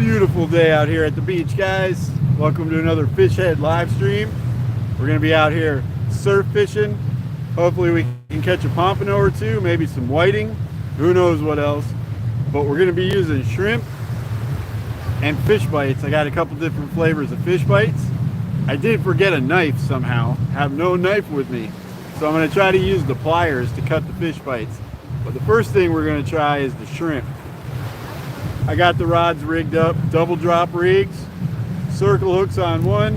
Beautiful day out here at the beach, guys. Welcome to another Fish Head live stream. We're going to be out here surf fishing. Hopefully we can catch a pompano or two, maybe some whiting. Who knows what else. But we're going to be using shrimp and fish bites. I got a couple different flavors of fish bites. I did forget a knife somehow. Have no knife with me. So I'm going to try to use the pliers to cut the fish bites. But the first thing we're going to try is the shrimp. I got the rods rigged up, double drop rigs, circle hooks on one,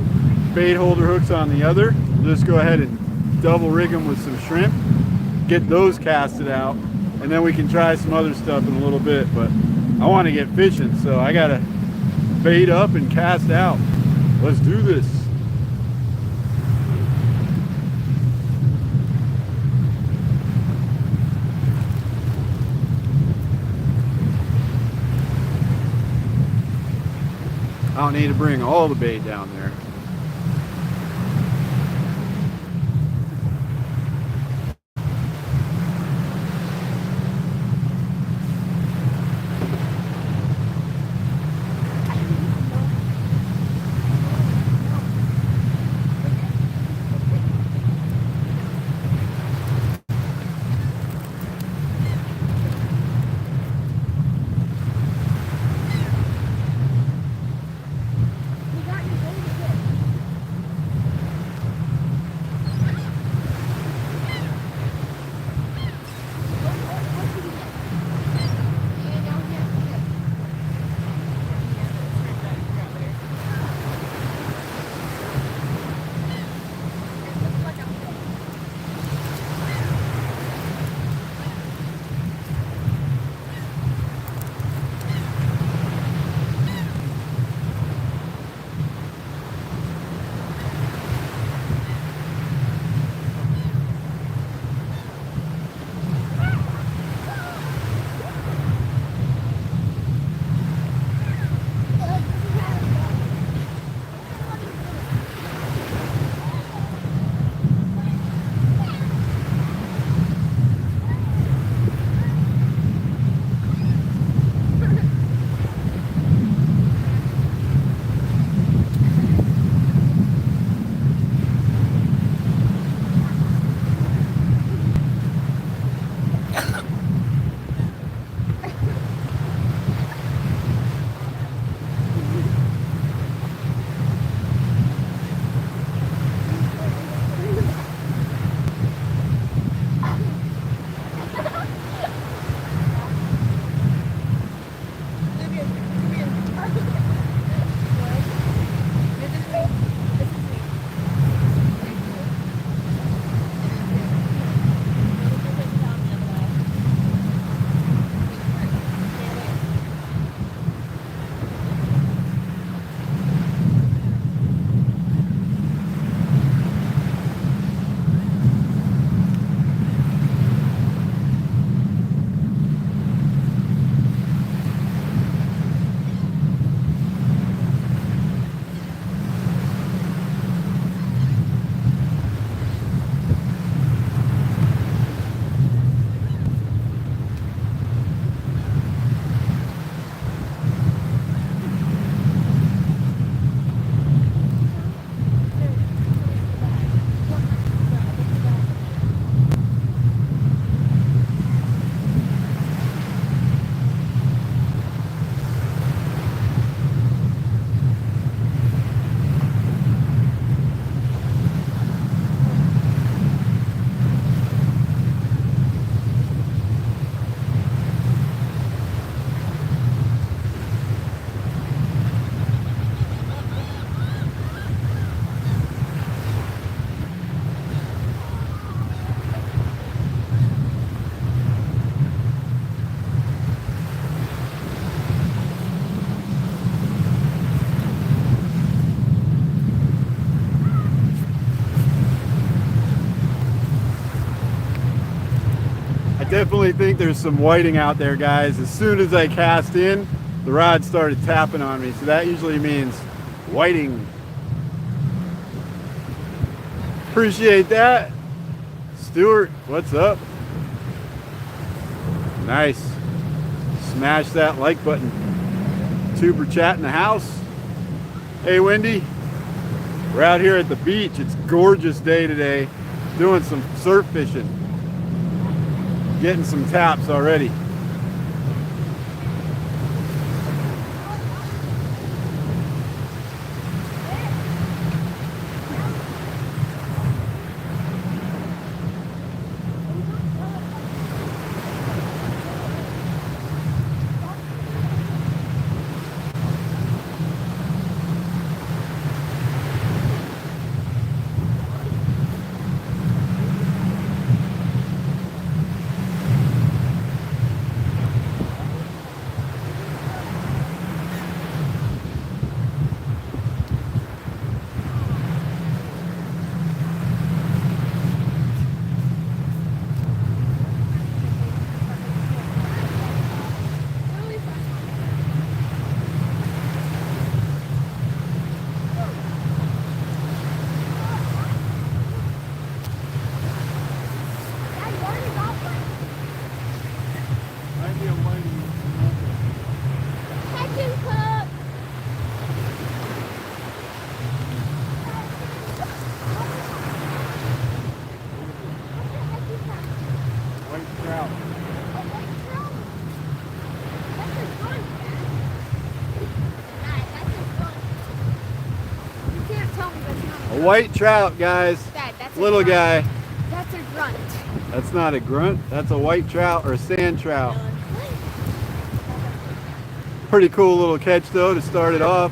bait holder hooks on the other. We'll just go ahead and double rig them with some shrimp, get those casted out, and then we can try some other stuff in a little bit. But I want to get fishing, so I got to bait up and cast out. Let's do this. I don't need to bring all the bait down there. Definitely think there's some whiting out there, guys. As soon as I cast in, the rod started tapping on me, so that usually means whiting. Appreciate that. Stuart, what's up? Nice. Smash that like button. YouTuber chat in the house. Hey Wendy, we're out here at the beach. It's a gorgeous day today, doing some surf fishing, getting some taps already. A white trout, guys. Dad, that's little guy. That's a grunt. That's not a grunt. That's a white trout or a sand trout. Pretty cool little catch though to start it off.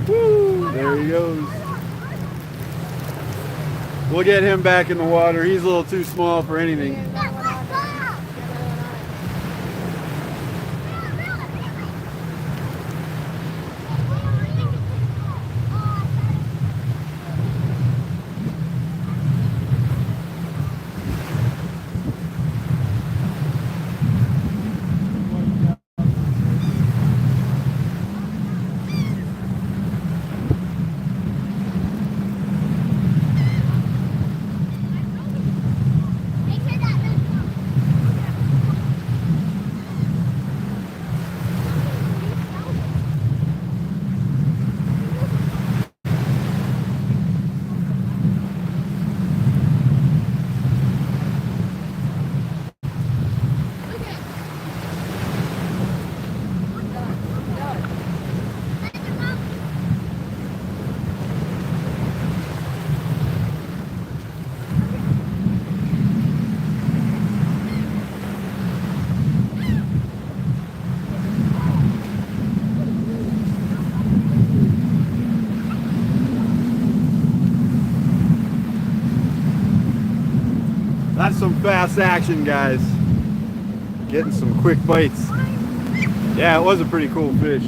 Woo, there he goes. We'll get him back in the water. He's a little too small for anything. That's some fast action, guys. Getting some quick bites. Yeah, it was a pretty cool fish.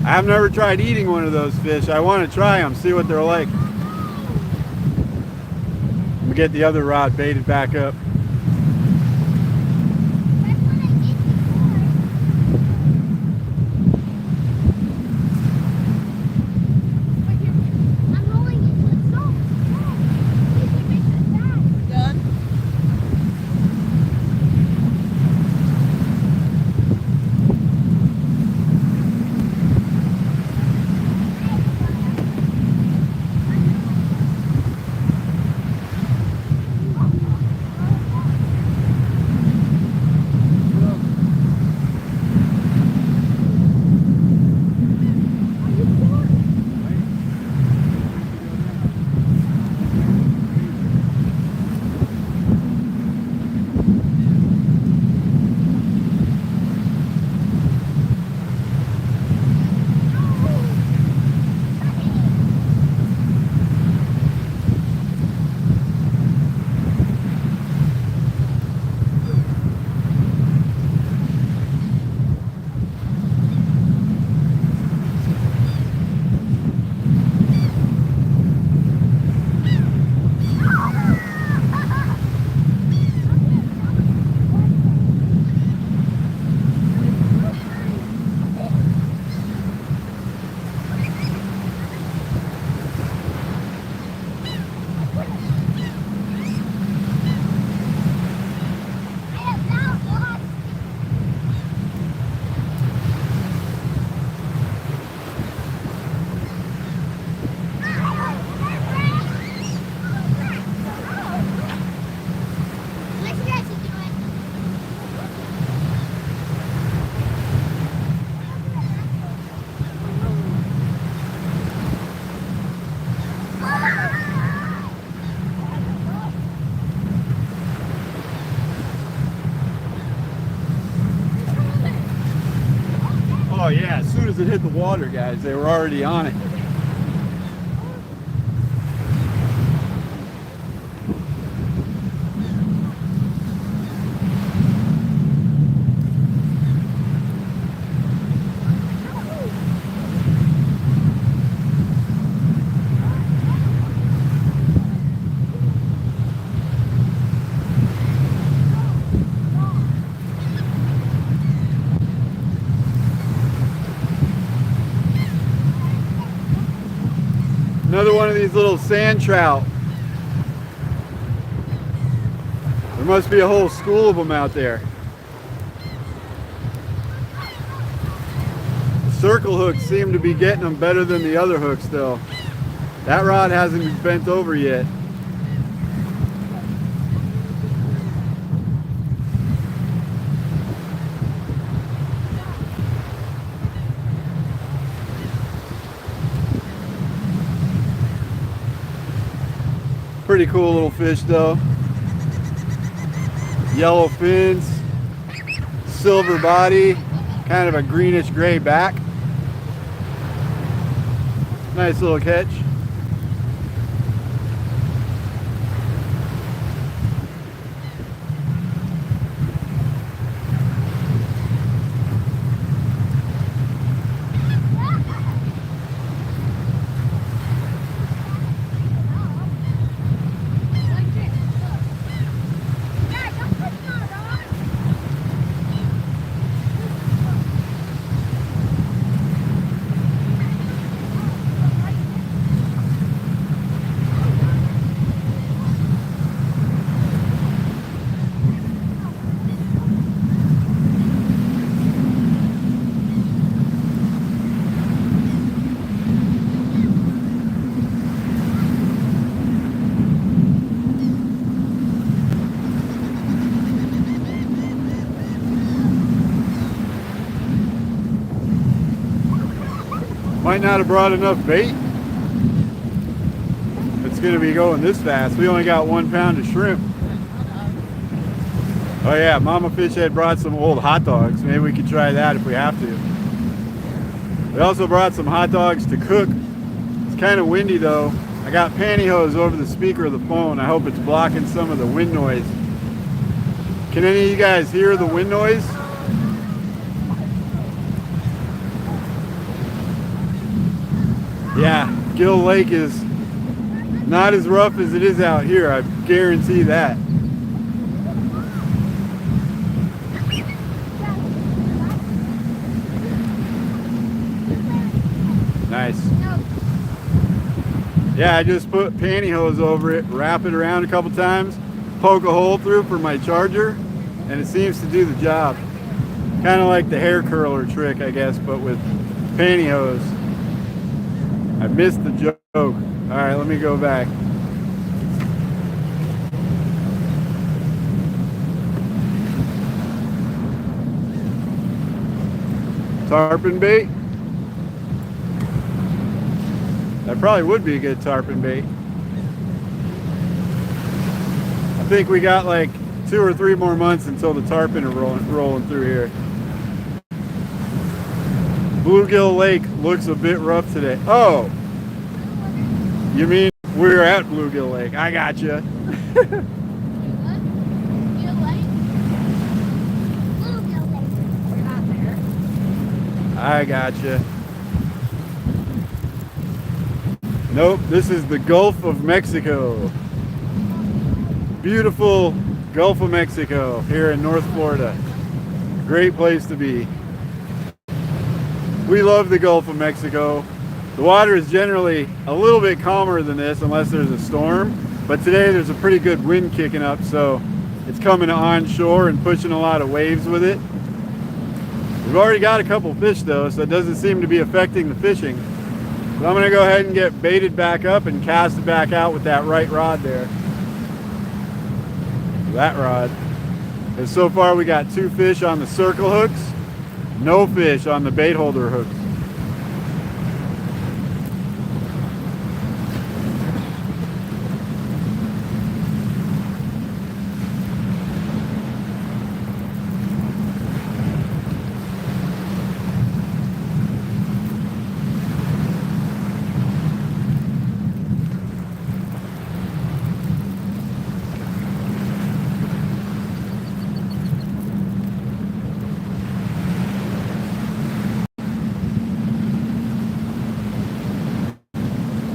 I've never tried eating one of those fish. I want to try them, see what they're like. We get the other rod baited back up. Oh yeah, as soon as it hit the water, guys, they were already on it. Another one of these little sand trout. There must be a whole school of them out there. The circle hooks seem to be getting them better than the other hooks though. That rod hasn't been bent over yet. Pretty cool little fish though. Yellow fins, silver body, kind of a greenish gray back. Nice little catch. Might not have brought enough bait. It's going to be going this fast. We only got 1 pound of shrimp. Oh yeah, Mama Fish had brought some old hot dogs. Maybe we could try that if we have to. We also brought some hot dogs to cook. It's kind of windy though. I got pantyhose over the speaker of the phone. I hope it's blocking some of the wind noise. Can any of you guys hear the wind noise? Yeah, Gill Lake is not as rough as it is out here, I guarantee that. Nice. Yeah, I just put pantyhose over it, wrap it around a couple times, poke a hole through for my charger, and it seems to do the job. Kind of like the hair curler trick, I guess, but with pantyhose. I missed the joke. All right, let me go back. Tarpon bait. That probably would be a good tarpon bait. I think we got like 2 or 3 more months until the tarpon are rolling through here. Bluegill Lake looks a bit rough today. Oh, you mean we're at Bluegill Lake? I got you. I got you. Nope, this is the Gulf of Mexico. Beautiful Gulf of Mexico here in North Florida. Great place to be. We love the Gulf of Mexico. The water is generally a little bit calmer than this unless there's a storm, but today there's a pretty good wind kicking up, so it's coming onshore and pushing a lot of waves with it. We've already got a couple fish though, so it doesn't seem to be affecting the fishing. So I'm going to go ahead and get baited back up and cast it back out with that right rod there. That rod. And so far we got 2 fish on the circle hooks, no fish on the bait holder hooks.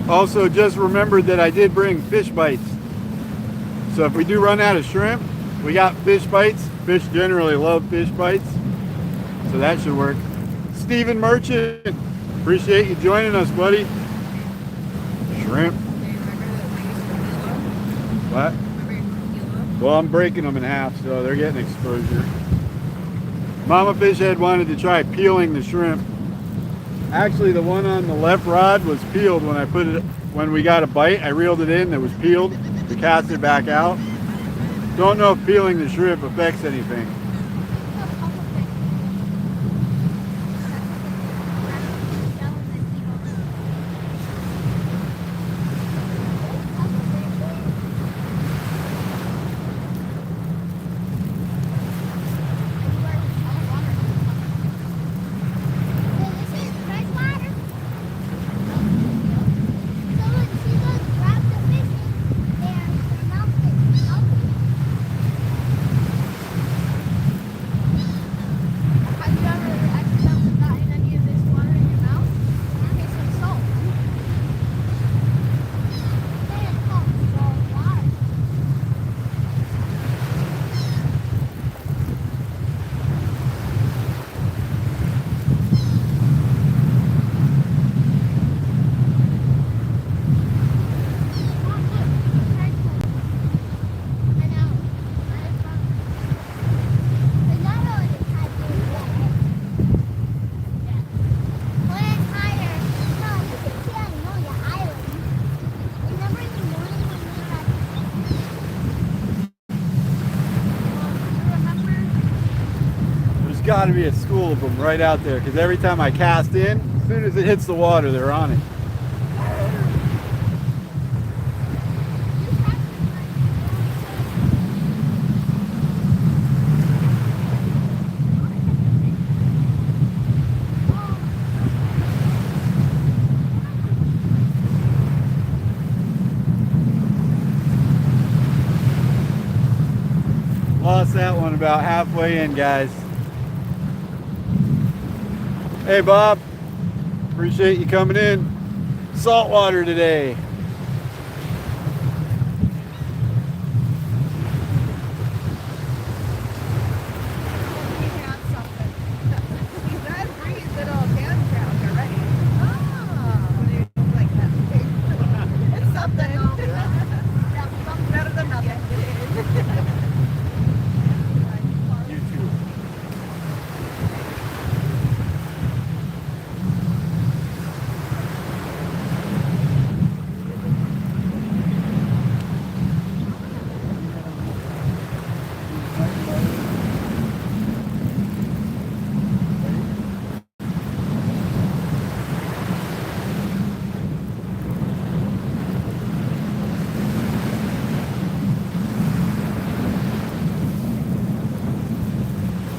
Also, just remembered that I did bring fish bites. So if we do run out of shrimp, we got fish bites. Fish generally love fish bites, so that should work. Stephen Merchant, appreciate you joining us, buddy. Shrimp. What? Well, I'm breaking them in half, so they're getting exposure. Mama Fishhead wanted to try peeling the shrimp. Actually, the one on the left rod was peeled when I put it. When we got a bite, I reeled it in. It was peeled. We cast it back out. Don't know if peeling the shrimp affects anything. Got to be a school of them right out there, because every time I cast in, as soon as it hits the water, they're on it. Lost that one about halfway in, guys. Hey Bob, appreciate you coming in. Saltwater today.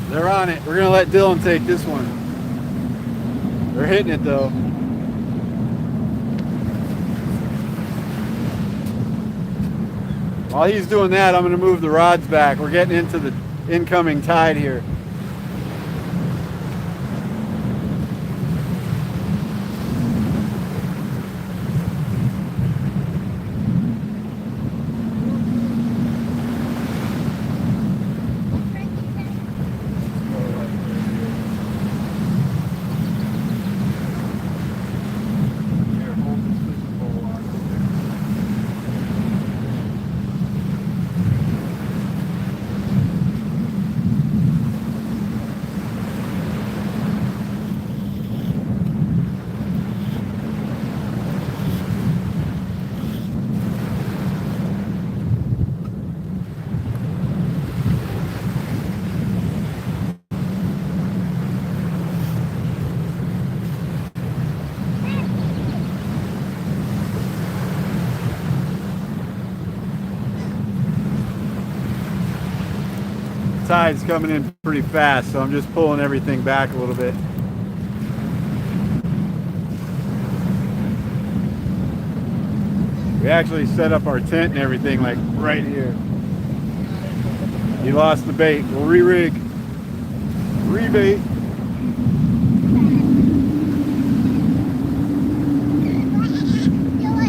They're on it. We're gonna let Dylan take this one. They're hitting it though. While he's doing that, I'm gonna move the rods back. We're getting into the incoming tide here. Tide's coming in pretty fast, so I'm just pulling everything back a little bit. We actually set up our tent and everything like right here. He lost the bait. We'll re-rig. Rebait. Feel like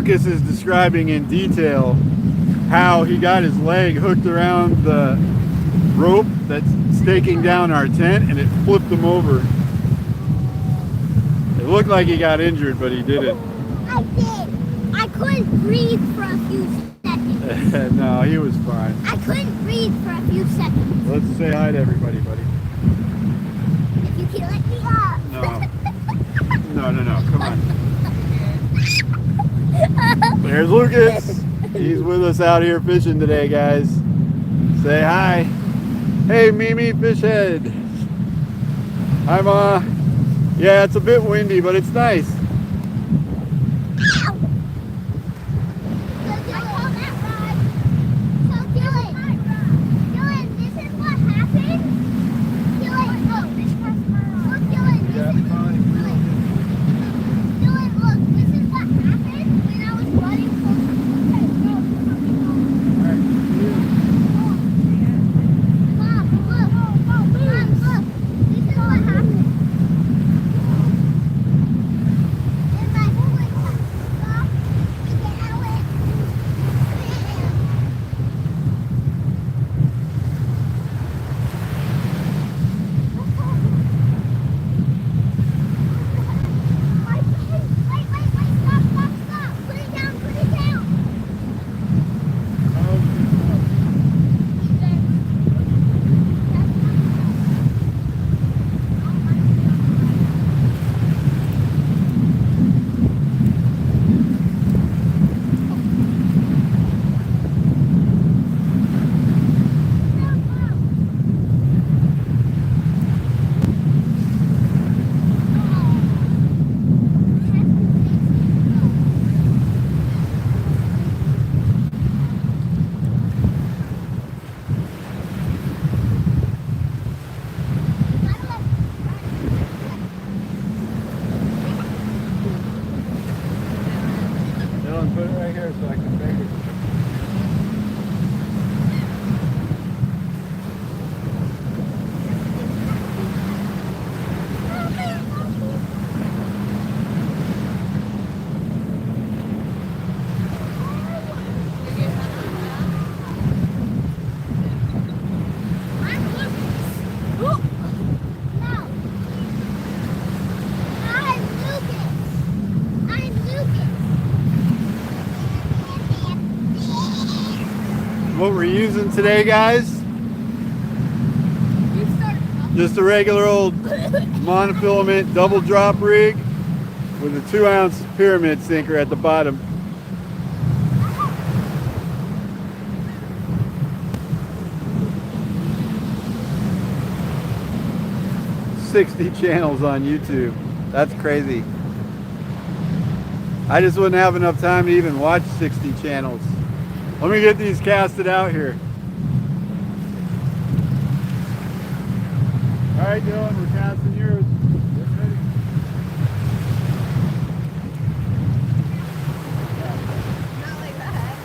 Lucas is describing in detail how he got his leg hooked around the rope that's staking down our tent and it flipped him over. It looked like he got injured, but he didn't. I did. I couldn't breathe for a few seconds. No, he was fine. I couldn't breathe for a few seconds. Let's say hi to everybody, buddy. If you can let me up. No, come on. There's Lucas. He's with us out here fishing today, guys. Say hi. Hey, Mimi Fishhead. Hi, Ma. Yeah, it's a bit windy, but it's nice. Put it right here so I can bang it. What we're using today, guys, just a regular old monofilament double drop rig with a 2-ounce pyramid sinker at the bottom. $60 channels on YouTube. That's crazy. I just wouldn't have enough time to even watch 60 channels. Let me get these casted out here. All right, Dylan, we're casting yours. Get ready. Not like that.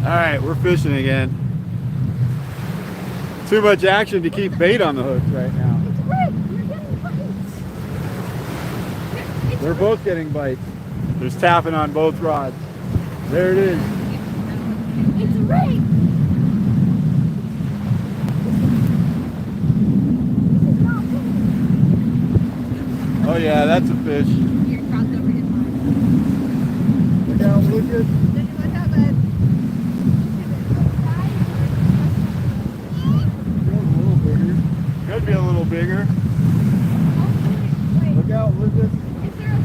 All right, we're fishing again. Too much action to keep bait on the hooks right now. It's great. You're getting bites. They're both getting bites. There's tapping on both rods. There it is. It's a rig. Oh yeah, that's a fish. Your cross over his line. Look out, Lucas. Look how bad. Could be a little bigger. Look out, Lucas. Is there a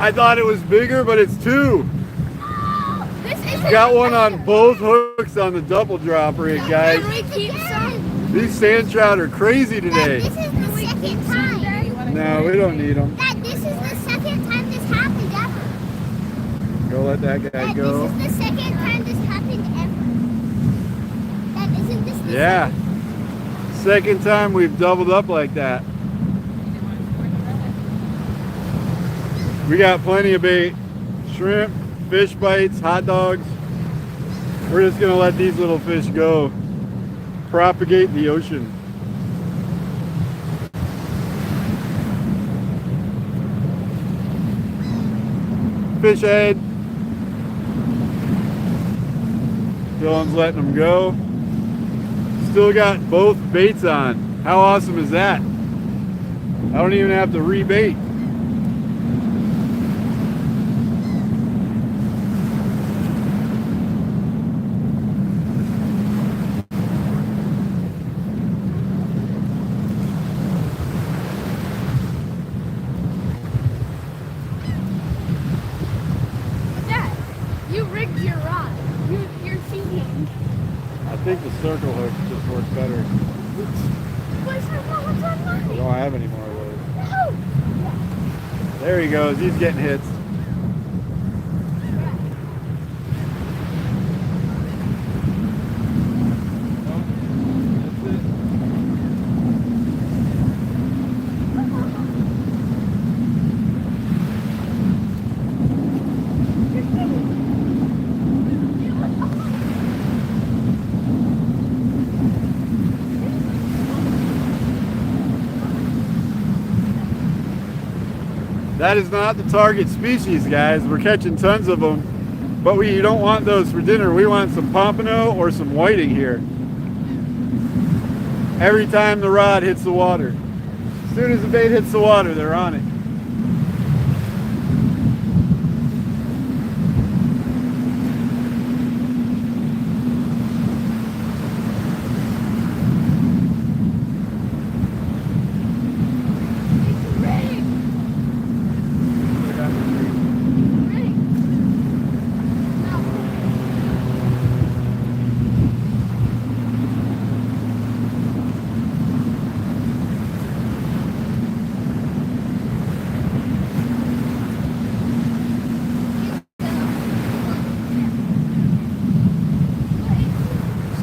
I thought it was bigger, but it's two. This is Got one on both hooks on the double drop rig, guys. Can we keep some? These sand trout are crazy today. This is the second time. No, we don't need them. Dad, this is the second time this happened ever. Go let that guy Dad, go. this is the second time this happened ever. Dad, isn't this the Yeah. Second time we've doubled up like that. We got plenty of bait. Shrimp, fish bites, hot dogs. We're just gonna let these little fish go. Propagate the ocean. Fish head. Dylan's letting them go. Still got both baits on. How awesome is that? I don't even have to rebait. Dad, you rigged your rod. You're cheating. I think the circle hook just works better. What's on I mine? don't have any more of those. No. There he goes. He's getting hits. That is not the target species, guys. We're catching tons of them, but we don't want those for dinner. We want some pompano or some whiting here. Every time the rod hits the water. As soon as the bait hits the water, they're on it.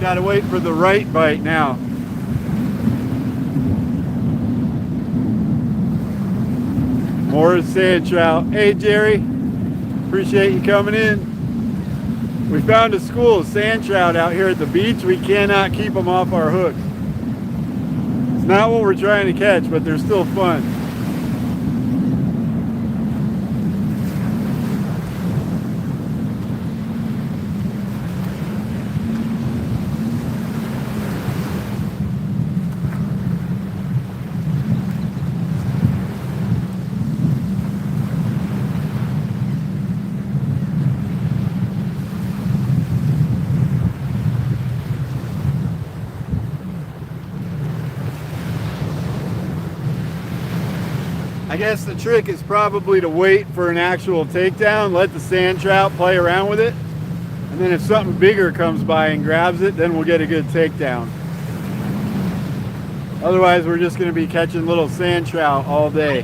Got to wait for the right bite now. More sand trout. Hey Jerry, appreciate you coming in. We found a school of sand trout out here at the beach. We cannot keep them off our hooks. It's not what we're trying to catch, but they're still fun. I guess the trick is probably to wait for an actual takedown, let the sand trout play around with it, and then if something bigger comes by and grabs it, then we'll get a good takedown. Otherwise, we're just going to be catching little sand trout all day.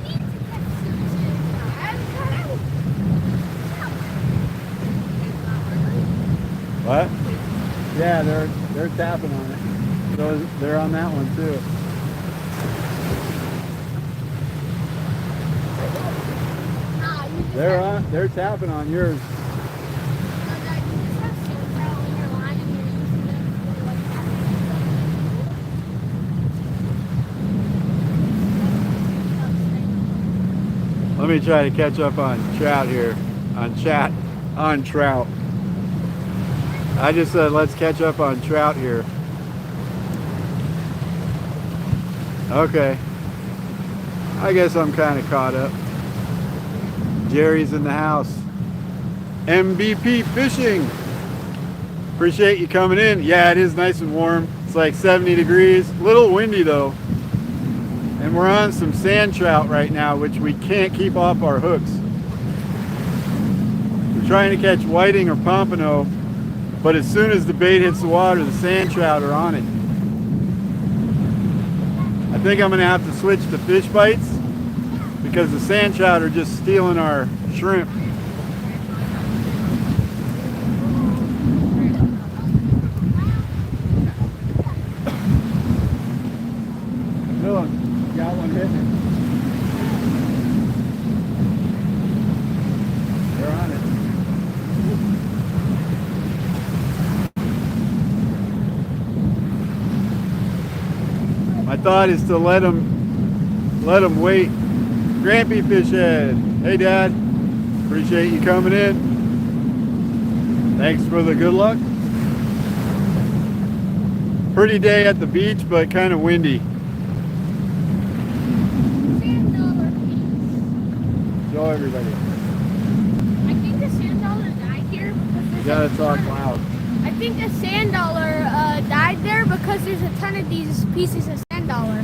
What? Yeah, they're tapping on it. So they're on that one too. They're tapping on yours. Let me try to catch up on trout here. On trout. I just said let's catch up on trout here. Okay. I guess I'm kind of caught up. Jerry's in the house. MVP Fishing. Appreciate you coming in. Yeah, it is nice and warm. It's like 70 degrees. A little windy though. And we're on some sand trout right now, which we can't keep off our hooks. trying to catch whiting or pompano, but as soon as the bait hits the water, the sand trout are on it. I think I'm gonna have to switch to fish bites because the sand trout are just stealing our shrimp. Dylan, got one hitting it. They're on it. My thought is to let them wait. Grampy Fish Head. Hey Dad, appreciate you coming in. Thanks for the good luck. Pretty day at the beach, but kind of windy. Show everybody. I think the sand dollar died here. You gotta talk loud. I think the sand dollar died there because there's a ton of these pieces of sand dollar.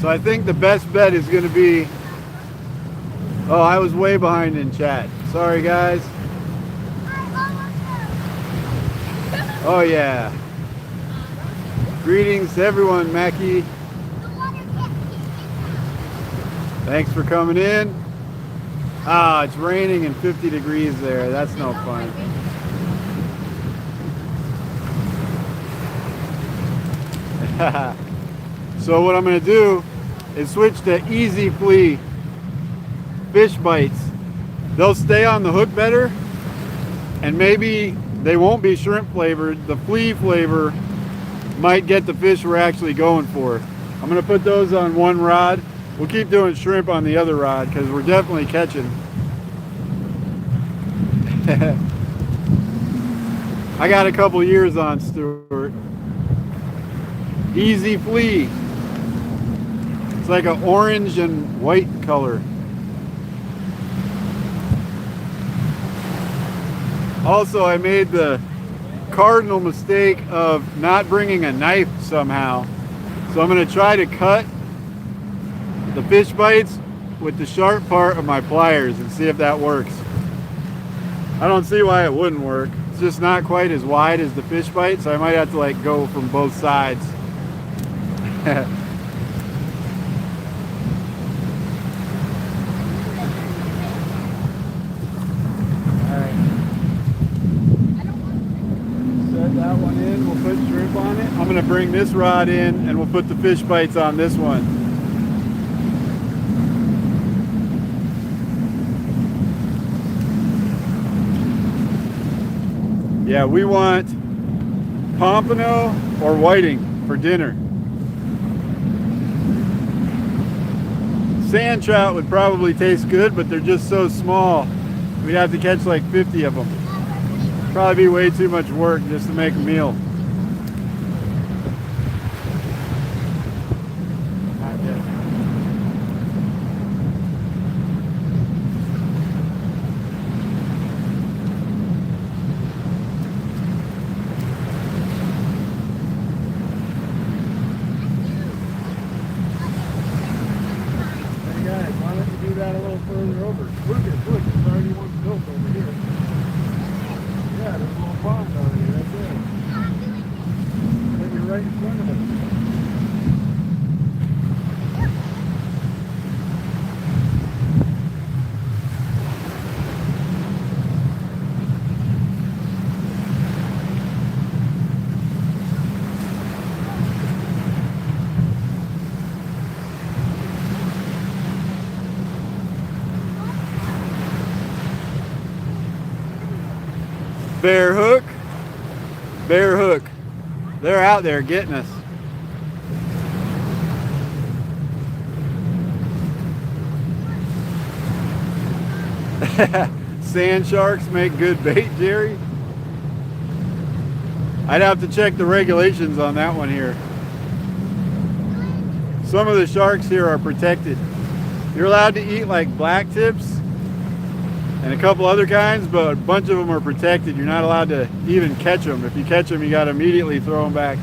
So I think the best bet is going to be, oh, I was way behind in chat. Sorry guys. Oh yeah. Greetings to everyone, Mackie. Thanks for coming in. Ah, it's raining and 50 degrees there. That's no fun. So what I'm going to do is switch to easy flea fish bites. They'll stay on the hook better, and maybe they won't be shrimp flavored. The flea flavor might get the fish we're actually going for. I'm going to put those on one rod. We'll keep doing shrimp on the other rod because we're definitely catching. I got a couple years on Stuart. Easy flea. It's like an orange and white color. Also, I made the cardinal mistake of not bringing a knife somehow. So I'm going to try to cut the fish bites with the sharp part of my pliers and see if that works. I don't see why it wouldn't work. It's just not quite as wide as the fish bite, so I might have to like go from both sides. That one in, we'll put shrimp on it. I'm going to bring this rod in and we'll put the fish bites on this one. Yeah, we want pompano or whiting for dinner. Sand trout would probably taste good, but they're just so small. We'd have to catch like 50 of them. Probably be way too much work just to make a meal. Not yet. Hey guys, why don't you do that a little further over? Look, there's already one built over here. Yeah, there's a little pond over here, right there. Maybe right in front of us. Bear hook. Bear hook. They're out there getting us. Sand sharks make good bait, Jerry. I'd have to check the regulations on that one here. Some of the sharks here are protected. You're allowed to eat like black tips and a couple other kinds, but a bunch of them are protected. You're not allowed to even catch them. If you catch them, you got to immediately throw them back.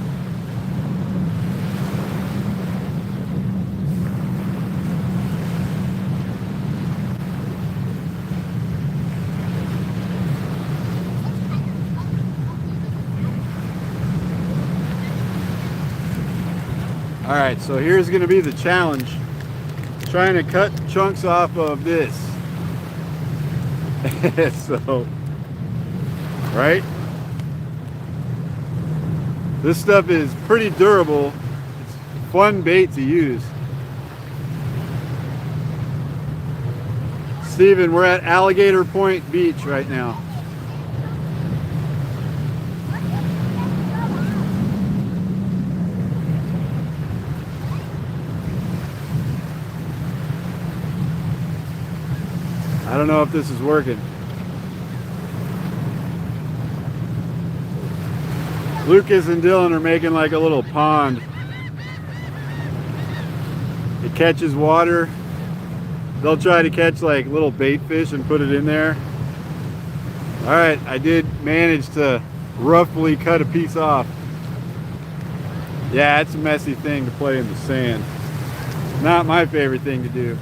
All right, so here's going to be the challenge. Trying to cut chunks off of this. So, right? This stuff is pretty durable. It's fun bait to use. Steven, we're at Alligator Point Beach right now. I don't know if this is working. Lucas and Dylan are making like a little pond. It catches water. They'll try to catch like little bait fish and put it in there. All right, I did manage to roughly cut a piece off. Yeah, it's a messy thing to play in the sand. Not my favorite thing to do.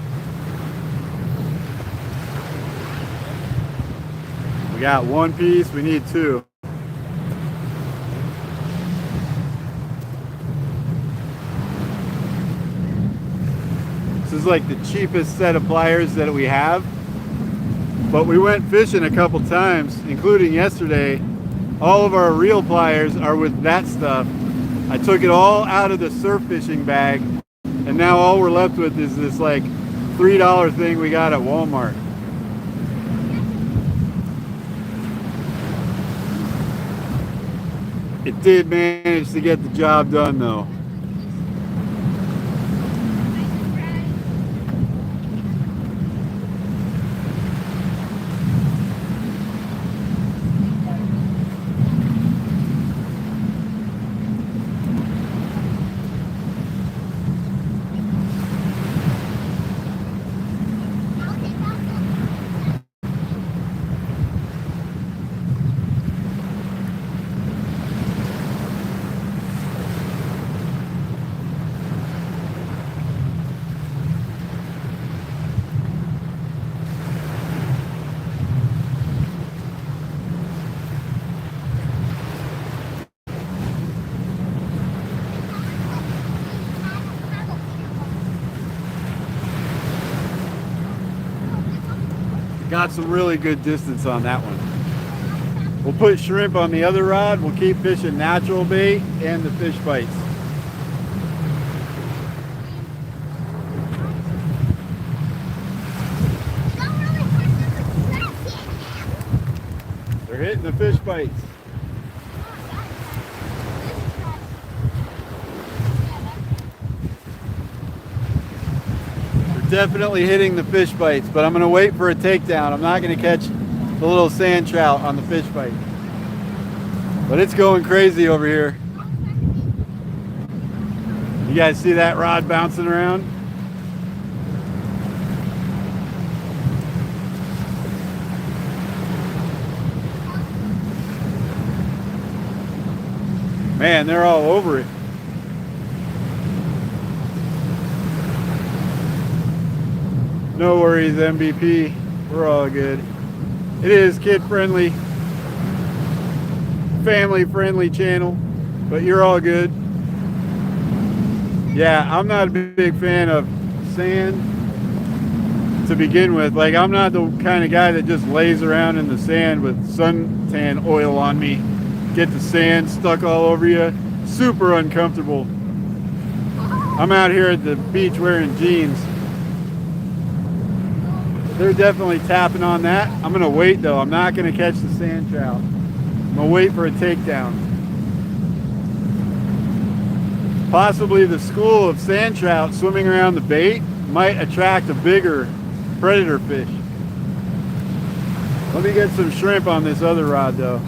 We got one piece, we need two. This is like the cheapest set of pliers that we have. But we went fishing a couple times, including yesterday. All of our reel pliers are with that stuff. I took it all out of the surf fishing bag, and now all we're left with is this like $3 thing we got at Walmart. It did manage to get the job done though. Got some really good distance on that one. We'll put shrimp on the other rod. We'll keep fishing natural bait and the fish bites. They're hitting the fish bites. Definitely hitting the fish bites, but I'm going to wait for a takedown. I'm not going to catch the little sand trout on the fish bite. But it's going crazy over here. You guys see that rod bouncing around? Man, they're all over it. No worries, MVP. We're all good. It is kid-friendly, family-friendly channel, but you're all good. Yeah, I'm not a big fan of sand to begin with. Like, I'm not the kind of guy that just lays around in the sand with suntan oil on me. Get the sand stuck all over you. Super uncomfortable. I'm out here at the beach wearing jeans. They're definitely tapping on that. I'm gonna wait though. I'm not gonna catch the sand trout. I'm gonna wait for a takedown. Possibly the school of sand trout swimming around the bait might attract a bigger predator fish. Let me get some shrimp on this other rod though.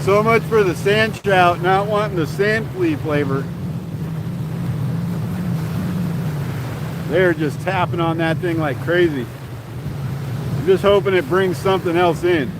So much for the sand trout not wanting the sand flea flavor. They're just tapping on that thing like crazy. I'm just hoping it brings something else in.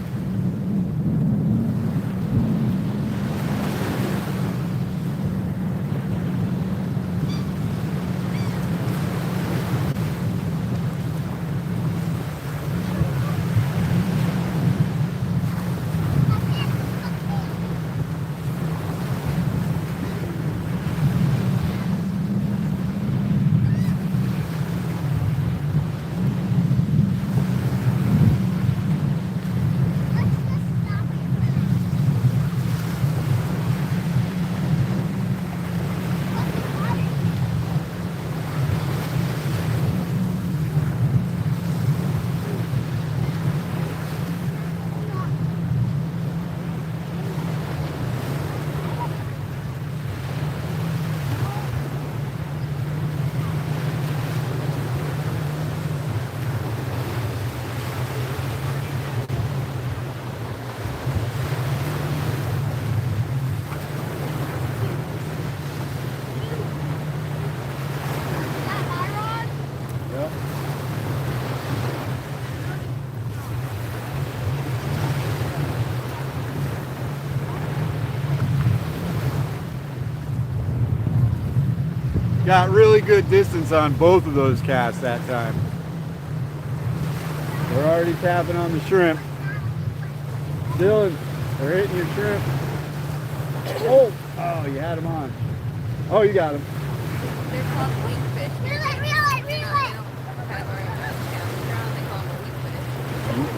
Got really good distance on both of those casts that time. We're already tapping on the shrimp. Dylan, they're hitting your shrimp. Oh, you had them on. Oh, you got them. They're called weakfish. Reel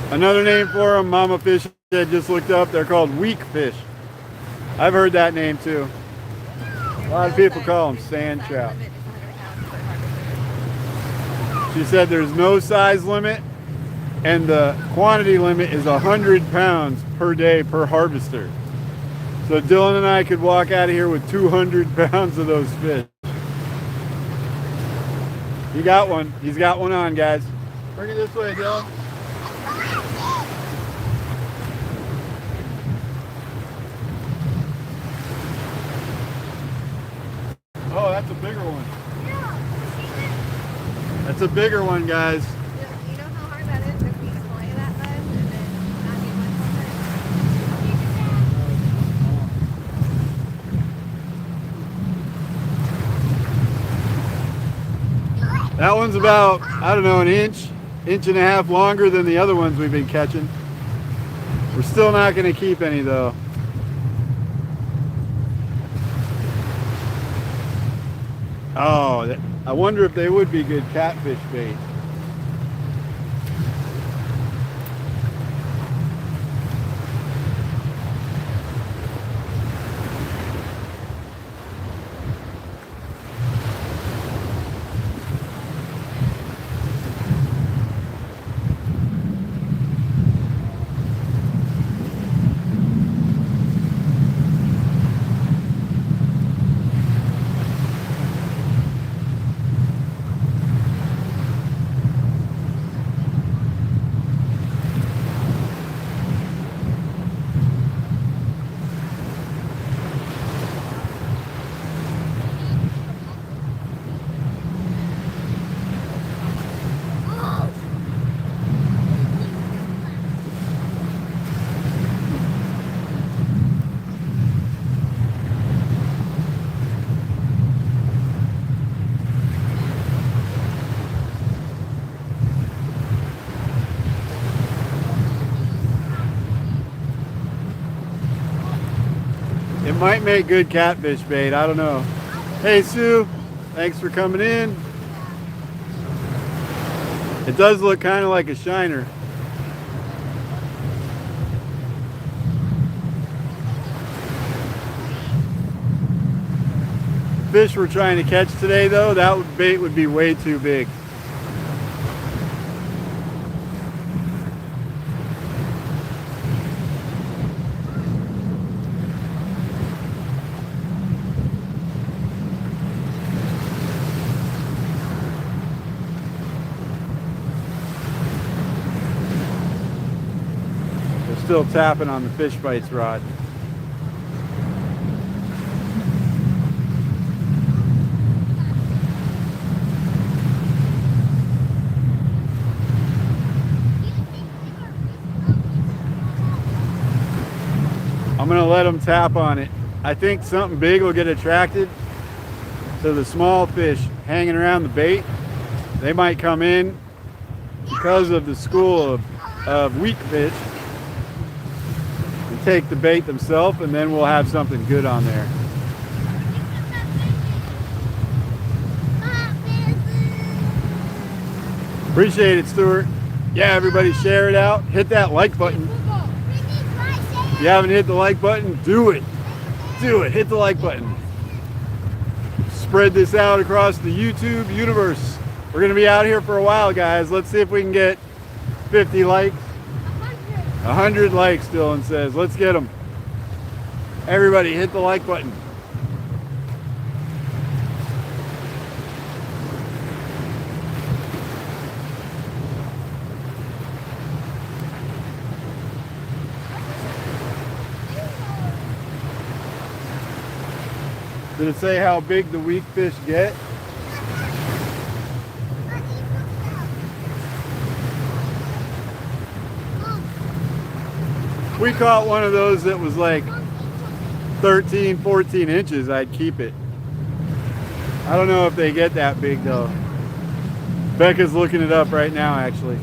it. Another name for them, mama fish I just looked up, they're called weakfish. I've heard that name too. A lot of people call them sand trout. She said there's no size limit and the quantity limit is 100 pounds per day per harvester. So Dylan and I could walk out of here with 200 pounds of those fish. He got one. He's got one on, guys. Bring it this way, Dylan. Oh, that's a bigger one. That's a bigger one, guys. You know how hard that is to feed a fly that much and then not get much on That one's about, I don't know, an inch and a half longer than the other ones we've been catching. We're still not going to keep any though. Oh, I wonder if they would be good catfish bait. It might make good catfish bait. I don't know. Hey, Sue. Thanks for coming in. It does look kind of like a shiner. Fish we're trying to catch today, though, that bait would be way too big. We're still tapping on the fish bites rod. I'm gonna let them tap on it. I think something big will get attracted to the small fish hanging around the bait. They might come in because of the school of weakfish and take the bait themselves, and then we'll have something good on there. Appreciate it, Stuart. Yeah, everybody share it out. Hit that like button. If you haven't hit the like button, do it. Do it. Hit the like button. Spread this out across the YouTube universe. We're going to be out here for a while, guys. Let's see if we can get 50 likes. 100 likes, Dylan says. Let's get them. Everybody, hit the like button. Did it say how big the weak fish get? We caught one of those that was like 13, 14 inches, I'd keep it. I don't know if they get that big though. Becca's looking it up right now, actually.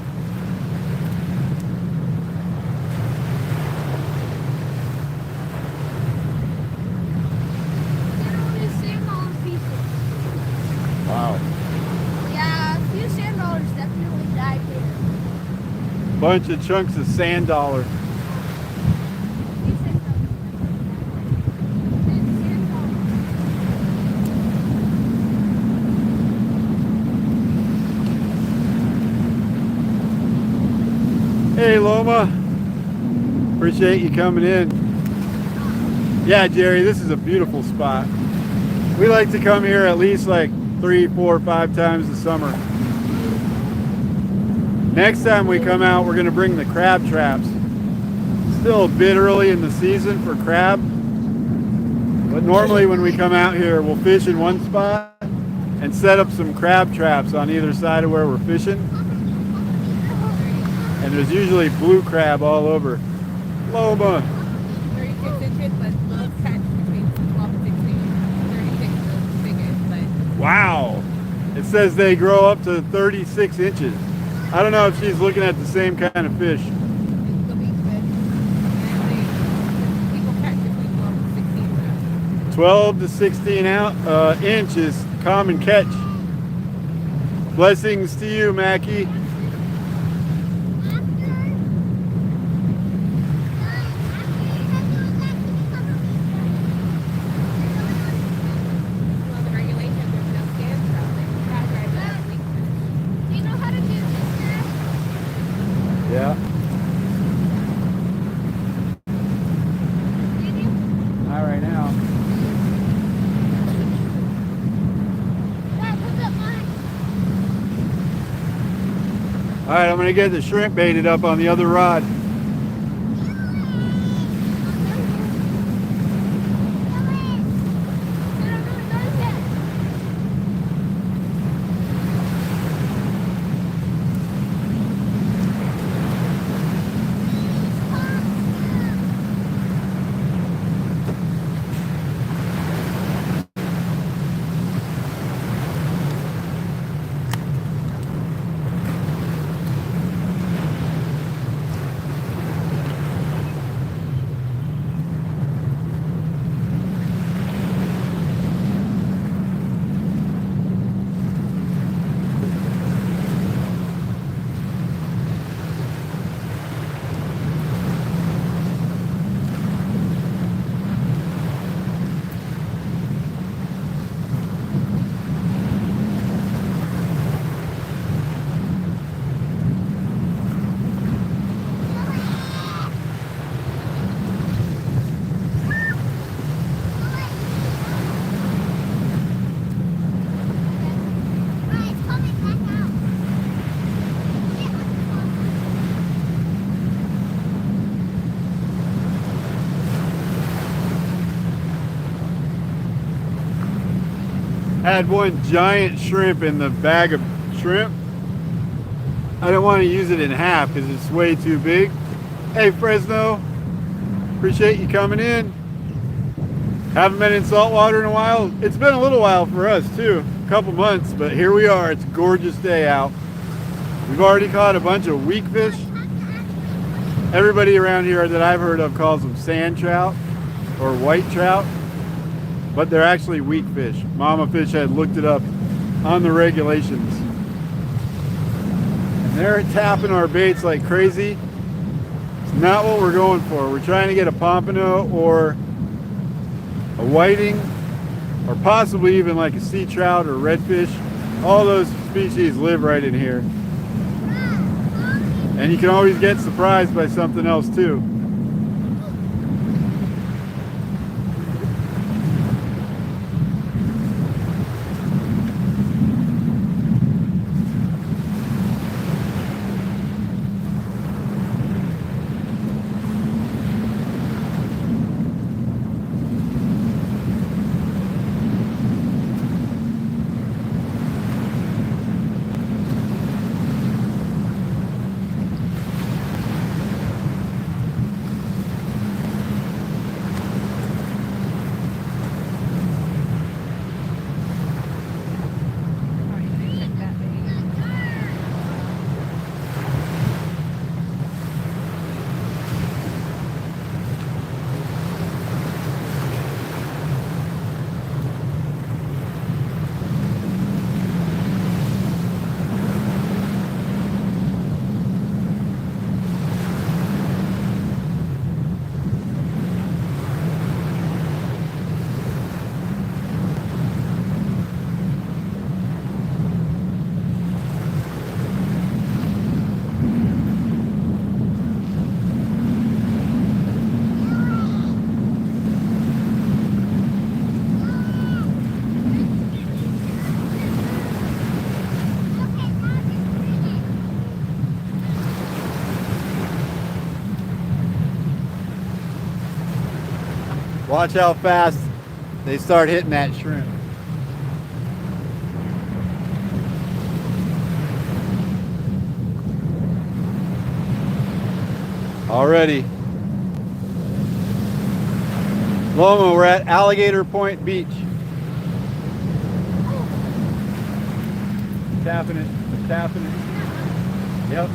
Wow. Yeah, a few sand dollars definitely died here. Bunch of chunks of sand dollar. Hey Loma, appreciate you coming in. Yeah, Jerry, this is a beautiful spot. We like to come here at least like 3, 4, 5 times a summer. Next time we come out, we're gonna bring the crab traps. Still a bit early in the season for crab, but normally when we come out here, we'll fish in one spot and set up some crab traps on either side of where we're fishing. And there's usually blue crab all over. Loma. 36 inches, but little catch between 12 and 16. 36 is the biggest, but Wow. It says they grow up to 36 inches. I don't know if she's looking at the same kind of fish. it's the weak fish. And people catch between 12 and 16 now. 12 to 16 inches, common catch. Blessings to you, Mackie. Well, the regulations, there's no sand trout. They can catch right now. Weak fish. Do you know how to do this, Dad? Yeah. Did you? Not right now. Dad, look at mine. All right, I'm gonna get the shrimp baited up on the other rod. Had one giant shrimp in the bag of shrimp. I don't want to use it in half because it's way too big. Hey Fresno, appreciate you coming in. Haven't been in saltwater in a while. It's been a little while for us too, a couple months, but here we are. It's a gorgeous day out. We've already caught a bunch of weakfish. Everybody around here that I've heard of calls them sand trout or white trout, but they're actually weakfish. Mama Fish had looked it up on the regulations. And they're tapping our baits like crazy. It's not what we're going for. We're trying to get a pompano or a whiting, or possibly even like a sea trout or redfish. All those species live right in here. And you can always get surprised by something else too. Watch how fast they start hitting that shrimp. Already. Loma, we're at Alligator Point Beach. Tapping it, tapping it. Yep.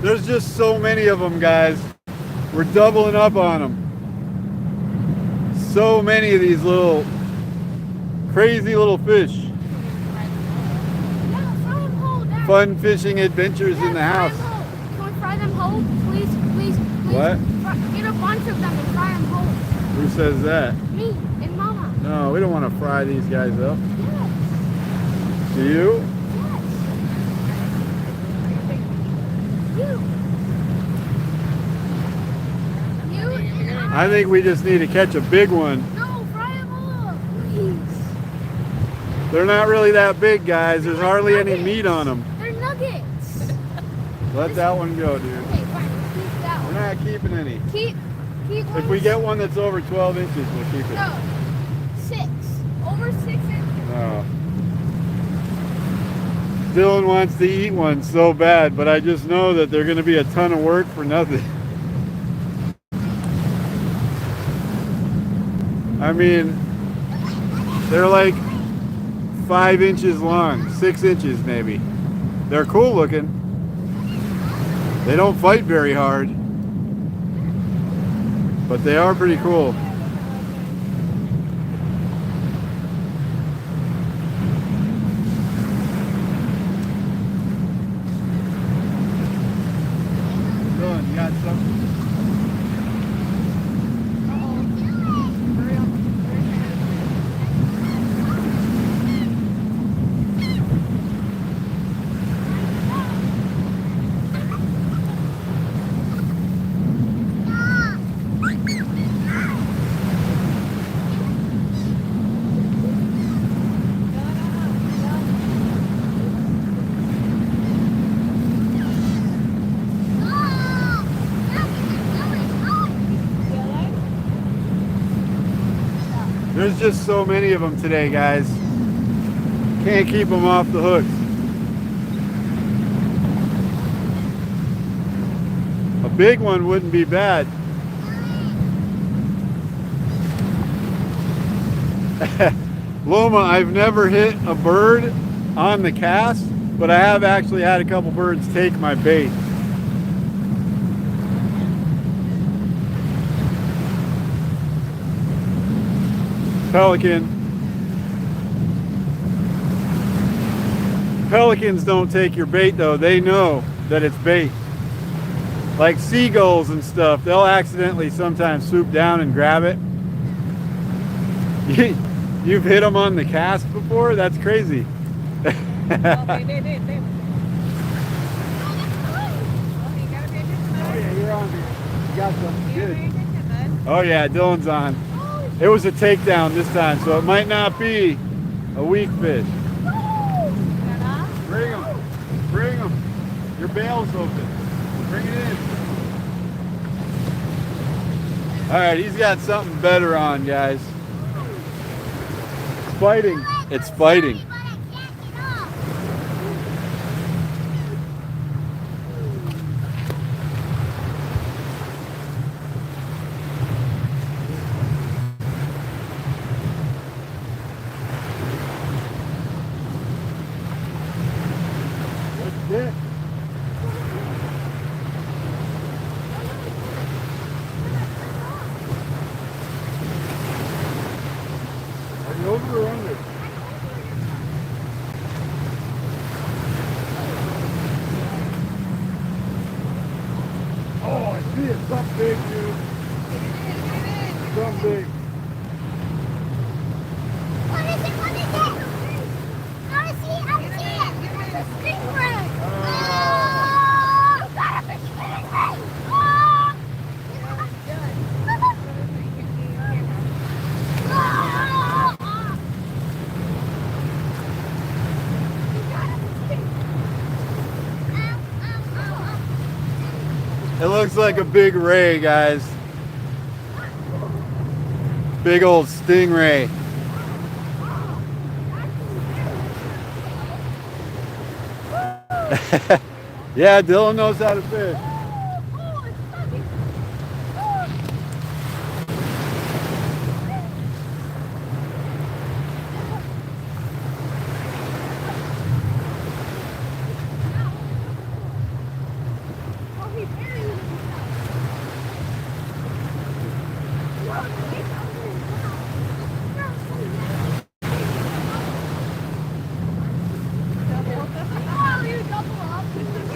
There's just so many of them, guys. We're doubling up on them. So many of these little crazy little fish. Fun fishing adventures in the house. Can we fry them whole? Please, please, please. What? Get a bunch of them and fry them whole. Who says that? Me and Mama. No, we don't want to fry these guys up. Yes. Do you? I think we just need to catch a big one. No, fry them all, please. They're not really that big, guys. There's hardly any meat on them. They're nuggets. Let that one go, dude. Okay, fine. Let's keep that We're one. not keeping any. Keep If we get one that's over 12 inches, we'll keep it. No, 6. Over 6 inches. No. Dylan wants to eat one so bad, but I just know that they're going to be a ton of work for nothing. I mean, they're like 5 inches long, 6 inches maybe. They're cool looking. They don't fight very hard, but they are pretty cool. There's just so many of them today, guys. Can't keep them off the hooks. A big one wouldn't be bad. Loma, I've never hit a bird on the cast, but I have actually had a couple birds take my bait. Pelican. Pelicans don't take your bait though. They know that it's bait. Like seagulls and stuff, they'll accidentally sometimes swoop down and grab it. You've hit them on the cast before? That's crazy. Oh, they did. Oh yeah, you're on. You got something good. Good. Oh yeah, Dylan's on. It was a takedown this time, so it might not be a weak fish. Bring them. Bring them. Your bail's open. Bring it in. All right, he's got something better on, guys. It's fighting. It's fighting. That's it. Are you over or under? Oh, I see it. Something big, dude. Something big. What is it? What is it? I see it. I see it. It's a stingray. Oh, got a big stingray. Oh. It looks like a big ray, guys. Big old stingray. Yeah, Dylan knows how to fish.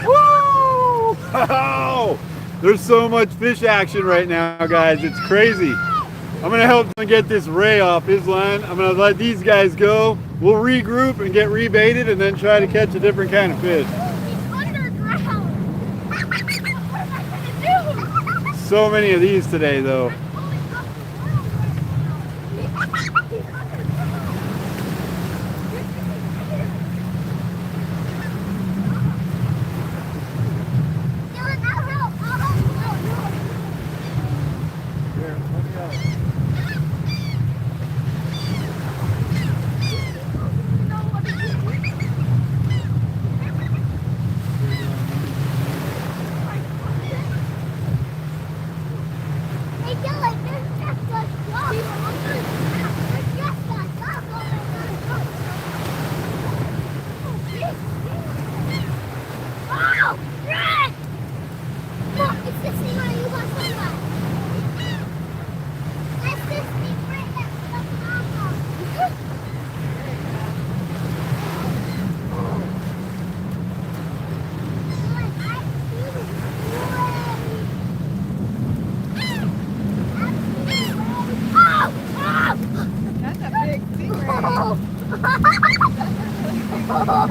Woo! Oh, there's so much fish action right now, guys. It's crazy. I'm gonna help him get this ray off his line. I'm gonna let these guys go. We'll regroup and get rebaited and then try to catch a different kind of fish. So many of these today, though. Here, let me help.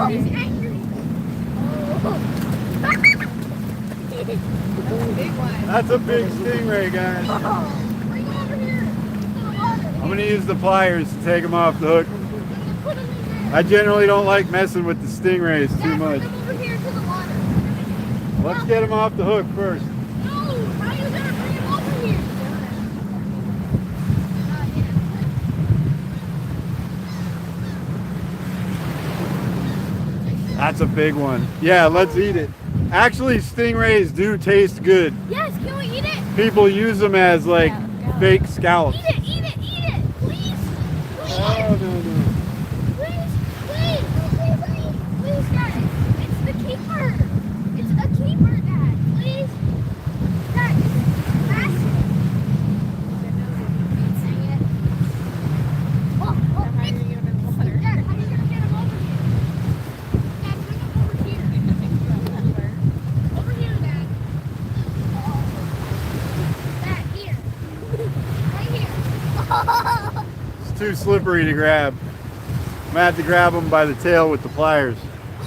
He's angry. Big one. That's a big stingray, guys. Bring him over here to the water. I'm gonna use the pliers to take them off the hook. Put him in there. I generally don't like messing with the stingrays too much. Bring him over here to the water. Let's get them off the hook first. No, how you gonna bring him over here? That's a big one. Yeah, let's eat it. Actually, stingrays do taste good. Yes, can we eat it? People use them as like fake scallops. Eat it, eat it, eat it. Please. Please. Oh, no. Please, please, please, please, please, Dad. It's the keeper. It's a keeper, Dad. Please. Dad, it's massive. Dang it. Oh, How are you gonna get them in the water? Dad, how are you gonna get him over here? Dad, bring him over here. Over here, Dad. Dad, here. Right here. It's too slippery to grab. I'm gonna have to grab them by the tail with the pliers.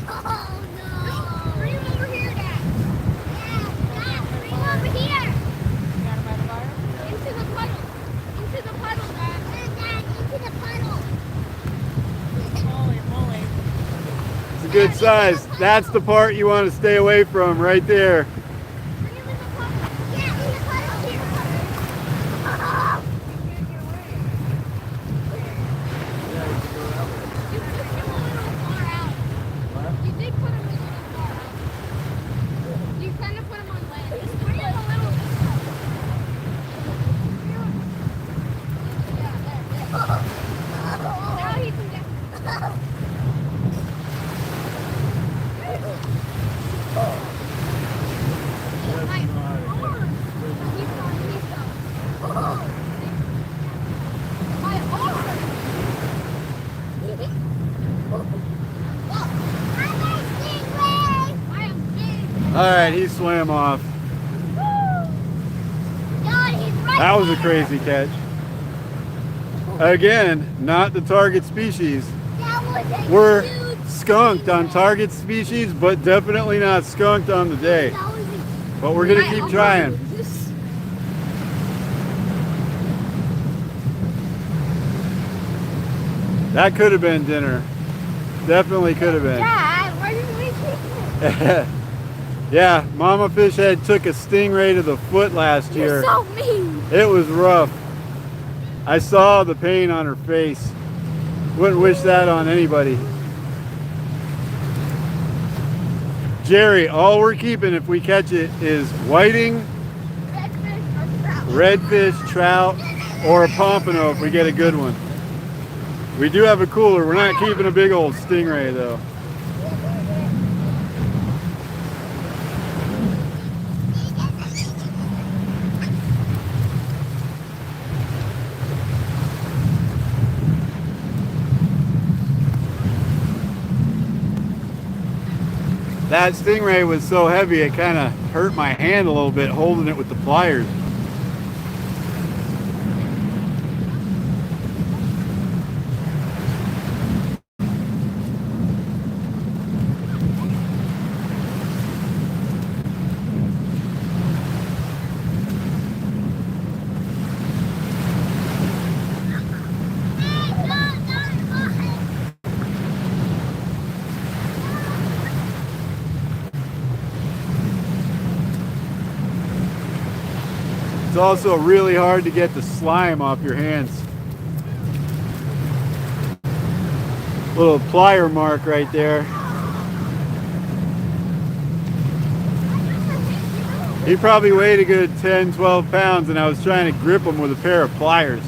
Oh no! Bring him over here, Dad. Dad, bring him over here. Got him by the bar? Into the puddle. Into the puddle, Dad. Dad, into the puddle. Holy moly. It's a good size. That's the part you want to stay away from right there. Bring him in the puddle. Yeah, in the puddle here. Oh. You put him a little far out. You did put him a little far out. You kind of put him on land. Just bring him a little this way. Yeah, there. Now he can get. My arm. Keep going, keep going. My arm. I'm a stingray. I am big. All right, he swam off. God, he's right That was a there. crazy catch. Again, not the target species. That was a We're huge skunked on stingray. target species, but definitely not skunked on the day. That was a But we're gonna My keep arm trying. is- That could have been dinner. Definitely could have been. Dad, why didn't we keep it? Yeah, Mama Fish Head took a stingray to the foot last year. You're so mean. It was rough. I saw the pain on her face. Wouldn't wish that on anybody. Jerry, all we're keeping if we catch it is whiting, redfish, trout, or a pompano if we get a good one. We do have a cooler. We're not keeping a big old stingray though. That stingray was so heavy it kind of hurt my hand a little bit holding it with the pliers. It's also really hard to get the slime off your hands. Little plier mark right there. He probably weighed a good 10, 12 pounds and I was trying to grip him with a pair of pliers.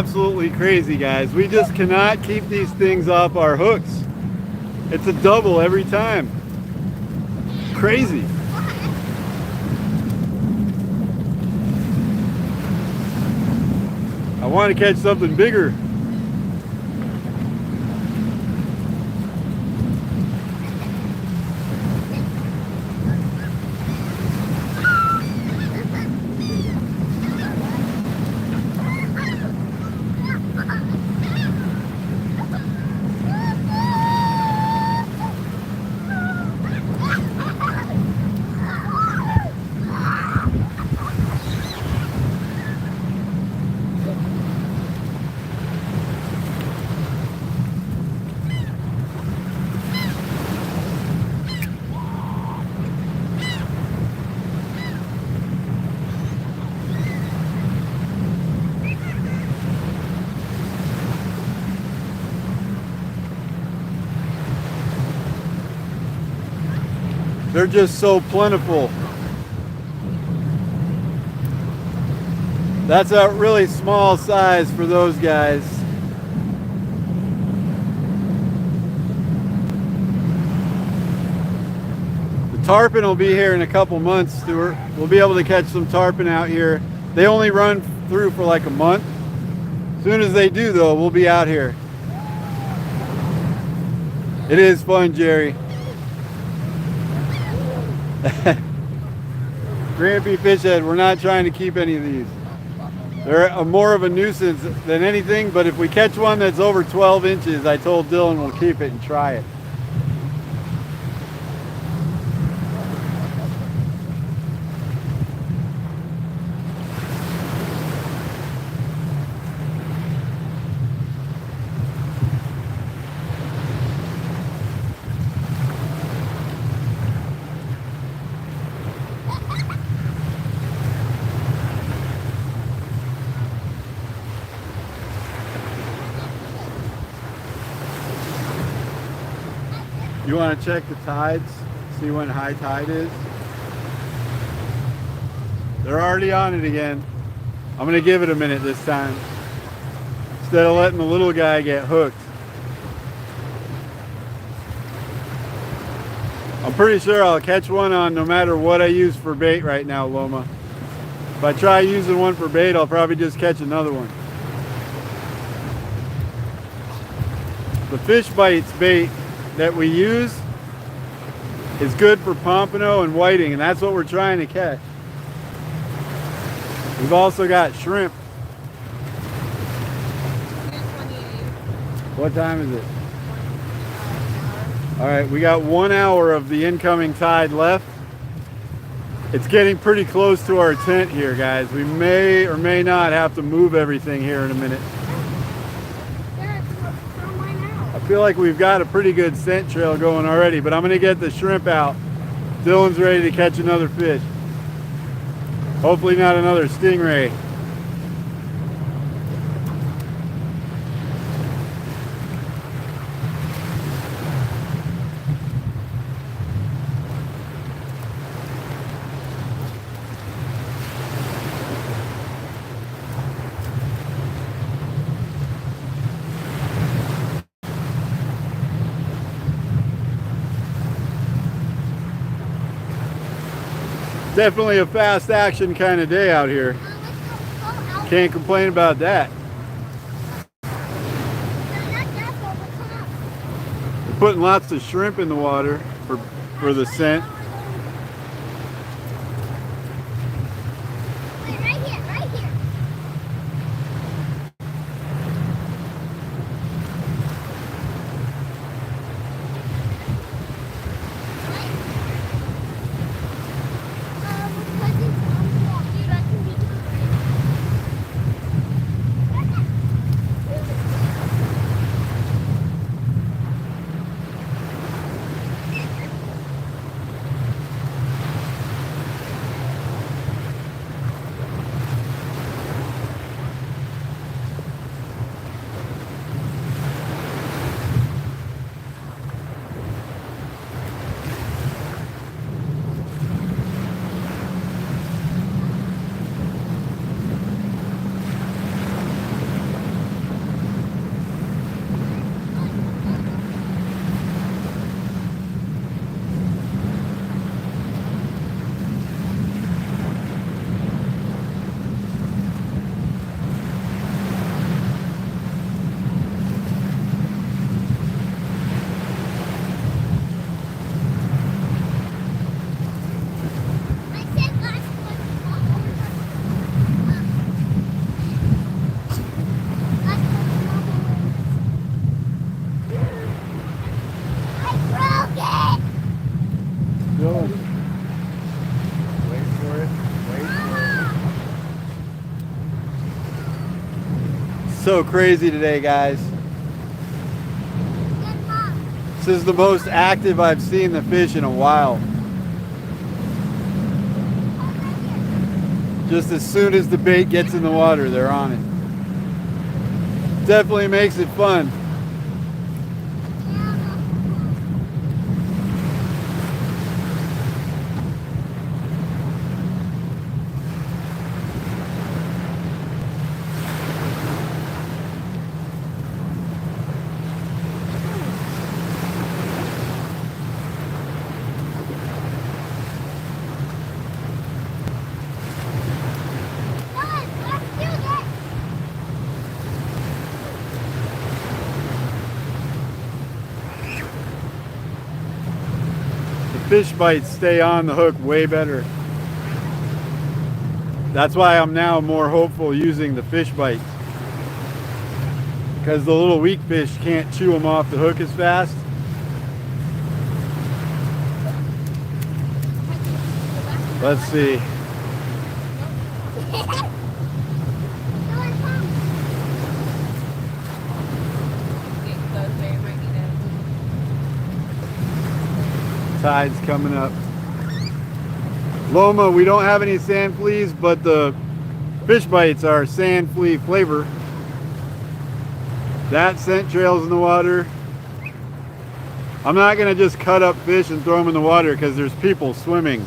absolutely crazy, guys. We just cannot keep these things off our hooks. It's a double every time. Crazy. I want to catch something bigger. They're just so plentiful. That's a really small size for those guys. The tarpon will be here in a couple months, Stuart. We'll be able to catch some tarpon out here. They only run through for like a month. As soon as they do, though, we'll be out here. It is fun, Jerry. Grampy Fishhead, we're not trying to keep any of these. They're more of a nuisance than anything, but if we catch one that's over 12 inches, I told Dylan we'll keep it and try it. You want to check the tides, see when high tide is? They're already on it again. I'm going to give it a minute this time, instead of letting the little guy get hooked. I'm pretty sure I'll catch one on no matter what I use for bait right now, Loma. If I try using one for bait, I'll probably just catch another one. The fish bites bait that we use is good for pompano and whiting, and that's what we're trying to catch. We've also got shrimp. What time is it? All right, we got 1 hour of the incoming tide left. It's getting pretty close to our tent here, guys. We may or may not have to move everything here in a minute. I feel like we've got a pretty good scent trail going already, but I'm going to get the shrimp out. Dylan's ready to catch another fish. Hopefully not another stingray. Definitely a fast action kind of day out here. Can't complain about that. We're putting lots of shrimp in the water for the scent. so crazy today, guys. Good mom. This is the most active I've seen the fish in a while. Just as soon as the bait gets in the water, they're on it. Definitely makes it fun. Fish bites stay on the hook way better. That's why I'm now more hopeful using the fish bites, because the little weak fish can't chew them off the hook as fast. Let's see. Tide's coming up. Loma, we don't have any sand fleas, but the fish bites are sand flea flavor. That scent trails in the water. I'm not gonna just cut up fish and throw them in the water because there's people swimming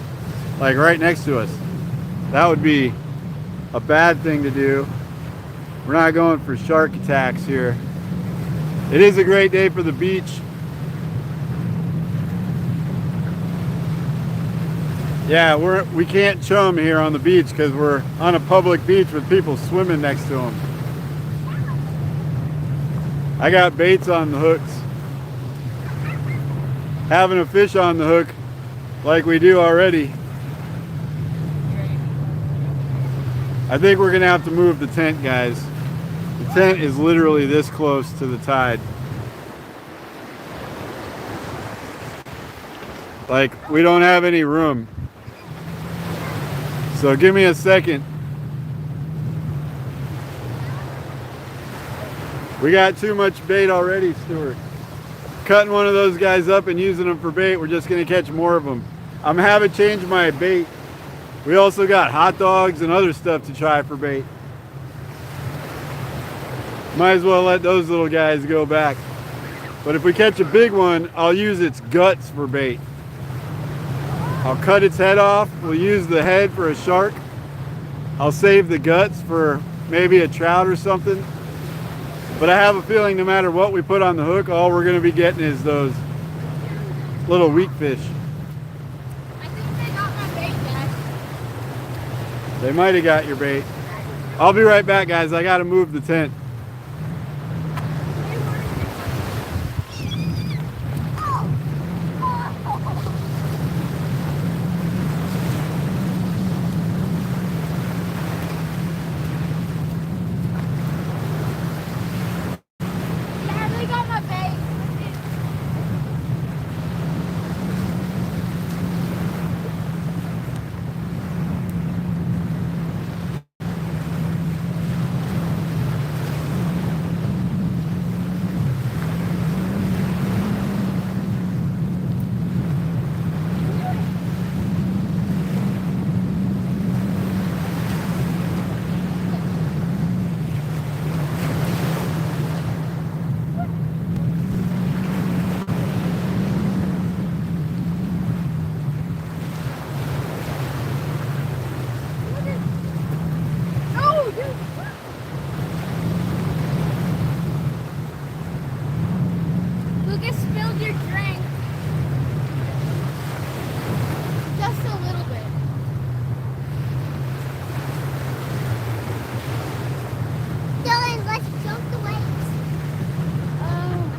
like right next to us. That would be a bad thing to do. We're not going for shark attacks here. It is a great day for the beach. Yeah, we can't chum here on the beach because we're on a public beach with people swimming next to them. I got baits on the hooks. Having a fish on the hook like we do already. I think we're gonna have to move the tent, guys. The tent is literally this close to the tide. Like, we don't have any room. So give me a second. We got too much bait already, Stuart. Cutting one of those guys up and using them for bait. We're just gonna catch more of them. I'm having to change my bait. We also got hot dogs and other stuff to try for bait. Might as well let those little guys go back. But if we catch a big one, I'll use its guts for bait. I'll cut its head off. We'll use the head for a shark. I'll save the guts for maybe a trout or something. But I have a feeling no matter what we put on the hook, all we're gonna be getting is those little weak fish. I think they got my bait, Dad. They might have got your bait. I'll be right back, guys. I gotta move the tent. Dad, they got my bait. No, dude. Lucas spilled your drink. Just a little bit. Dylan, let's jump the waves. Oh.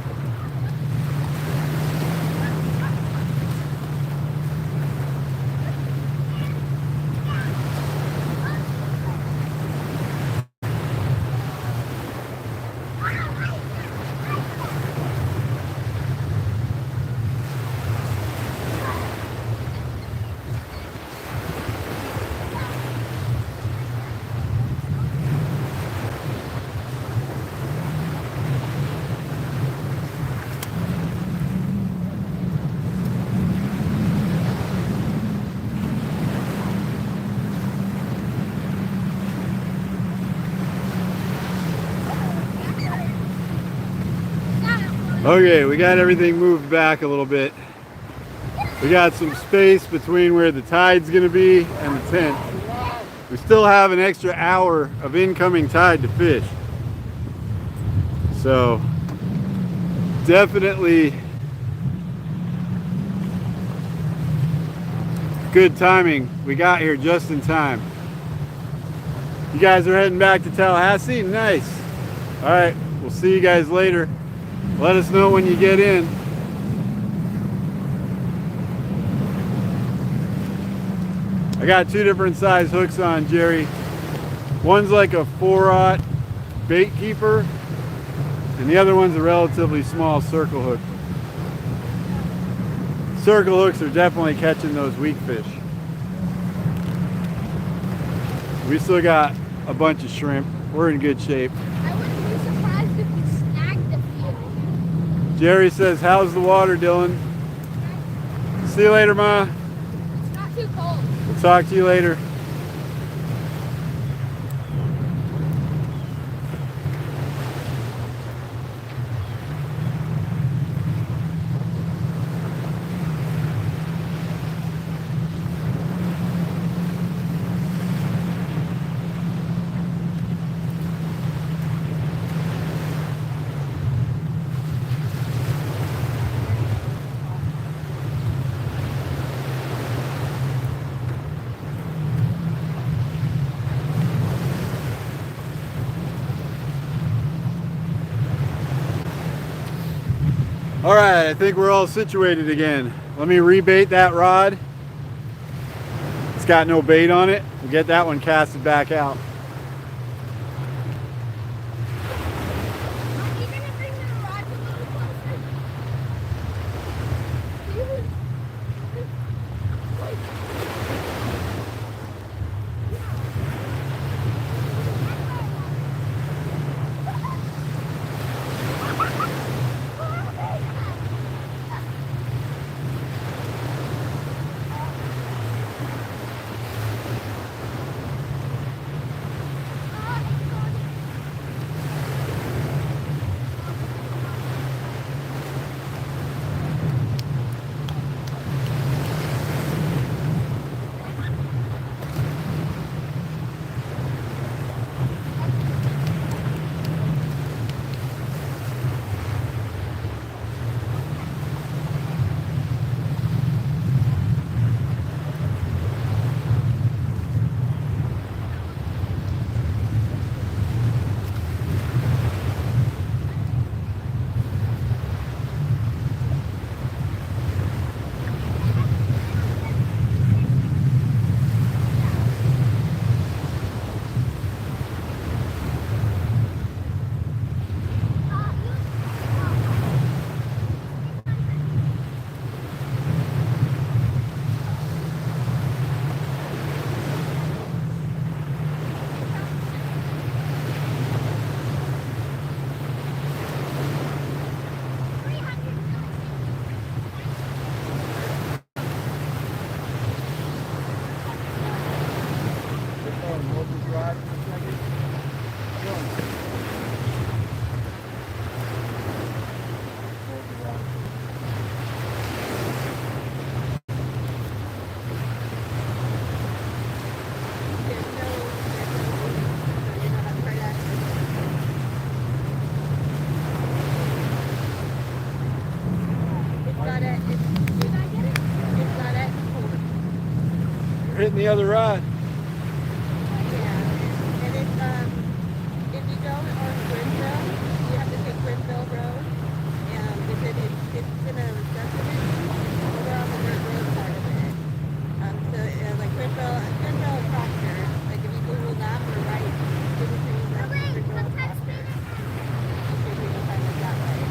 Okay, we got everything moved back a little bit. We got some space between where the tide's gonna be and the tent. We still have an extra hour of incoming tide to fish. So definitely good timing. We got here just in time. You guys are heading back to Tallahassee? Nice. All right, we'll see you guys later. Let us know when you get in. I got two different size hooks on, Jerry. One's like a 4/0 bait keeper, and the other one's a relatively small circle hook. Circle hooks are definitely catching those weak fish. We still got a bunch of shrimp. We're in good shape. I wouldn't be surprised if we snagged a few. Jerry says, how's the water, Dylan? See you later, Ma. It's not too cold. We'll talk to you later. All right, I think we're all situated again. Let me rebait that rod. It's got no bait on it. We'll get that one casted back out. Are you gonna bring the rod a little closer? Hitting the other rod. Yeah, and it's if you go on Grinville, you have to take Grinville Road, and if it's in a residence, over on the dirt road part of it. So like Grinville Proctor, like if you Google that or right, give it to you like Grinville Proctor. You should be able to find it that way.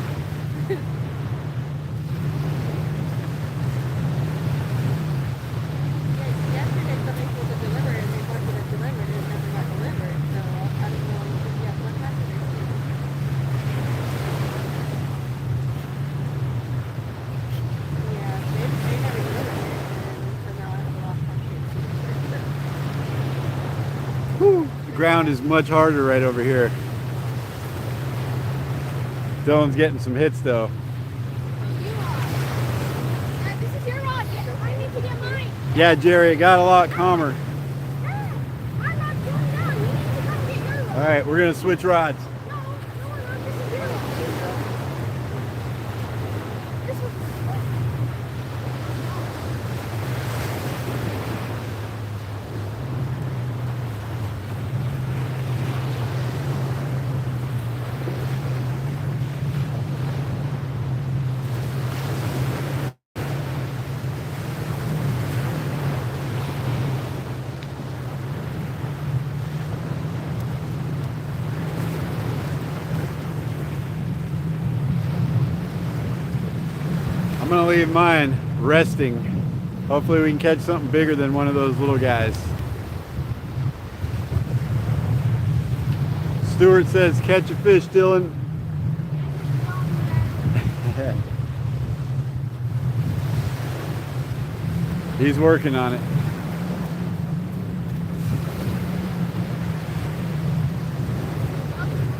Yesterday somebody supposed to deliver it and they wanted it delivered and it never got delivered. So I don't know if you have one happened or two. Yeah, they never delivered it and so now I have a lot more shit. Whew. The ground is much harder right over here. Dylan's getting some hits though. This is your rod. I need to get mine. Yeah, Jerry, it got a lot calmer. My rod's going down. You need to come get your rod. All right, we're gonna switch rods. No, we're not. This is your rod. This one's I'm gonna leave mine resting. Hopefully we can catch something bigger than one of those little guys. Stuart says, catch a fish, Dylan. He's working on it.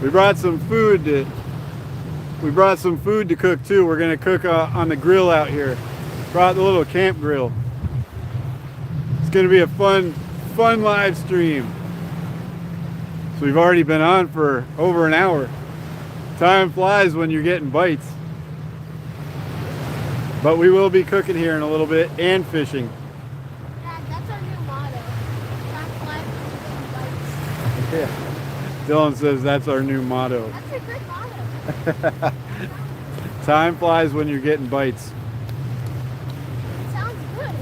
We brought some food to cook too. We're gonna cook on the grill out here. Brought the little camp grill. It's gonna be a fun live stream. So we've already been on for over an hour. Time flies when you're getting bites. But we will be cooking here in a little bit and fishing. Dad, that's our new motto. Time flies when you're getting bites. Yeah. Dylan says that's our new motto. That's a good motto. Time flies when you're getting bites. It sounds good.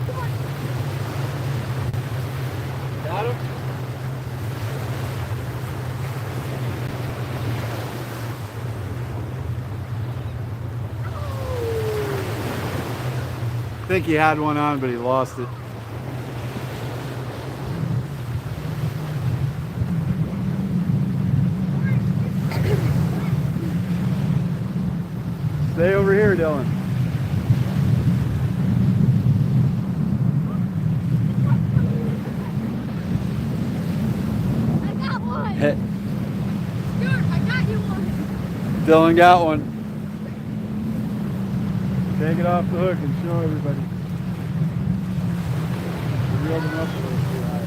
Come on. Got him? I think he had one on, but he lost it. Stay over here, Dylan. I got one. Dude, I got you one. Dylan got one. Take it off the hook and show everybody. Reel them up a little too high.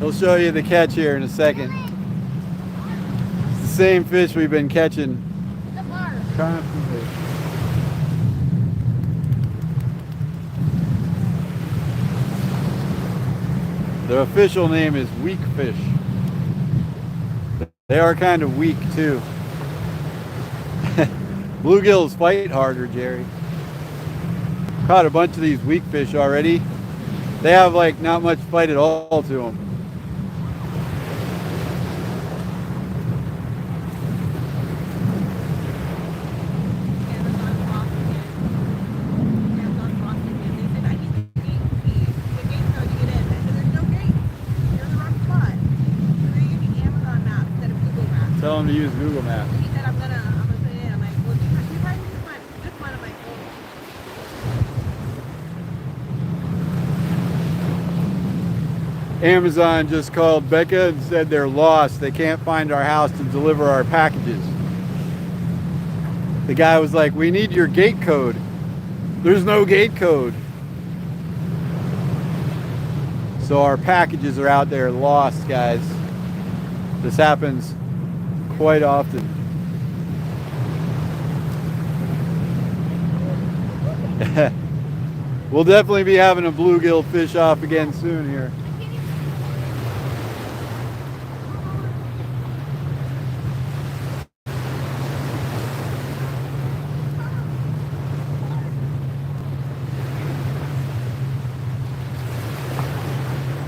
He'll show you the catch here in a second. It's the same fish we've been catching The bar. constantly. The official name is weakfish. They are kind of weak too. Bluegills fight harder, Jerry. Caught a bunch of these weakfish already. They have like not much fight at all to them. Tell them to use Google Maps. He said I'm gonna put it in. I'm like, well, you probably just one of my phone. Amazon just called Becca and said they're lost. They can't find our house to deliver our packages. The guy was like, we need your gate code. There's no gate code. So our packages are out there lost, guys. This happens quite often. We'll definitely be having a bluegill fish off again soon here.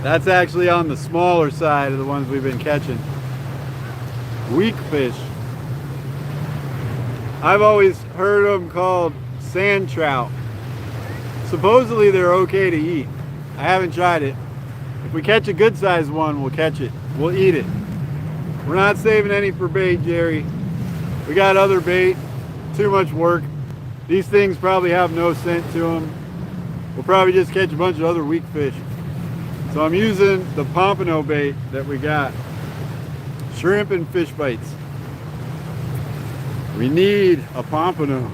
That's actually on the smaller side of the ones we've been catching. Weakfish. I've always heard them called sand trout. Supposedly they're okay to eat. I haven't tried it. If we catch a good sized one, we'll catch it. We'll eat it. We're not saving any for bait, Jerry. We got other bait. Too much work. These things probably have no scent to them. We'll probably just catch a bunch of other weak fish. So I'm using the pompano bait that we got. Shrimp and fish bites. We need a pompano.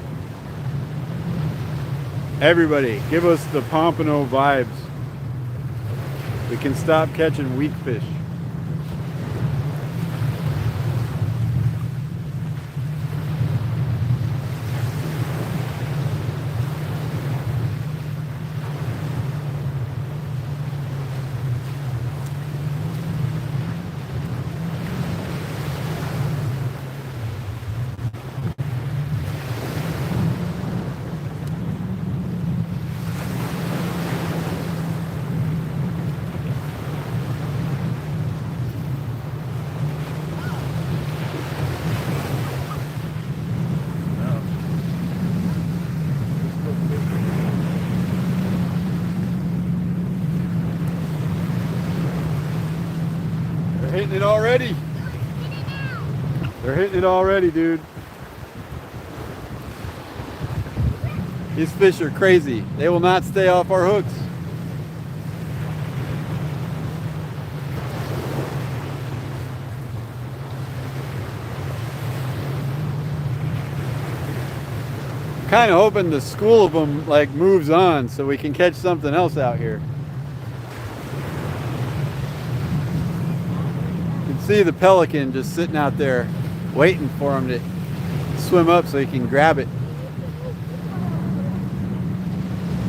Everybody, give us the pompano vibes. We can stop catching weak fish. They're hitting it already. They're hitting it already, dude. These fish are crazy. They will not stay off our hooks. Kind of hoping the school of them like moves on so we can catch something else out here. You can see the pelican just sitting out there waiting for him to swim up so he can grab it.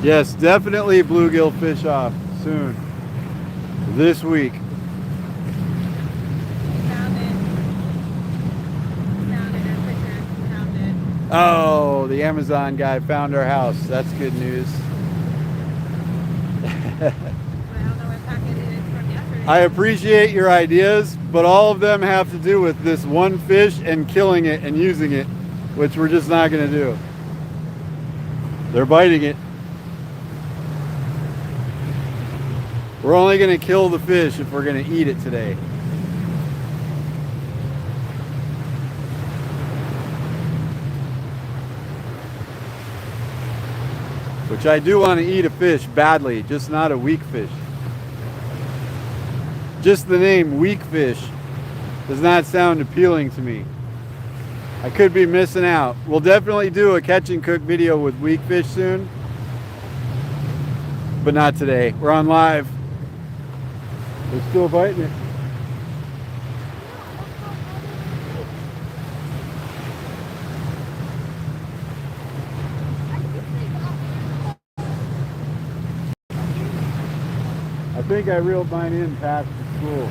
Yes, definitely bluegill fish off soon. This week. Found it. Found it. Our fisher found it. Oh, the Amazon guy found our house. That's good news. Well, I don't know what packet it is from yesterday. I appreciate your ideas, but all of them have to do with this one fish and killing it and using it, which we're just not going to do. They're biting it. We're only going to kill the fish if we're going to eat it today. Which I do want to eat a fish badly, just not a weak fish. Just the name weak fish does not sound appealing to me. I could be missing out. We'll definitely do a catch and cook video with weak fish soon, but not today. We're on live. They're still biting it. I think I reeled mine in past the school.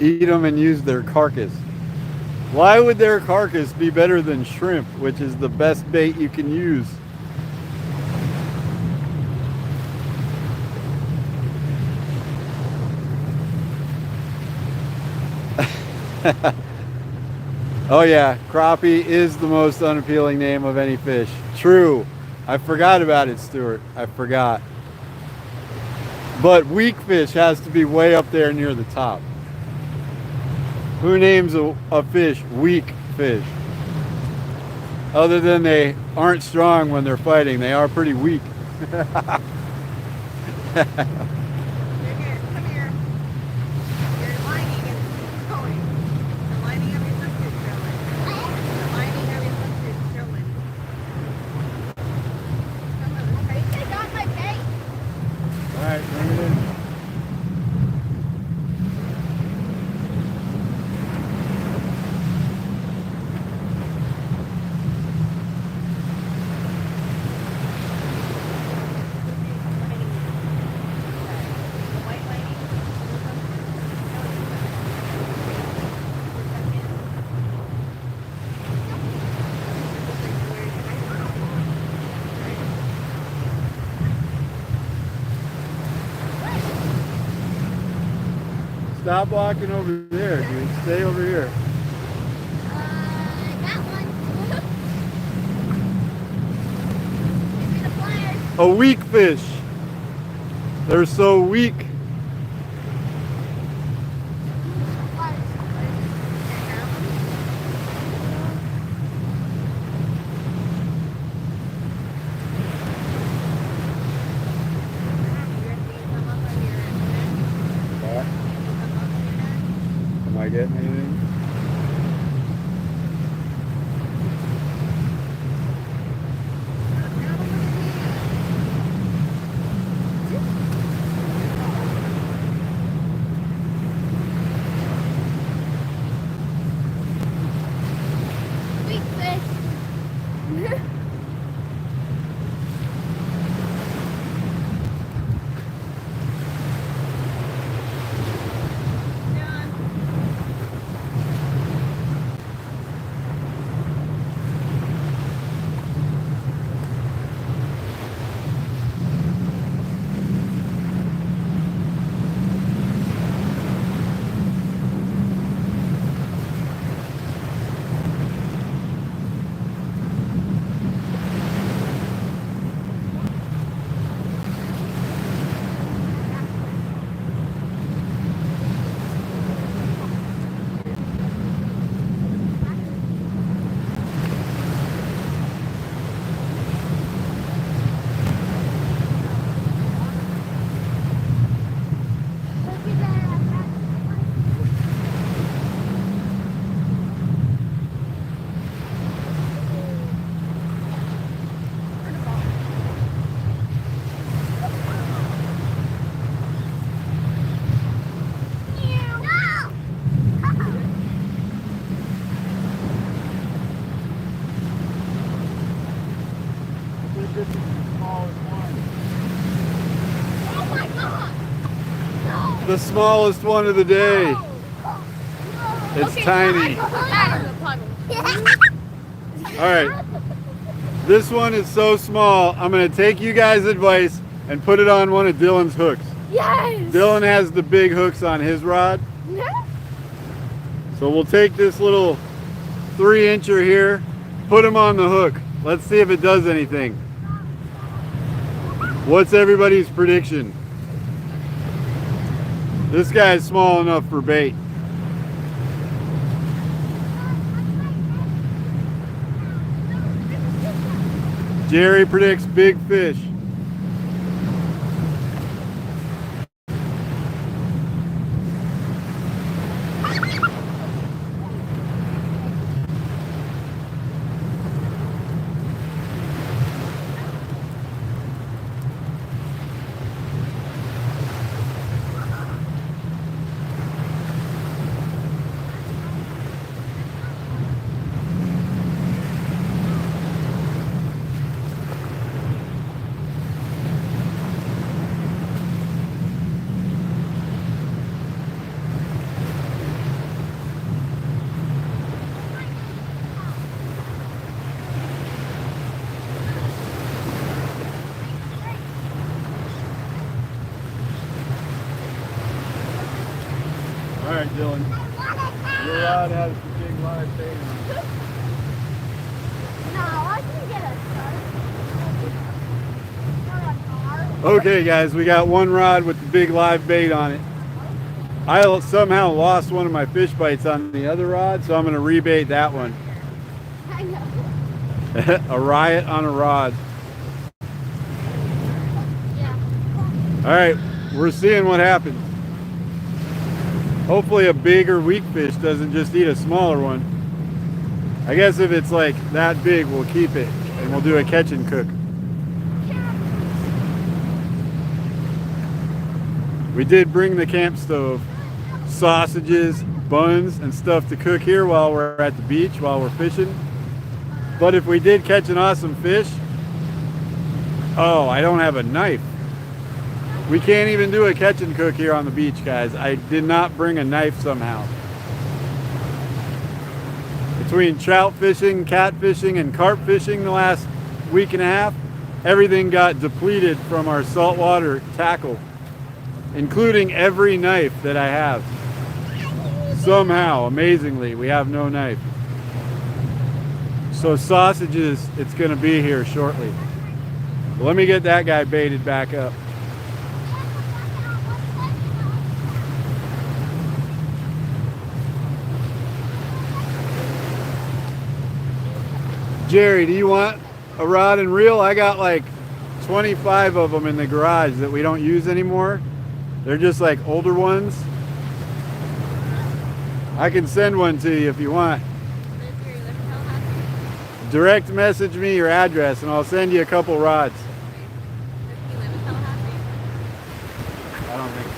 Eat them and use their carcass. Why would their carcass be better than shrimp, which is the best bait you can use? Oh yeah, crappie is the most unappealing name of any fish. True. I forgot about it, Stuart. I forgot. But weak fish has to be way up there near the top. Who names a fish weak fish? Other than they aren't strong when they're fighting, they are pretty weak. Come here. Your lining is going. The lining of your hook is showing. The lining of your hook is showing. Come on, Are you gonna drop my bait? All right, bring it in. stop walking over there, dude. Stay over here. That one. Give me the pliers. A weak fish. They're so weak. Am I getting anything? Weakfish. Oh my God! No! The smallest one of the day. No! It's Okay, tiny. All right. This one is so small. I'm going to take you guys' advice and put it on one of Dylan's hooks. Yes! Dylan has the big hooks on his rod. Yeah. So we'll take this little 3-incher here, put him on the hook. Let's see if it does anything. What's everybody's prediction? This guy's small enough for bait. Jerry predicts big fish. All right, Dylan. Your rod has the big live bait on it. No, I can get a Okay, guys, we got one rod with the big live bait on it. I somehow lost one of my fish bites on the other rod, so I'm going to rebait that one. I know. A riot on a rod. Yeah. All right, we're seeing what happens. Hopefully a bigger weak fish doesn't just eat a smaller one. I guess if it's like that big, we'll keep it and we'll do a catch and cook. We did bring the camp stove, sausages, buns, and stuff to cook here while we're at the beach, while we're fishing. But if we did catch an awesome fish, oh, I don't have a knife. We can't even do a catch and cook here on the beach, guys. I did not bring a knife somehow. Between trout fishing, cat fishing, and carp fishing the last week and a half, everything got depleted from our saltwater tackle, including every knife that I have. somehow, amazingly, we have no knife. So sausages, it's gonna be here shortly. But let me get that guy baited back up. Jerry, do you want a rod and reel? I got like 25 of them in the garage that we don't use anymore. They're just like older ones. I can send one to you if you want. Direct message me your address and I'll send you a couple rods. I don't think so.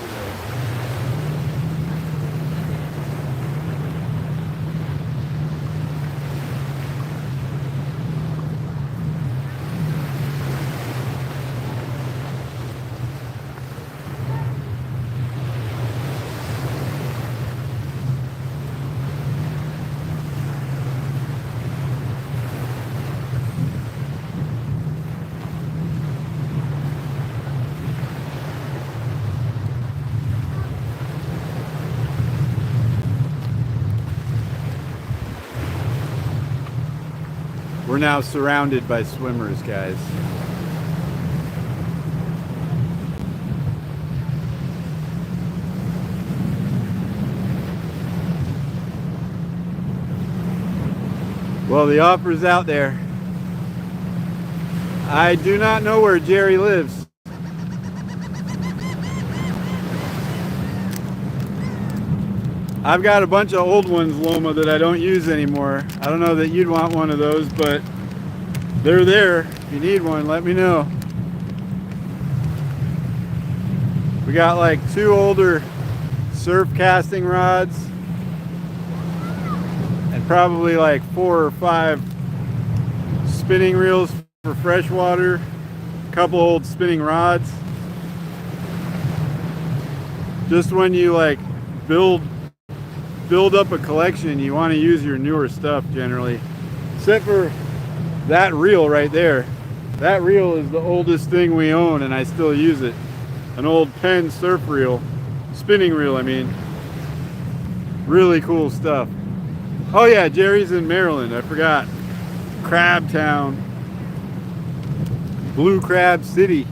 We're now surrounded by swimmers, guys. Well, the offer's out there. I do not know where Jerry lives. I've got a bunch of old ones, Loma, that I don't use anymore. I don't know that you'd want one of those, but they're there. If you need one, let me know. We got like 2 older surf casting rods and probably like 4 or 5 spinning reels for freshwater, a couple old spinning rods. Just when you like build up a collection, you want to use your newer stuff generally, except for that reel right there. That reel is the oldest thing we own and I still use it. An old Penn surf reel, spinning reel I mean. Really cool stuff. Oh yeah, Jerry's in Maryland, I forgot. Crab Town, Blue Crab City.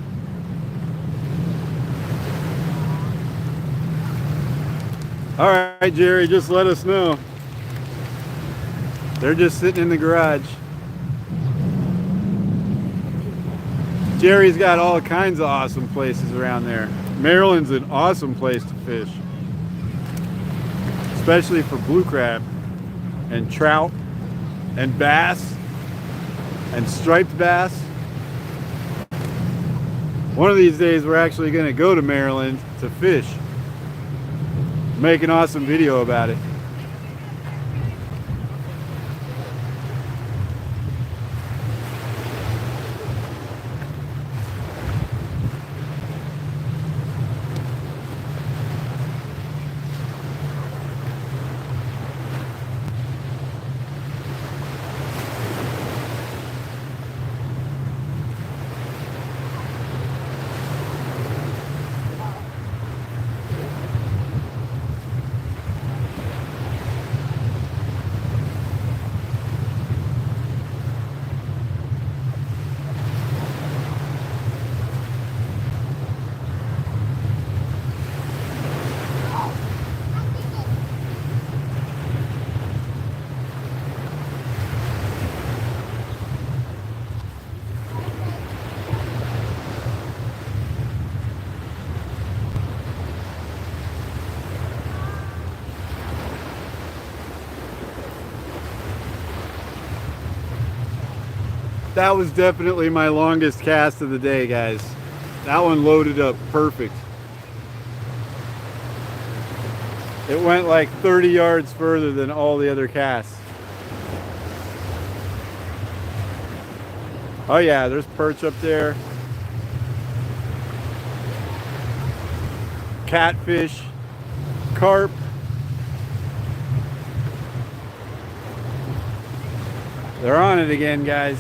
All right, Jerry, just let us know. They're just sitting in the garage. Jerry's got all kinds of awesome places around there. Maryland's an awesome place to fish, especially for blue crab and trout and bass and striped bass. One of these days we're actually going to go to Maryland to fish. Make an awesome video about it. That was definitely my longest cast of the day, guys. That one loaded up perfect. It went like 30 yards further than all the other casts. Oh yeah, there's perch up there. Catfish, carp. They're on it again, guys.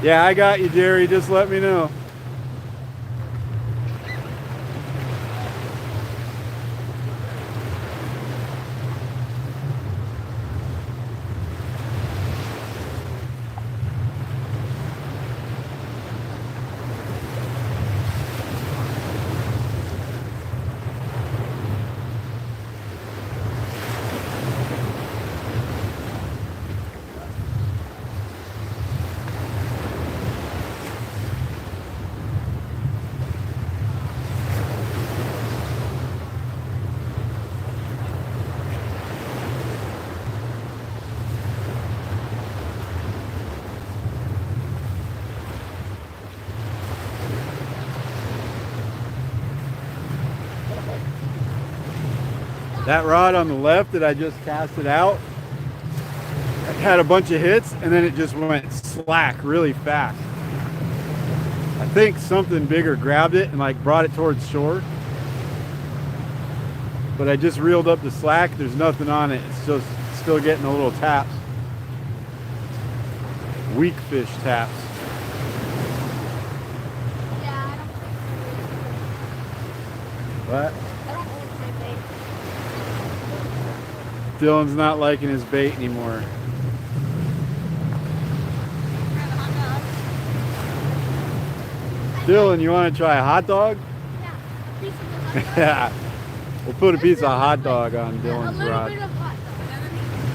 Yeah, I got you, Jerry. Just let me know. That rod on the left that I just casted out had a bunch of hits, and then it just went slack really fast. I think something bigger grabbed it and like brought it towards shore. But I just reeled up the slack. There's nothing on it. It's just still getting the little taps. Weakfish taps. Yeah, I don't What? I don't like my bait. Dylan's not liking his bait anymore. Dylan, you want to try a hot dog? Yeah, a piece of the hot dog. Yeah. We'll put a piece of hot dog on A Dylan's little rod. bit of hot dog.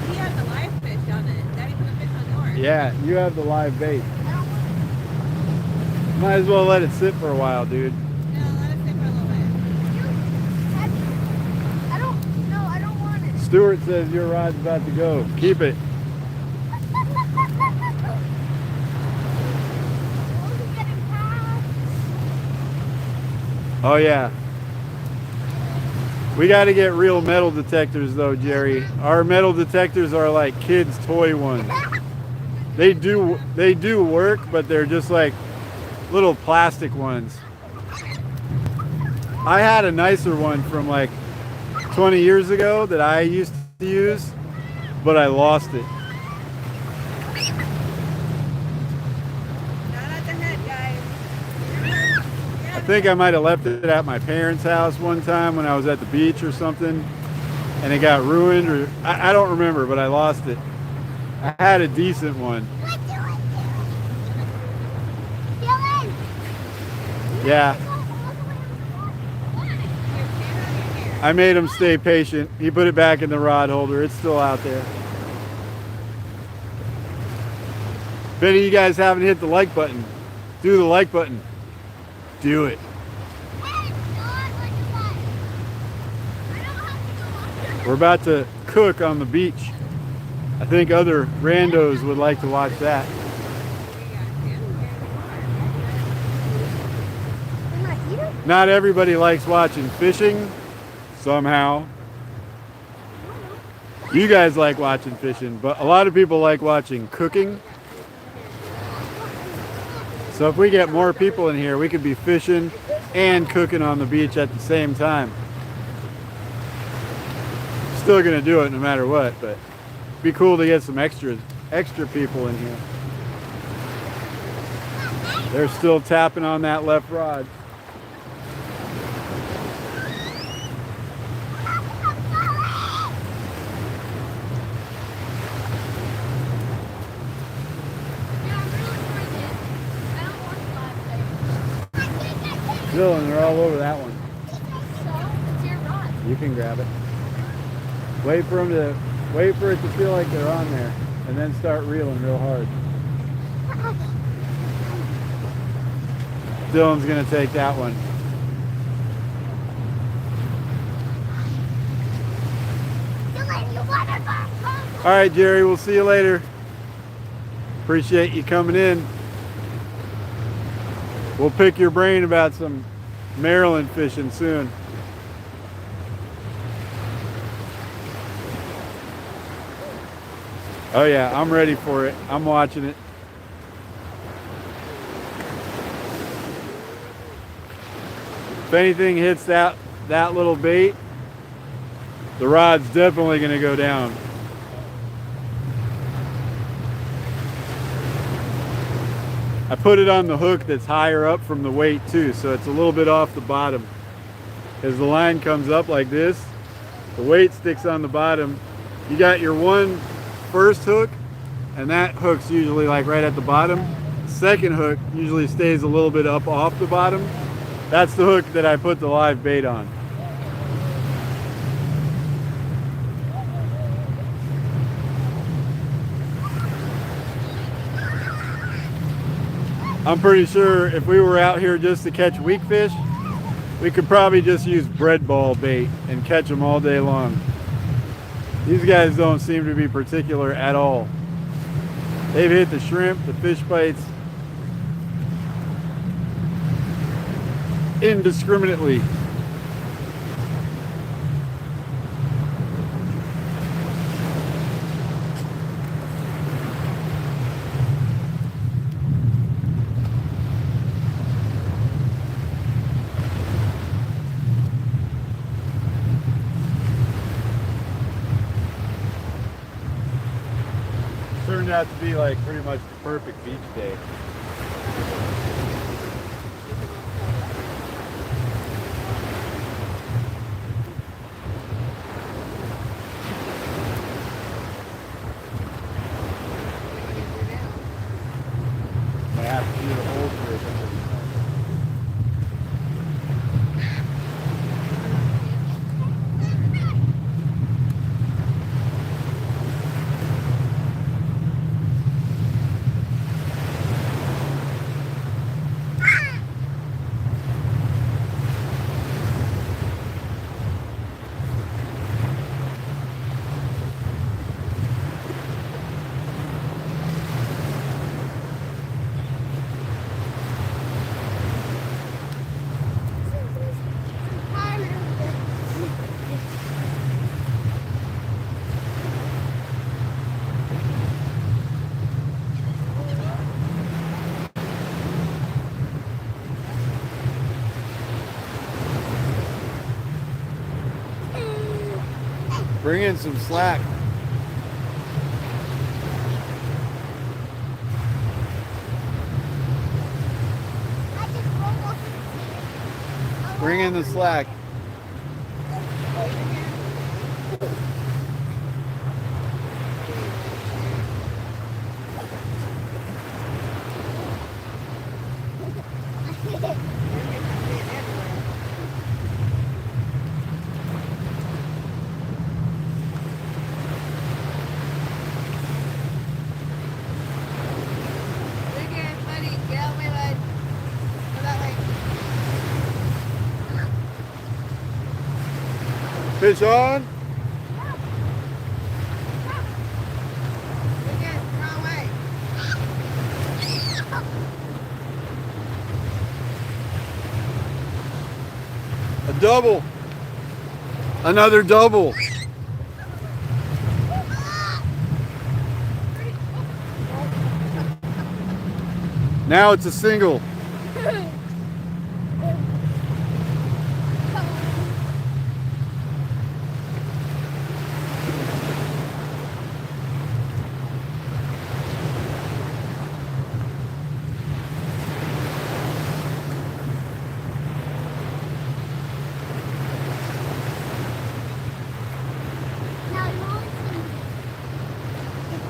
He has the live fish on it. Daddy put a fish on yours. Yeah, you have the live bait. I don't want Might as well let it sit for a while, dude. No, let it sit for a little bit. I don't want it. Stuart says your rod's about to go. Keep it. Oh yeah. We got to get real metal detectors though, Jerry. Our metal detectors are like kids' toy ones. They do work, but they're just like little plastic ones. I had a nicer one from like 20 years ago that I used to use, but I lost it. Not at the head, guys. I think I might have left it at my parents' house one time when I was at the beach or something, and it got ruined, or I don't remember, but I lost it. I had a decent one. Dylan! Yeah, I made him stay patient. He put it back in the rod holder. It's still out there. If any of you guys haven't hit the like button, do the like button. Do it. We're about to cook on the beach. I think other randos would like to watch that. Not everybody likes watching fishing, somehow. You guys like watching fishing, but a lot of people like watching cooking. So if we get more people in here, we could be fishing and cooking on the beach at the same time. Still gonna do it no matter what, but it'd be cool to get some extra people in here. They're still tapping on that left rod. Dylan, they're all over that one. So, it's your rod. You can grab it. Wait for it to feel like they're on there, and then start reeling real hard. Dylan's gonna take that one. Dylan, you want to All right, Jerry, we'll see you later. Appreciate you coming in. We'll pick your brain about some Maryland fishing soon. Oh yeah, I'm ready for it. I'm watching it. If anything hits that little bait, the rod's definitely gonna go down. I put it on the hook that's higher up from the weight too, so it's a little bit off the bottom. As the line comes up like this, the weight sticks on the bottom. You got your one first hook, and that hook's usually like right at the bottom. Second hook usually stays a little bit up off the bottom. That's the hook that I put the live bait on. I'm pretty sure if we were out here just to catch weakfish, we could probably just use bread ball bait and catch them all day long. These guys don't seem to be particular at all. They've hit the shrimp, the fish bites indiscriminately. out to be like pretty much the perfect beach day. I have to do the whole trip. Bring in some slack. Bring in the slack. Fish on. A double. Another double. Now it's a single.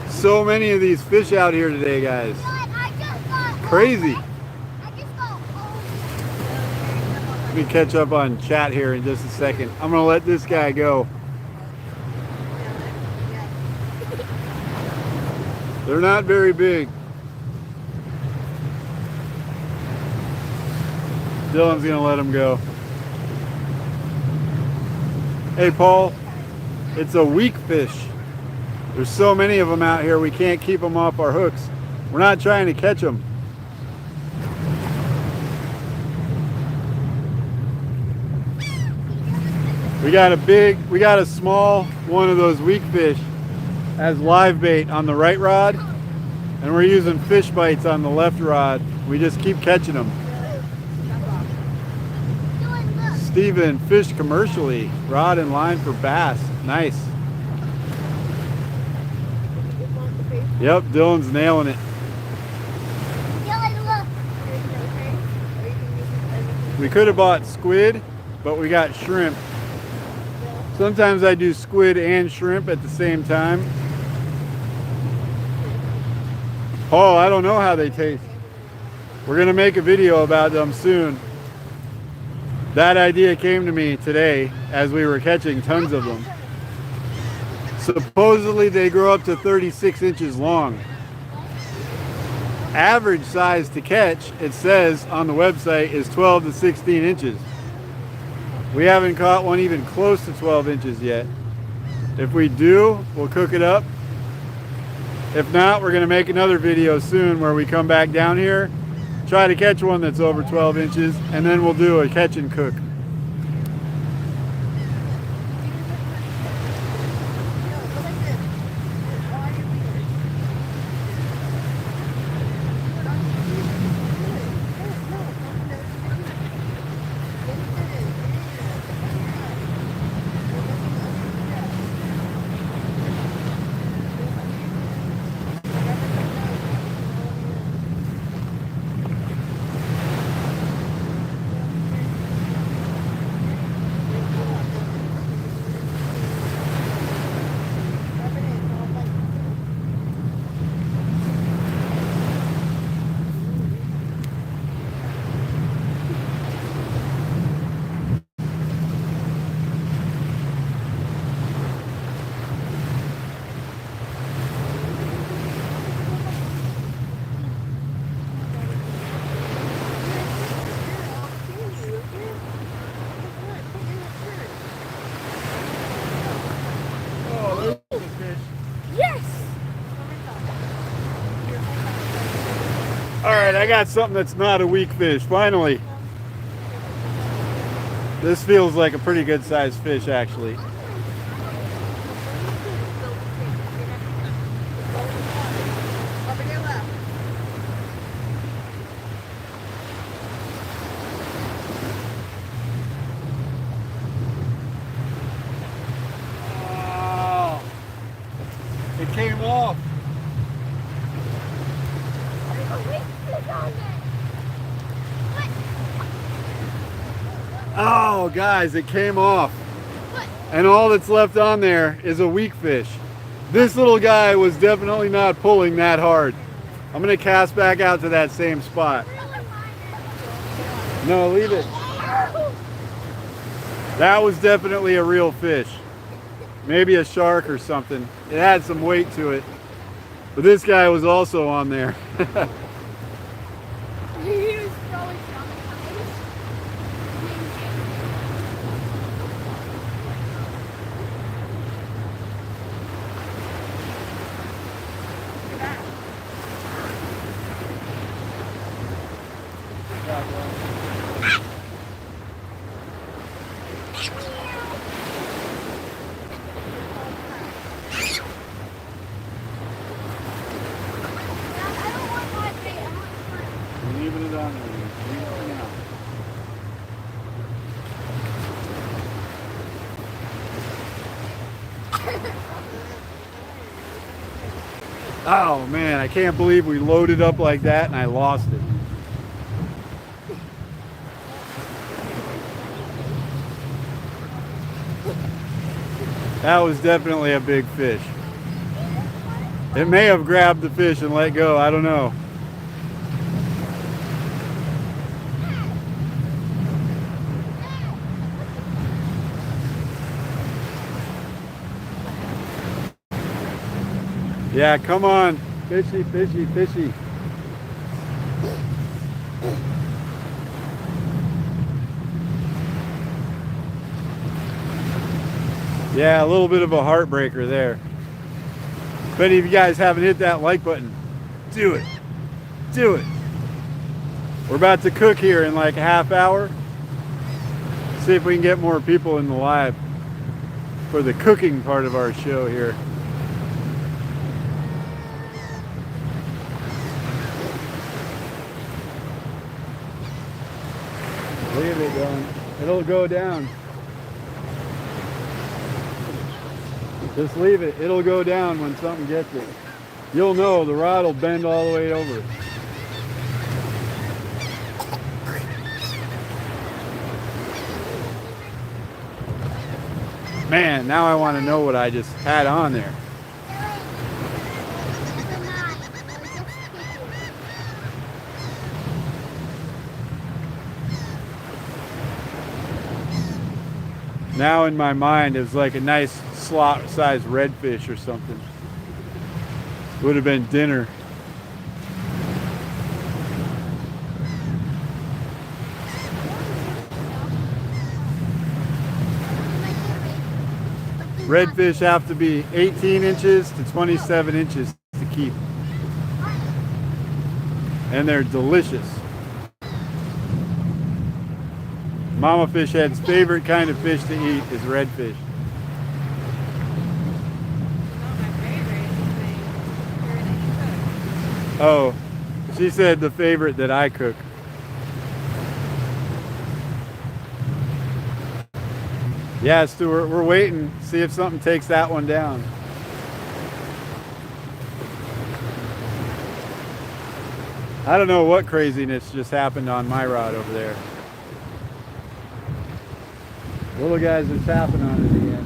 So many of these fish out here today, guys. Crazy. Let me catch up on chat here in just a second. I'm gonna let this guy go. They're not very big. Dylan's gonna let him go. Hey Paul, it's a weakfish. There's so many of them out here, we can't keep them off our hooks. We're not trying to catch them. We got a small one of those weakfish as live bait on the right rod, and we're using fish bites on the left rod. We just keep catching them. Steven, fish commercially, rod and line for bass. Nice. Yep, Dylan's nailing it. We could have bought squid, but we got shrimp. Sometimes I do squid and shrimp at the same time. Oh, I don't know how they taste. We're gonna make a video about them soon. That idea came to me today as we were catching tons of them. Supposedly they grow up to 36 inches long. Average size to catch, it says on the website, is 12 to 16 inches. We haven't caught one even close to 12 inches yet. If we do, we'll cook it up. If not, we're gonna make another video soon where we come back down here, try to catch one that's over 12 inches, and then we'll do a catch and cook. I got something that's not a weak fish, finally. This feels like a pretty good sized fish, actually. Over your left. Oh, it came off. There's a weakfish on there. What? Oh, guys, it came off. What? And all that's left on there is a weak fish. This little guy was definitely not pulling that hard. I'm gonna cast back out to that same spot. No, leave it. That was definitely a real fish. Maybe a shark or something. It had some weight to it. But this guy was also on there. He was throwing traumatized. I don't want my bait. I want mine. Leaving it on there. Leave it for now. Oh man, I can't believe we loaded up like that and I lost it. That was definitely a big fish. It may have grabbed the fish and let go, I don't know. Yeah, come on. Fishy, fishy, fishy. Yeah, a little bit of a heartbreaker there. If any of you guys haven't hit that like button, do it. Do it. We're about to cook here in like a half hour. See if we can get more people in the live for the cooking part of our show here. Leave it going. It'll go down. Just leave it. It'll go down when something gets it. You'll know the rod will bend all the way over. Man, now I want to know what I just had on there. Now in my mind, it was like a nice slot-sized redfish or something. Would have been dinner. Redfish have to be 18 inches to 27 inches to keep. And they're delicious. Mama Fish Head's favorite kind of fish to eat is redfish. Not my favorite. Oh, she said the favorite that I cook. Yeah, Stuart, we're waiting. See if something takes that one down. I don't know what craziness just happened on my rod over there. Little guys are tapping on it again.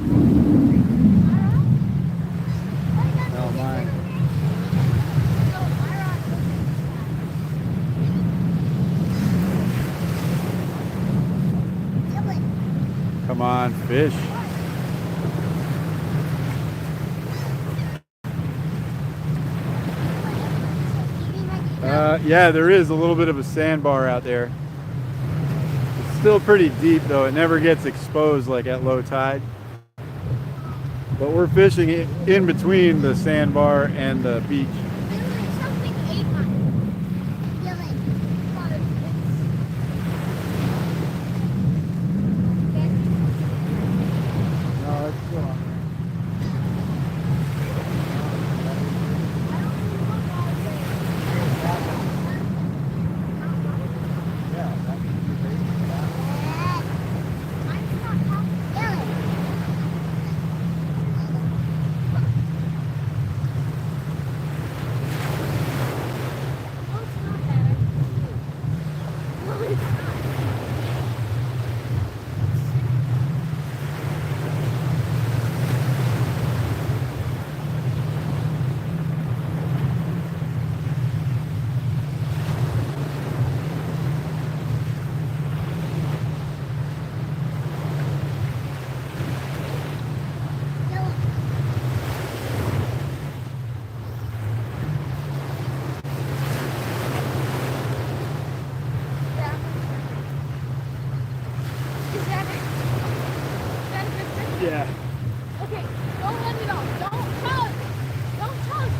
Oh, mine. Come on, fish. Yeah, there is a little bit of a sandbar out there. It's still pretty deep though. It never gets exposed like at low tide. But we're fishing it in between the sandbar and the beach. Something ate mine. it's not. Yeah. Okay, don't let me go. Don't tug. Don't tug.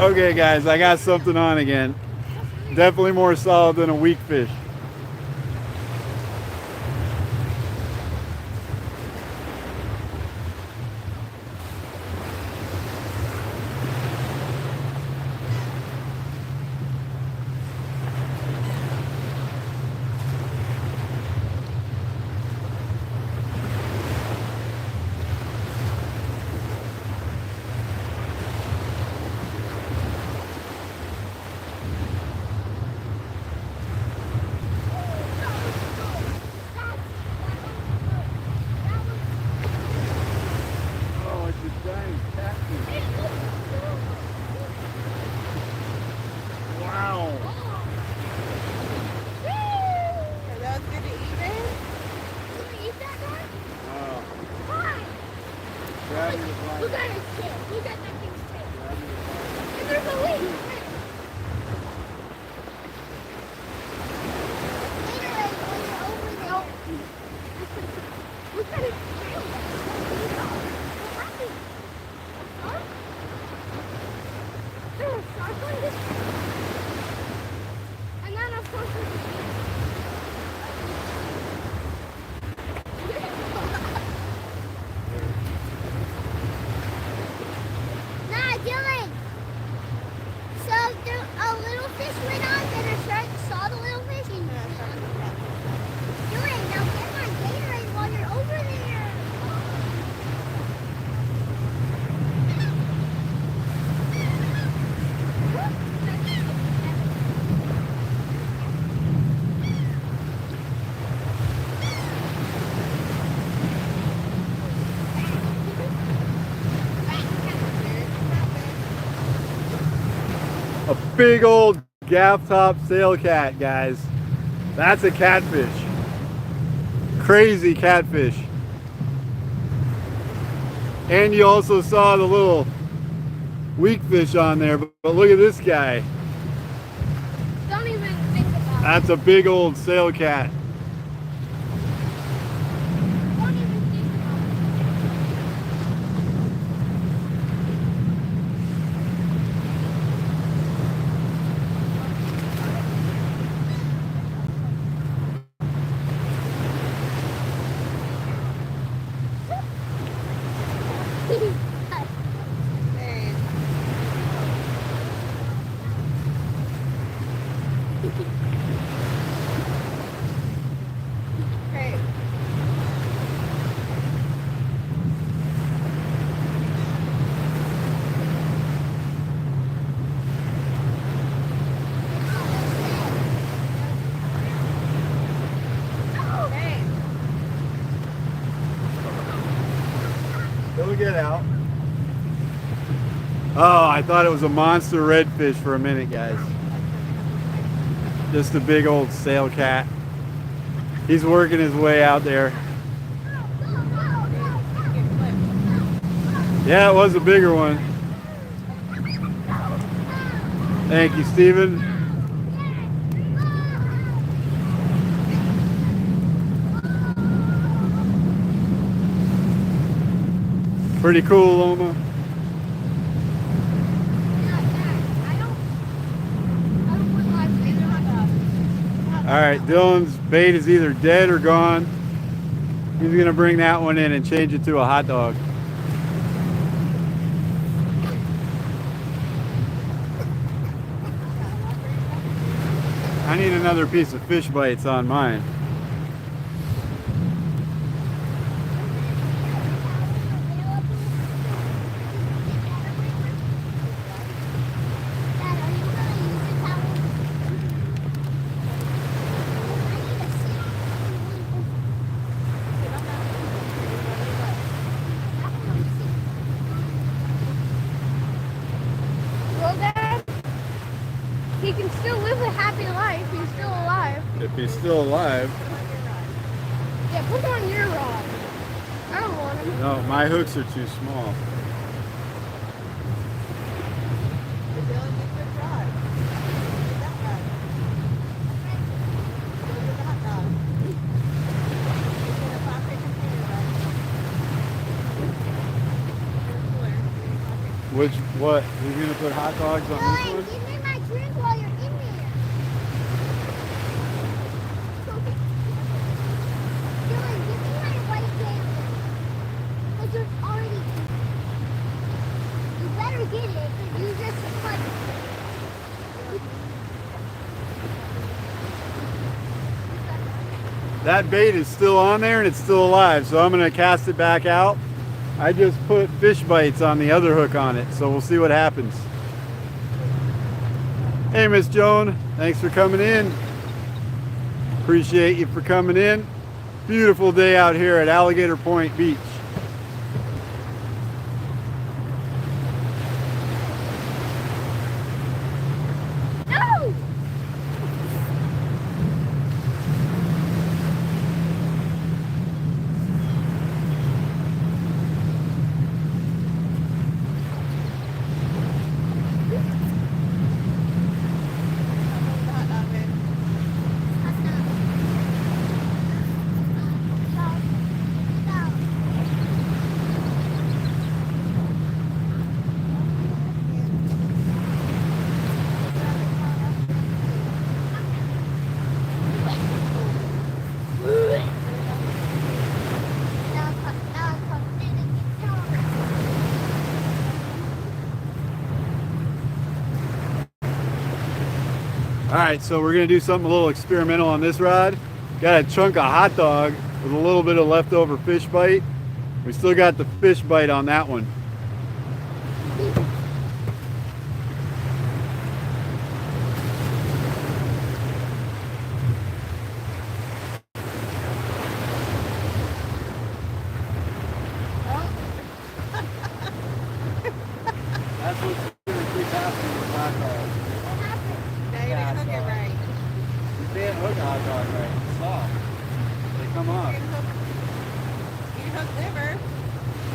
Okay, guys, I got something on again. Definitely more solid than a weak fish. Oh, it's a giant catfish. Wow. Are those good to eat, man? Wow. Hi. Grab me the line. Look at his tail. Look at that thing's tail. Grab me the line. And there's a leaf. Look at his tail. There's a shark on this. And then of course there's a Nah, Dylan. So a little fish went on, then a shark saw the little fish and Dylan, now get my Gatorade while you're over there. A big old gaff top sail cat, guys. That's a catfish. Crazy catfish. And you also saw the little weak fish on there, but look at this guy. Don't even think about it. That's a big old sail cat. Don't even think about it. Man. Okay. Okay. He'll get out. Oh, I thought it was a monster redfish for a minute, guys. Just a big old sail cat. He's working his way out there. Yeah, it was a bigger one. Thank you, Steven. Pretty cool, Loma. All right, Dylan's bait is either dead or gone. He's gonna bring that one in and change it to a hot dog. I need another piece of fish bites on mine. He's still alive. Yeah, put on your rod. I don't want him. No, my hooks are too small. What? You're gonna put hot dogs on this Dylan, one? give me my drink while you're in there. Dylan, give me my white camera. Because you're already. You better get it, because you just put. That bait is still on there and it's still alive, so I'm gonna cast it back out. I just put fish bites on the other hook on it, so we'll see what happens. Hey, Miss Joan, thanks for coming in. Appreciate you for coming in. Beautiful day out here at Alligator Point Beach. No! All right, so we're gonna do something a little experimental on this rod. Got a chunk of hot dog with a little bit of leftover fish bite. We still got the fish bite on that one. That's what's gonna keep happening with hot dogs. You can't hook a hot dog right. It's soft. They come off.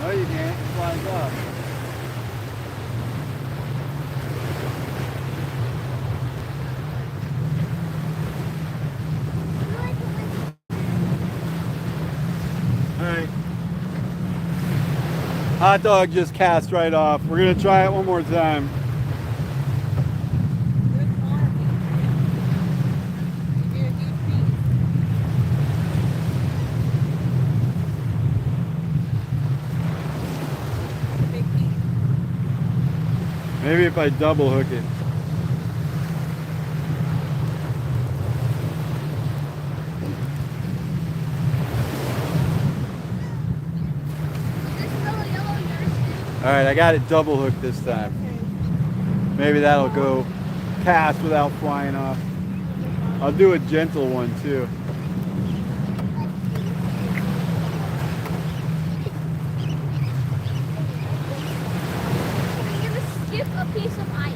No, you can't. It flies off. All right. Hot dog just cast right off. We're gonna try it one more time. Maybe if I double hook it. All right, I got it double hooked this time. Maybe that'll go cast without flying off. I'll do a gentle one too. I'm gonna skip a piece of ice.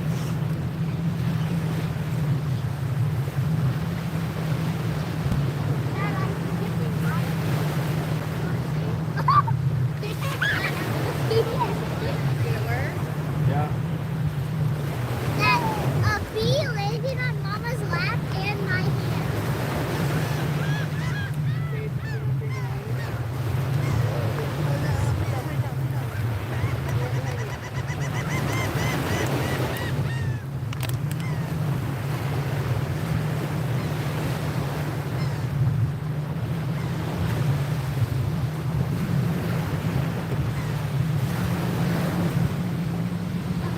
Dad, I'm skipping ice. Yeah. That a bee landed on Mama's lap and my hair.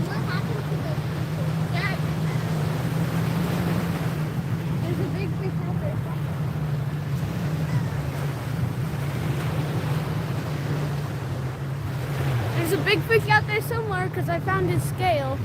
What happened to the Dad? There's a big fish out there. There's a big fish out there somewhere because I found his scale.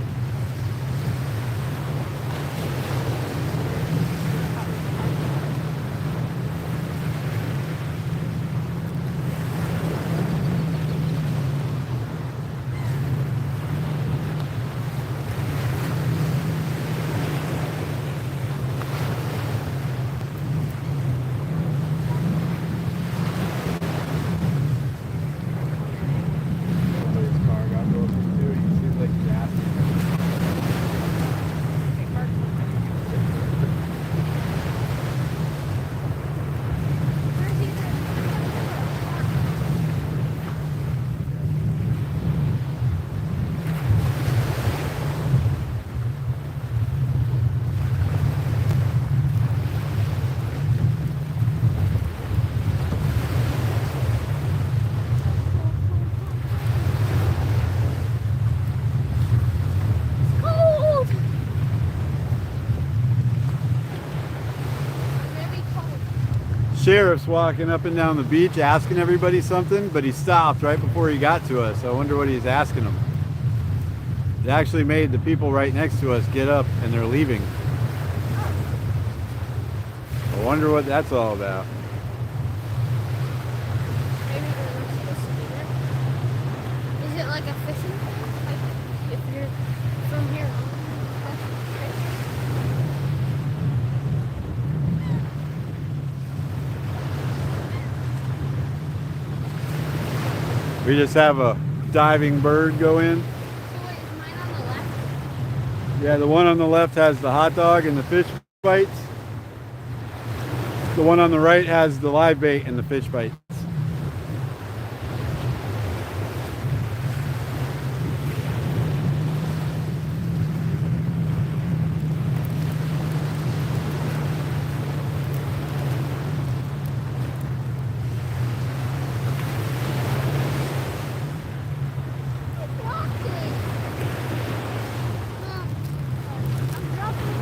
sheriff's walking up and down the beach asking everybody something, but he stopped right before he got to us. I wonder what he's asking them. It actually made the people right next to us get up and they're leaving. I wonder what that's all about. Maybe they're supposed to be there. Is it like a fishing thing? Like if you're from here on? We just have a diving bird go in. So wait, is mine on the left? Yeah, the one on the left has the hot dog and the fish bites. The one on the right has the live bait and the fish bites. It's locked in. I'm dropping it.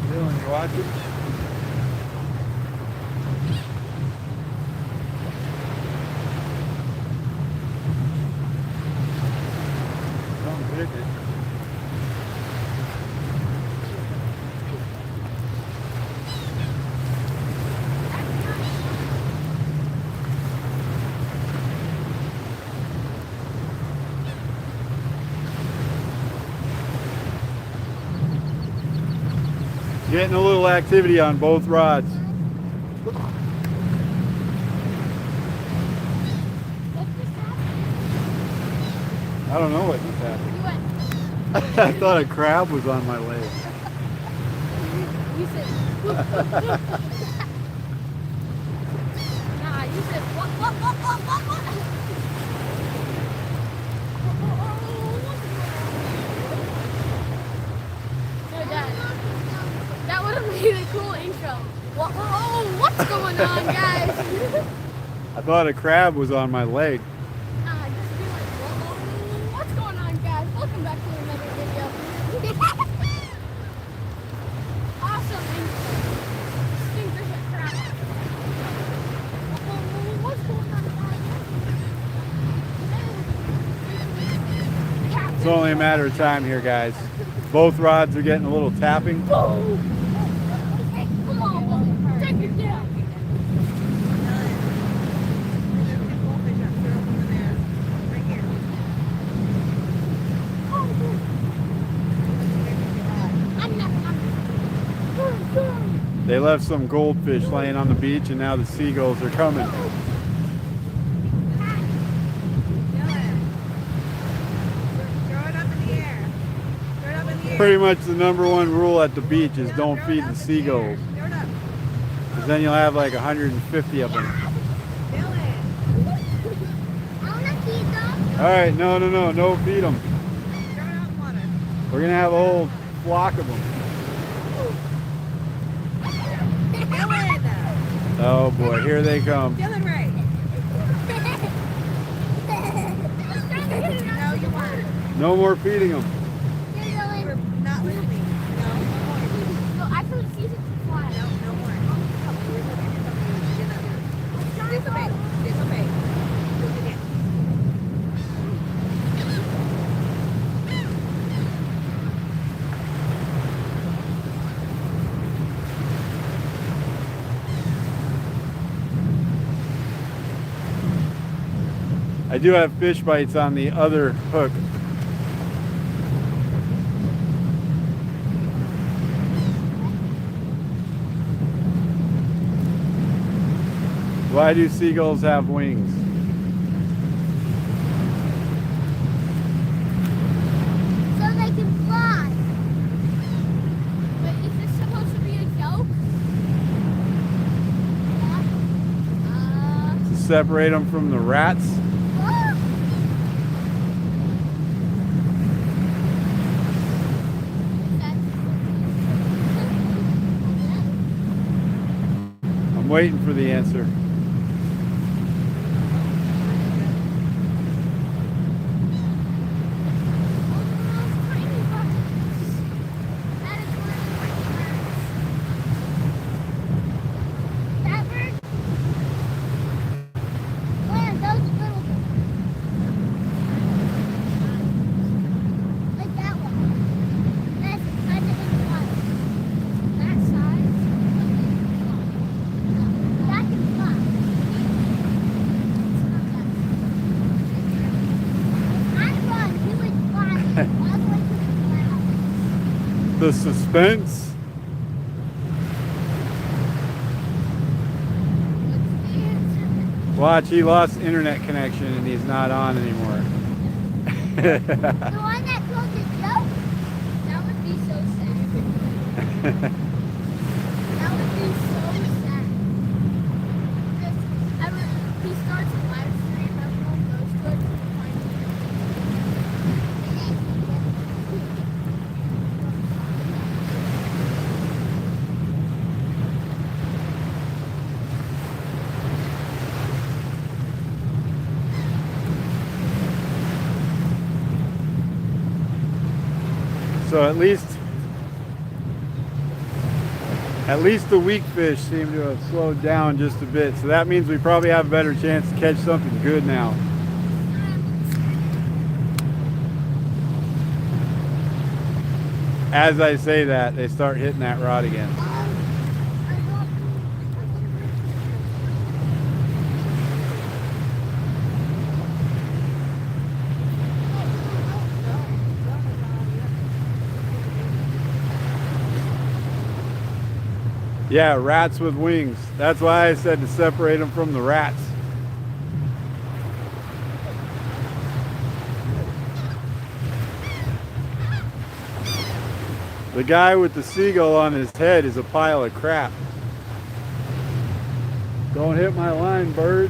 Dylan, you watching? Don't hit it. Getting a little activity on both rods. What's this happening? I don't know what just happened. You went. I thought a crab was on my leg. You said. Nah, you said what? No, that would have made a cool intro. What's going on, guys? I thought a crab was on my leg. Just be like, what's going on, guys? Welcome back to another video. Awesome intro. Stinkers at trout. What's going on, guys? It's only a matter of time here, guys. Both rods are getting a little tapping. Whoa! Hey, come on, take it down. They left some goldfish laying on the beach and now the seagulls are coming. Pretty much the #1 rule at the beach is don't feed the seagulls. Because then you'll have like 150 of them. I wanna feed them. Alright, no feed them. We're going to have a whole flock of them. Oh boy, here they come. Dylan Ray. No, you weren't. No more feeding them. You were not listening. No, No, I couldn't see it fly. no more. Disobey. Disobey. Do it again. I do have fish bites on the other hook. Why do seagulls have wings? So they can fly. But is this supposed to be a joke? Yeah. To separate them from the rats? Oh. I'm waiting for the answer. The suspense. Watch, he lost internet connection and he's not on anymore. The one that closed the joke? That would be so sad. That would be so sad. Because he starts a live stream, everyone goes to it to find So at least the weak fish seem to have slowed down just a bit. So that means we probably have a better chance to catch something good now. As I say that, they start hitting that rod again. Yeah, rats with wings. That's why I said to separate them from the rats. The guy with the seagull on his head is a pile of crap. Don't hit my line, bird.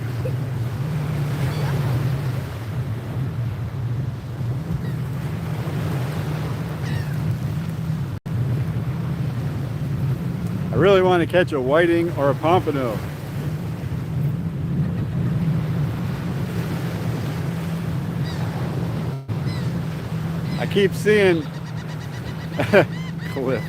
I really want to catch a whiting or a pompano. I keep seeing Cliff.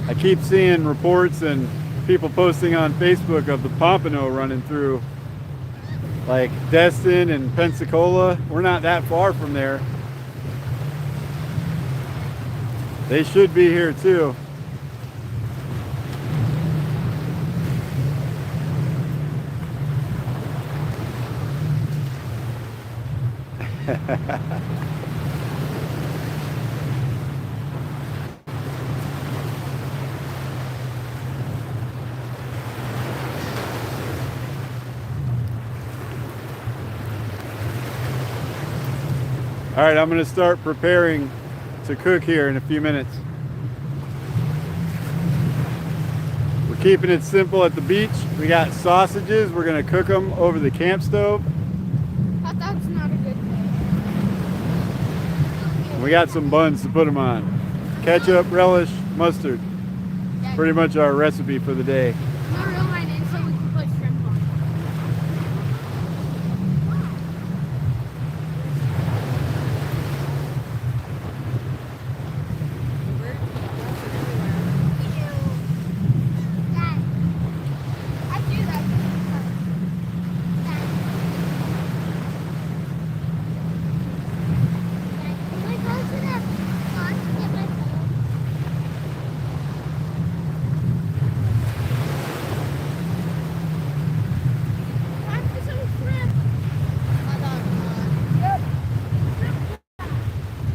I keep seeing reports and people posting on Facebook of the pompano running through like Destin and Pensacola. We're not that far from there. They should be here too. All right, I'm going to start preparing to cook here in a few minutes. We're keeping it simple at the beach. We got sausages. We're going to cook them over the camp stove. hot dog's not a good thing. We got some buns to put them on. Ketchup, relish, mustard. Pretty much our recipe for the day. No real line in so we can put shrimp on. Dad, I do that. Dad, can we go to the pond to get my phone? Time for some shrimp. Hot dog. Yep.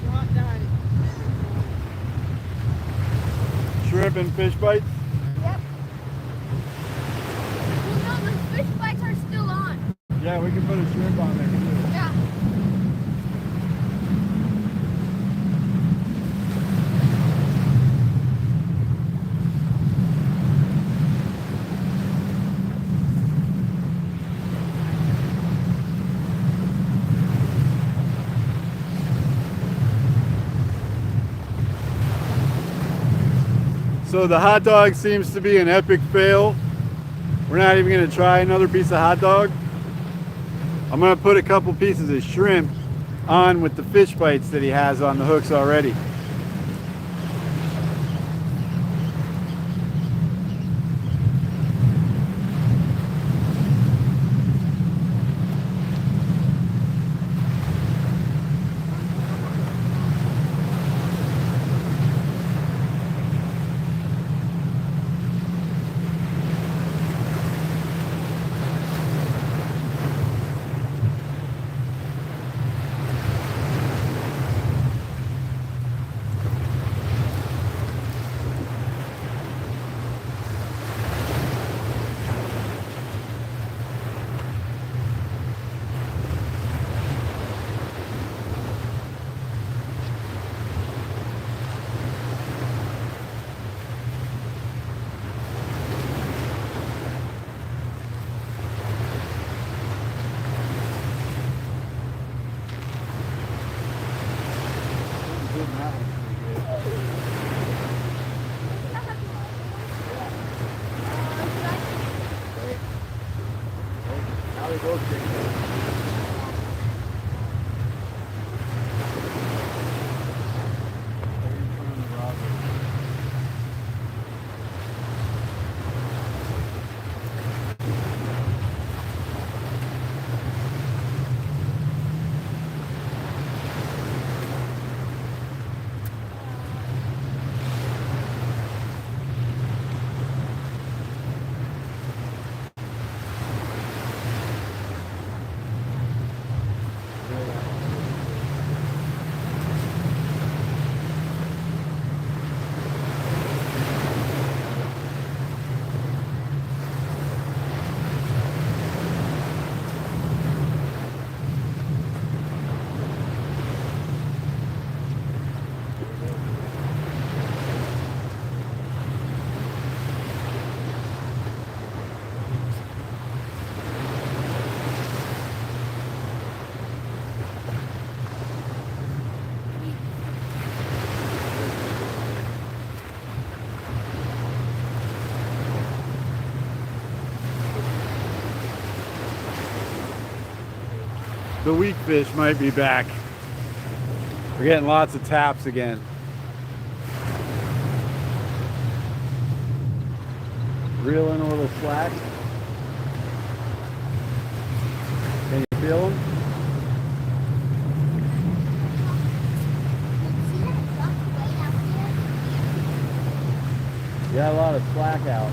Not done. Shrimp and fish bites. Yep. Well, no, the fish bites are still on. Yeah, we can put a shrimp on there too. Yeah. So the hot dog seems to be an epic fail. We're not even gonna try another piece of hot dog. I'm gonna put a couple pieces of shrimp on with the fish bites that he has on the hooks already. The weakfish might be back. We're getting lots of taps again. Reel in a little slack. Can you feel them? See that duck way out there? Yeah, a lot of slack out.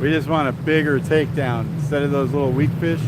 We just want a bigger takedown instead of those little weak fish.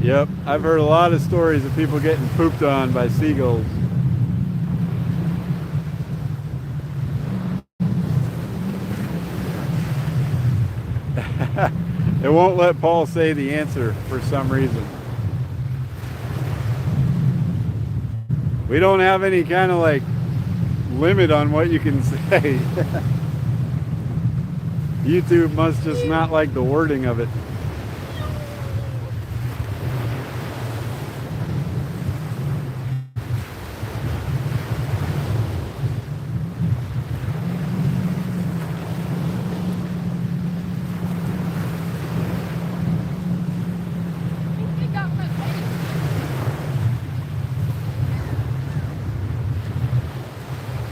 Yep, I've heard a lot of stories of people getting pooped on by seagulls. It won't let Paul say the answer for some reason. We don't have any kind of like limit on what you can say. YouTube must just not like the wording of it.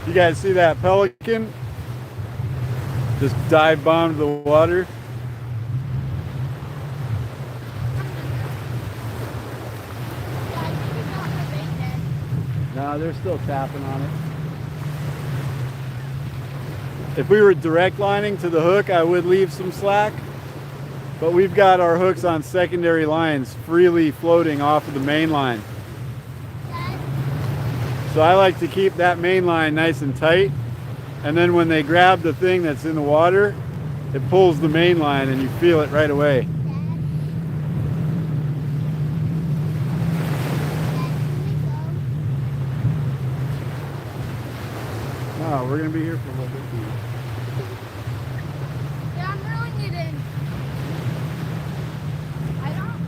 You guys see that pelican? Just dive bombed the water. No, they're still tapping on it. If we were direct lining to the hook, I would leave some slack. But we've got our hooks on secondary lines freely floating off of the main line. So I like to keep that main line nice and tight. And then when they grab the thing that's in the water, it pulls the main line and you feel it right away. Oh, we're gonna be here for a little bit. Yeah, I'm reeling it in. I don't.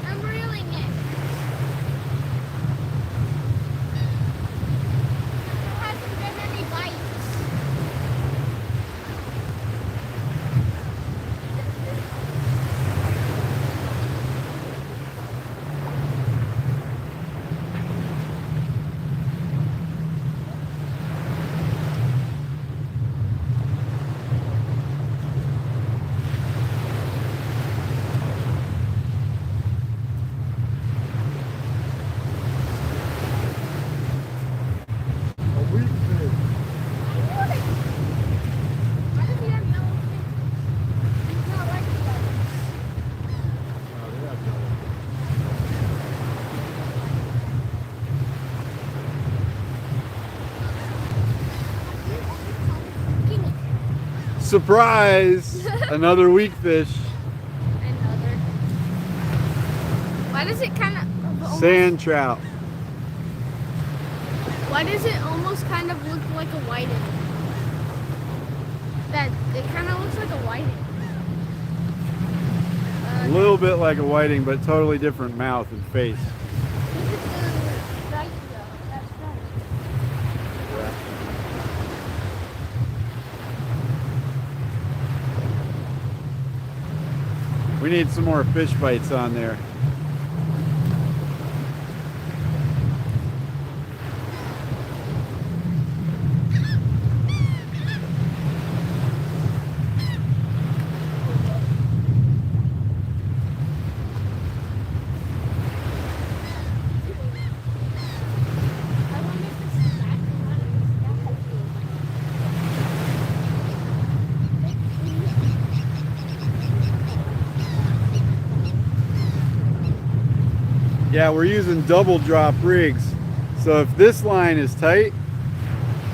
I'm reeling it. There hasn't been any bites. A weakfish. I knew it. Why does he have yellow fins? He's not like the others. Oh, they have yellow. Surprise! Another weakfish. Another. Why does it kind of Sand trout. Why does it almost kind of look like a whiting? That it kind of looks like a whiting. A little bit like a whiting, but totally different mouth and face. Look at the stripe though. That's right. We need some more fish bites on there. I wonder if this is actually one of Yeah, we're using double drop rigs. So if this line is tight,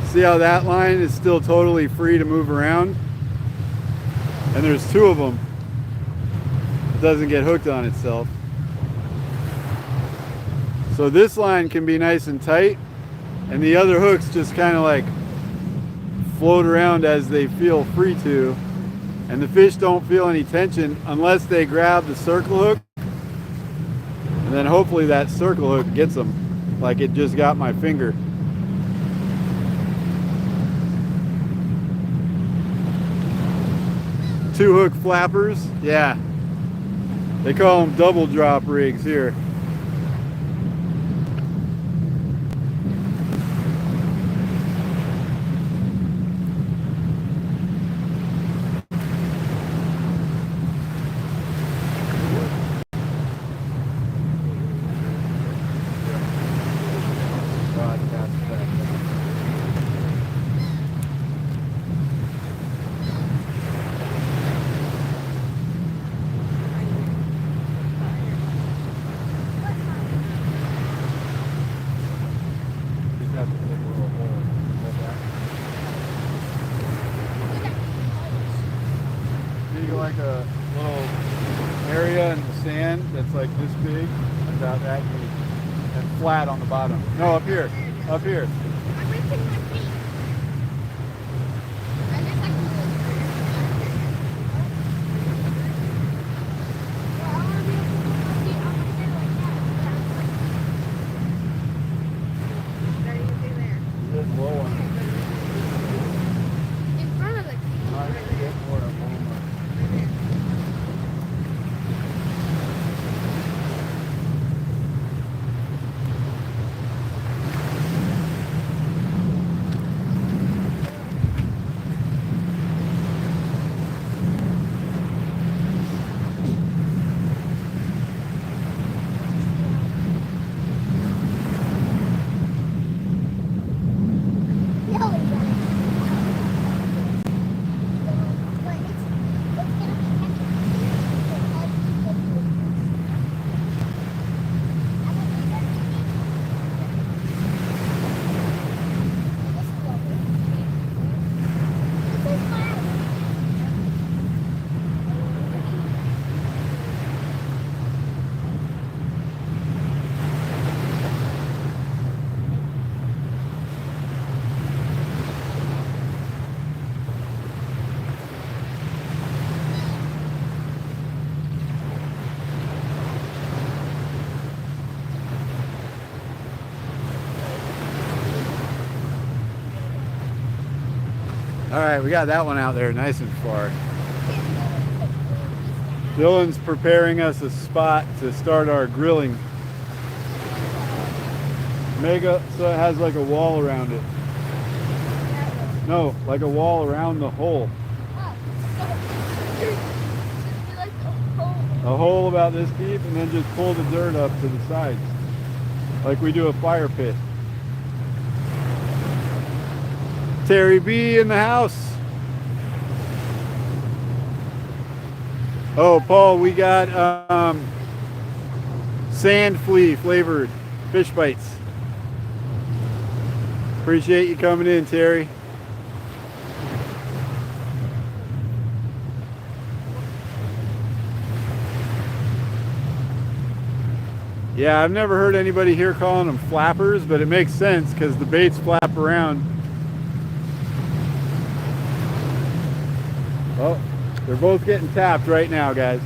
see how that line is still totally free to move around? And there's two of them. It doesn't get hooked on itself. So this line can be nice and tight, and the other hooks just kind of like float around as they feel free to. And the fish don't feel any tension unless they grab the circle hook. And then hopefully that circle hook gets them, like it just got my finger. Two hook flappers, yeah. They call them double drop rigs here. Like a little area in the sand that's like this big, about that big, and flat on the bottom. No, up here, up here. I'm ripping my feet. I guess I can do it. Well, I want to be able to put my feet. I want to get it like that. There you go there. This low one. In front of the I can get more of them. All right, we got that one out there nice and far. Dylan's preparing us a spot to start our grilling. Mega, so it has like a wall around it. No, like a wall around the hole. A hole about this deep, and then just pull the dirt up to the sides, like we do a fire pit. Terry B in the house. Oh, Paul, we got sand flea flavored fish bites. Appreciate you coming in, Terry. Yeah, I've never heard anybody here calling them flappers, but it makes sense because the baits flap around. Oh, they're both getting tapped right now, guys.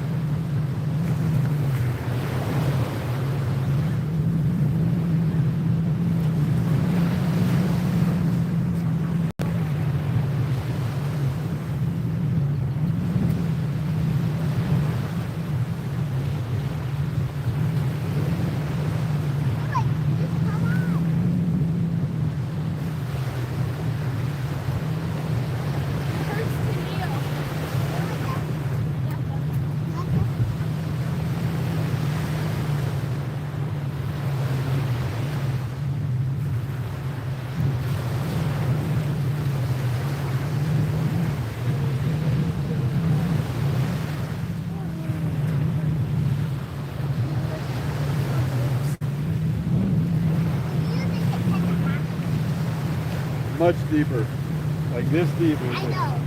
Much deeper, like this deep. I know.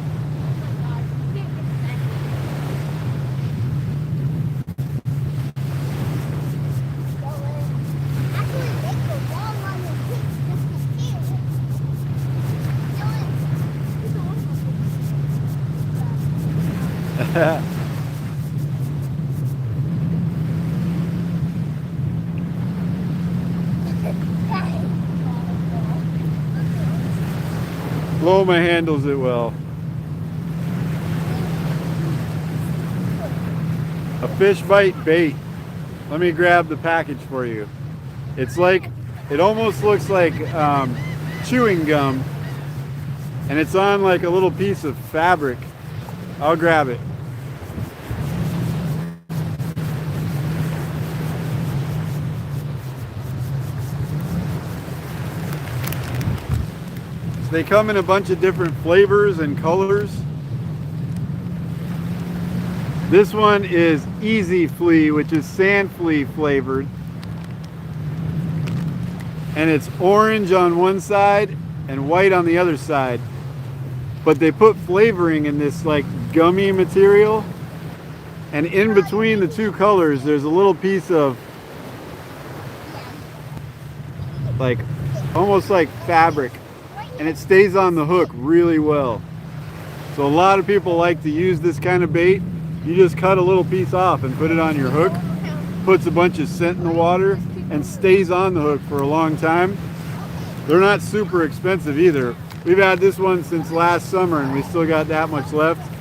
Loma handles it well. A fish bite bait. Let me grab the package for you. It's like, it almost looks like chewing gum, and it's on like a little piece of fabric. I'll grab it. They come in a bunch of different flavors and colors. This one is Easy Flea, which is sand flea flavored. And it's orange on one side and white on the other side. But they put flavoring in this like gummy material. And in between the two colors, there's a little piece of like, almost like fabric. And it stays on the hook really well. So a lot of people like to use this kind of bait. You just cut a little piece off and put it on your hook, puts a bunch of scent in the water, and stays on the hook for a long time. They're not super expensive either. We've had this one since last summer and we still got that much left.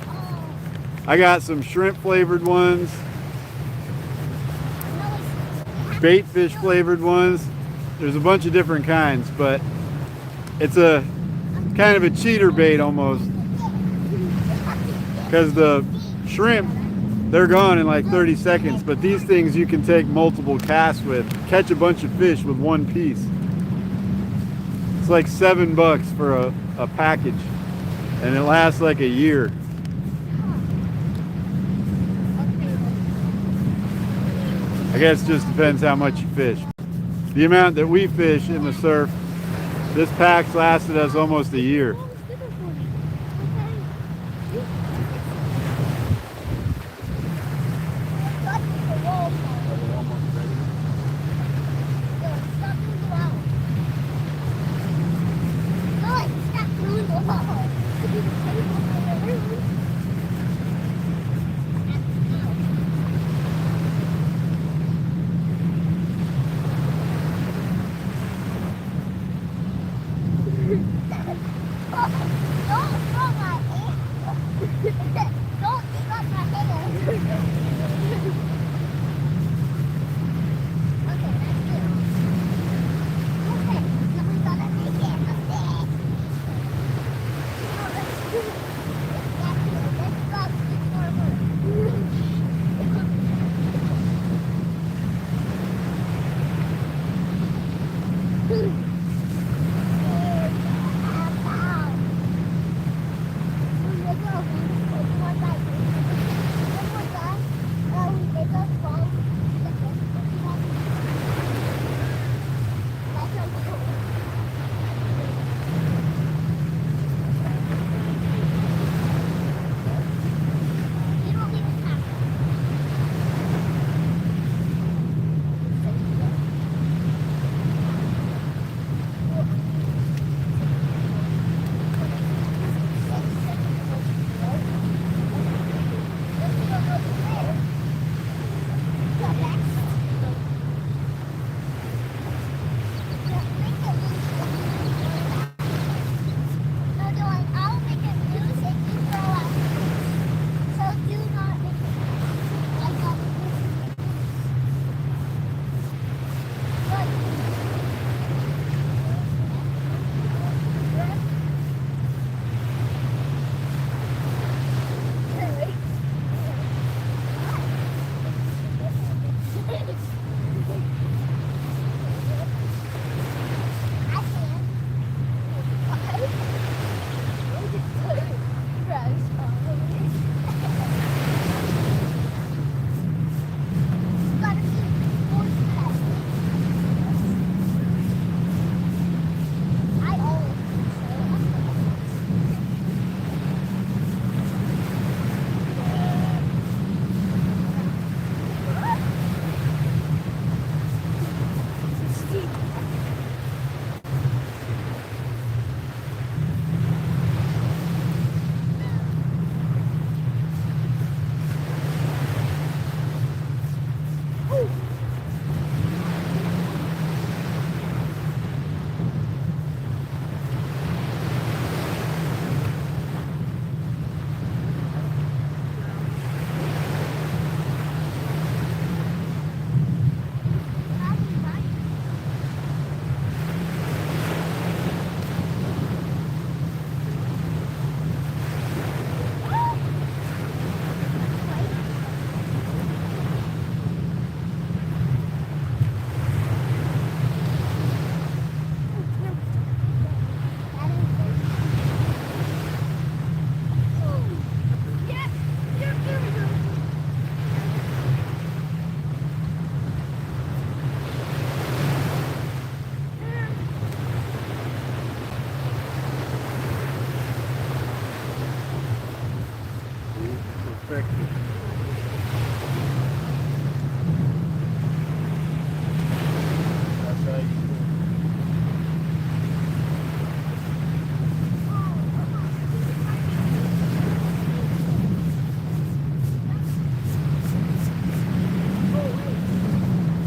I got some shrimp flavored ones, bait fish flavored ones. There's a bunch of different kinds, but it's a kind of a cheater bait almost, because the shrimp, they're gone in like 30 seconds, but these things you can take multiple casts with, catch a bunch of fish with one piece. It's like $7 for a package, and it lasts like a year. I guess it just depends how much you fish. The amount that we fish in the surf, this pack's lasted us almost a year.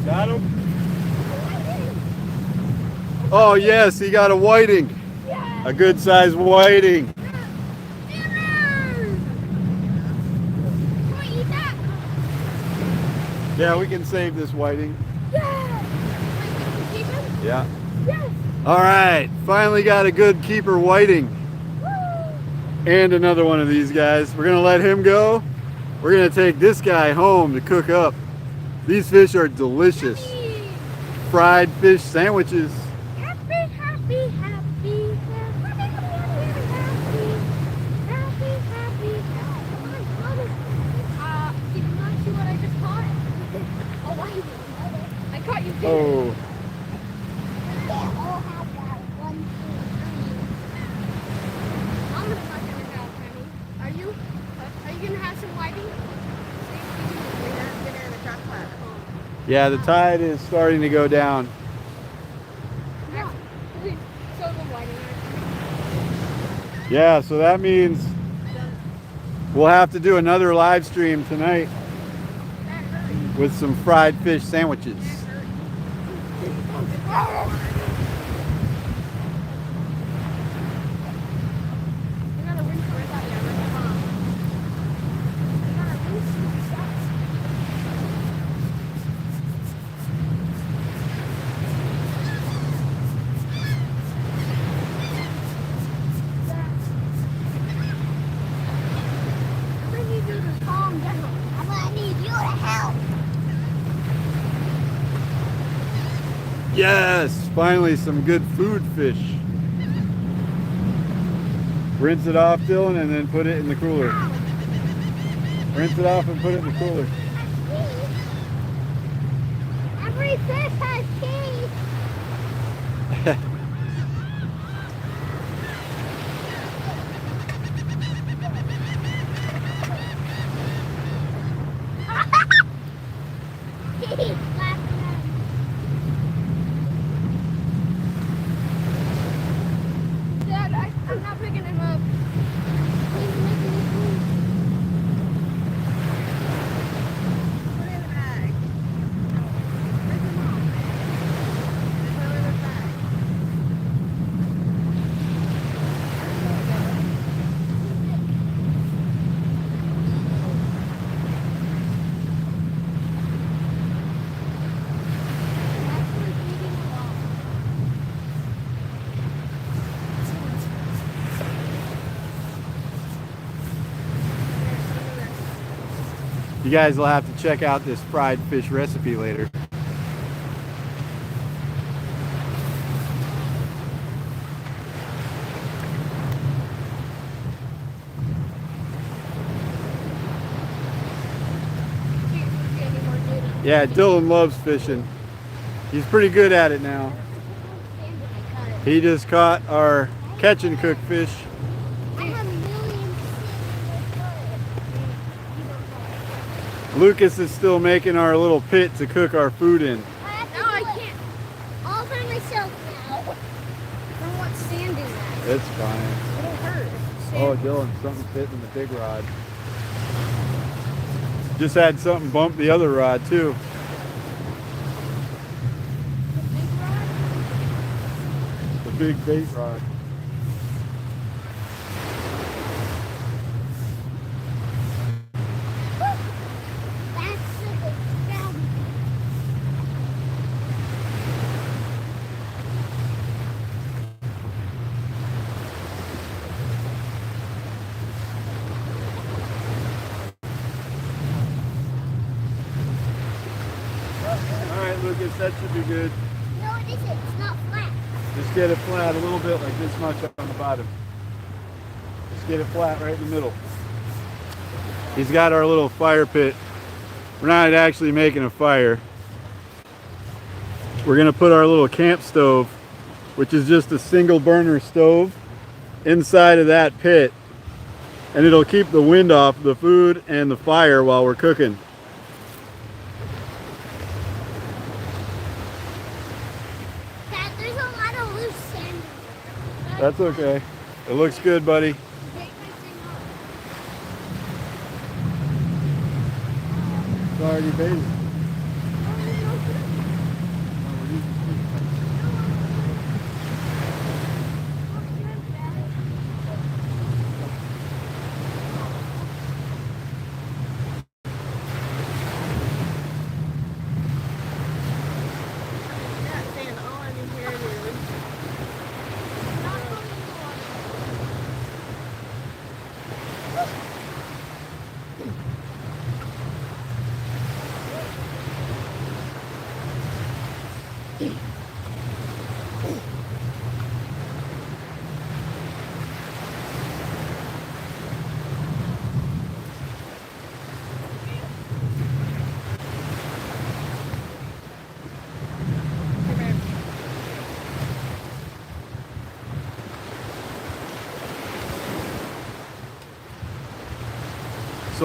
Got him? Oh yes, he got a whiting. Yes. A good sized whiting. Dinner. Can we eat that? Yeah, we can save this whiting. Yes. Wait, can we keep him? Yeah. Yes. All right, finally got a good keeper whiting. Woo. And another one of these guys. We're gonna let him go. We're gonna take this guy home to cook up. These fish are delicious. Happy, Fried fish sandwiches. happy, happy, happy, happy, happy, happy, happy. Come on, mother. Did you not see what I just caught? Oh, why you didn't? I caught you. Oh, They all have that 1, 2, 3. I'm not gonna have any. Are you? Are you gonna have some whiting? We have dinner in the truck at home. yeah, the tide is starting to go down. No. We so the whiting. Yeah, so that means we'll have to do another live stream tonight That hurt. with some fried fish sandwiches. You gotta rinse your socks. You gotta rinse your socks. I'm gonna need you to calm down. I'm gonna need you to help. Yes, finally some good food fish. Rinse it off, Dylan, and then put it in the cooler. Rinse it off and put it in the cooler. Every fish has teeth. He's laughing at me. Dad, I'm not picking him up. He's making me move. Put it in the bag. Bring them home. And put it in the bag. Actually feeding him off. You guys will have to check out this fried fish recipe later. Can't see any more dude. Yeah, Dylan loves fishing. He's pretty good at it now. He just caught our catch and cook fish. I have millions Lucas is still making our little pit to cook our food in. No, I can't. All by myself now. I don't want sand in that. It's fine. It'll hurt. Oh, Dylan, something fit in the big rod. Just had something bump the other rod too. The big bait rod. That's the big ground. All right, Lucas, that should be good. No, it isn't. It's not flat. Just get it flat a little bit, like this much on the bottom. Just get it flat right in the middle. He's got our little fire pit. We're not actually making a fire. We're gonna put our little camp stove, which is just a single burner stove, inside of that pit. And it'll keep the wind off the food and the fire while we're cooking. Dad, there's a lot of loose sand in there. That's okay. It looks good, buddy. Take my thing off. Sorry, baby. Oh, no, So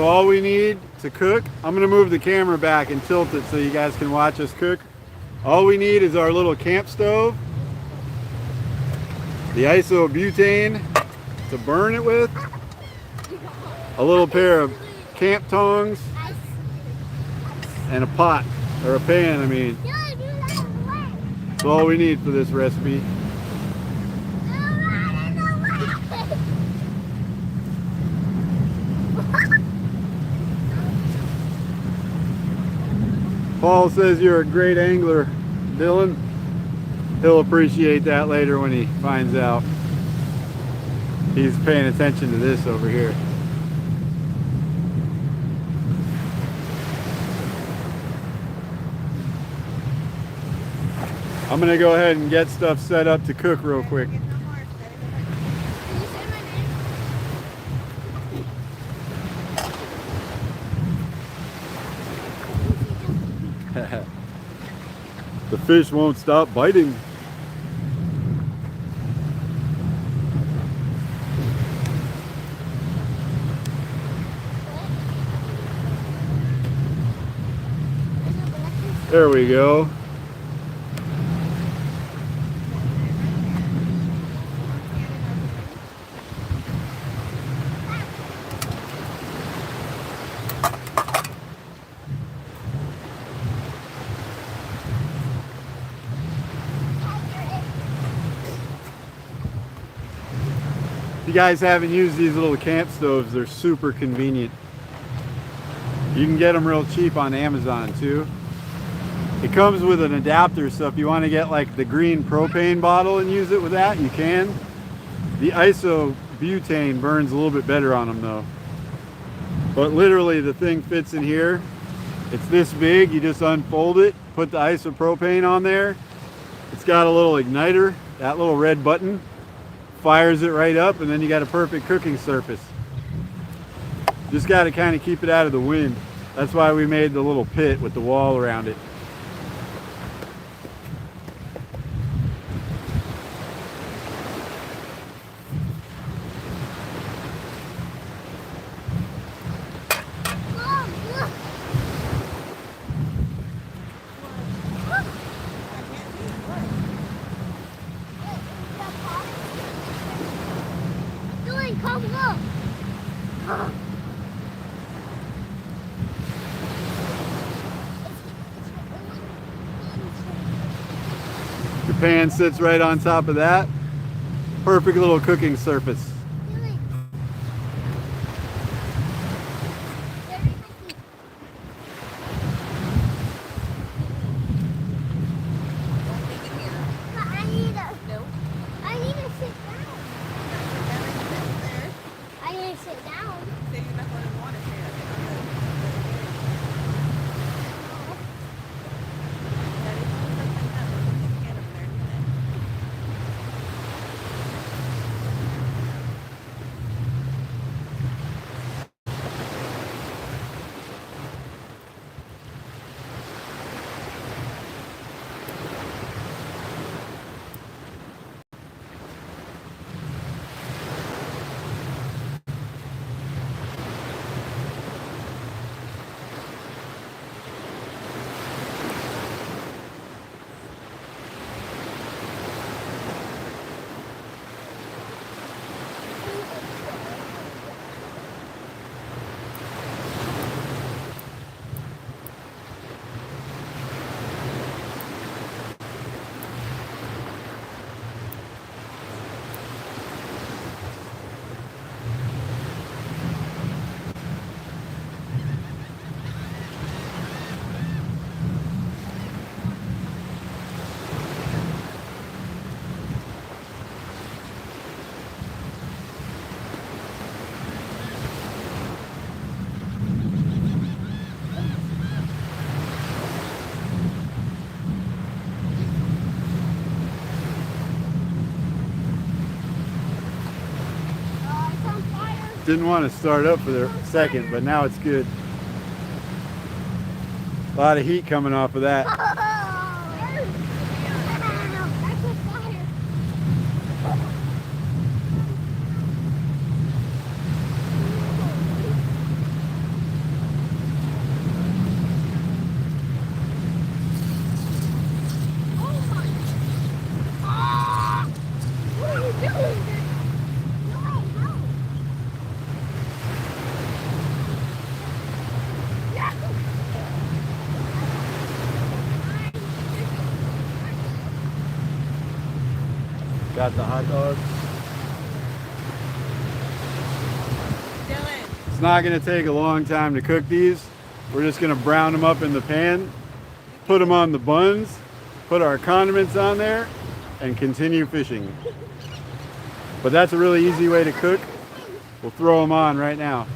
all we need to cook, I'm gonna move the camera back and tilt it so you guys can watch us cook. All we need is our little camp stove, the isobutane to burn it with, a little pair of camp tongs, and a pot, or a pan, I mean. That's all we need for this recipe. Paul says you're a great angler, Dylan. He'll appreciate that later when he finds out. He's paying attention to this over here. I'm gonna go ahead and get stuff set up to cook real quick. The fish won't stop biting. There we go. If you guys haven't used these little camp stoves, they're super convenient. You can get them real cheap on Amazon too. It comes with an adapter, so if you want to get like the green propane bottle and use it with that, you can. The isobutane burns a little bit better on them though. But literally the thing fits in here. It's this big, you just unfold it, put the isopropane on there. It's got a little igniter, that little red button fires it right up, and then you got a perfect cooking surface. Just got to kind of keep it out of the wind. That's why we made the little pit with the wall around it. Come look. Your pan sits right on top of that. Perfect little cooking surface. Didn't want to start up for the second, but now it's good. A lot of heat coming off of that. Got the hot dogs. Dylan. It's not going to take a long time to cook these. We're just going to brown them up in the pan, put them on the buns, put our condiments on there, and continue fishing. But that's a really easy way to cook. We'll throw them on right now.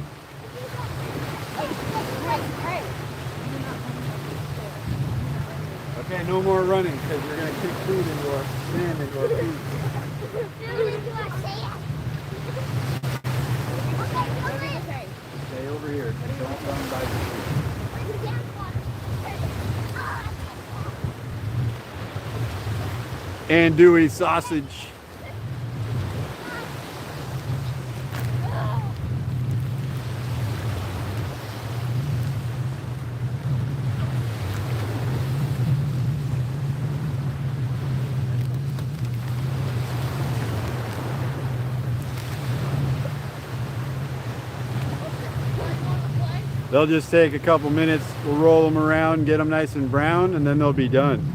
Okay, no more running because we're going to kick food into our sand into our food. Stay over here. Don't run by the food. Andouille sausage. They'll just take a couple minutes. We'll roll them around, get them nice and brown, and then they'll be done.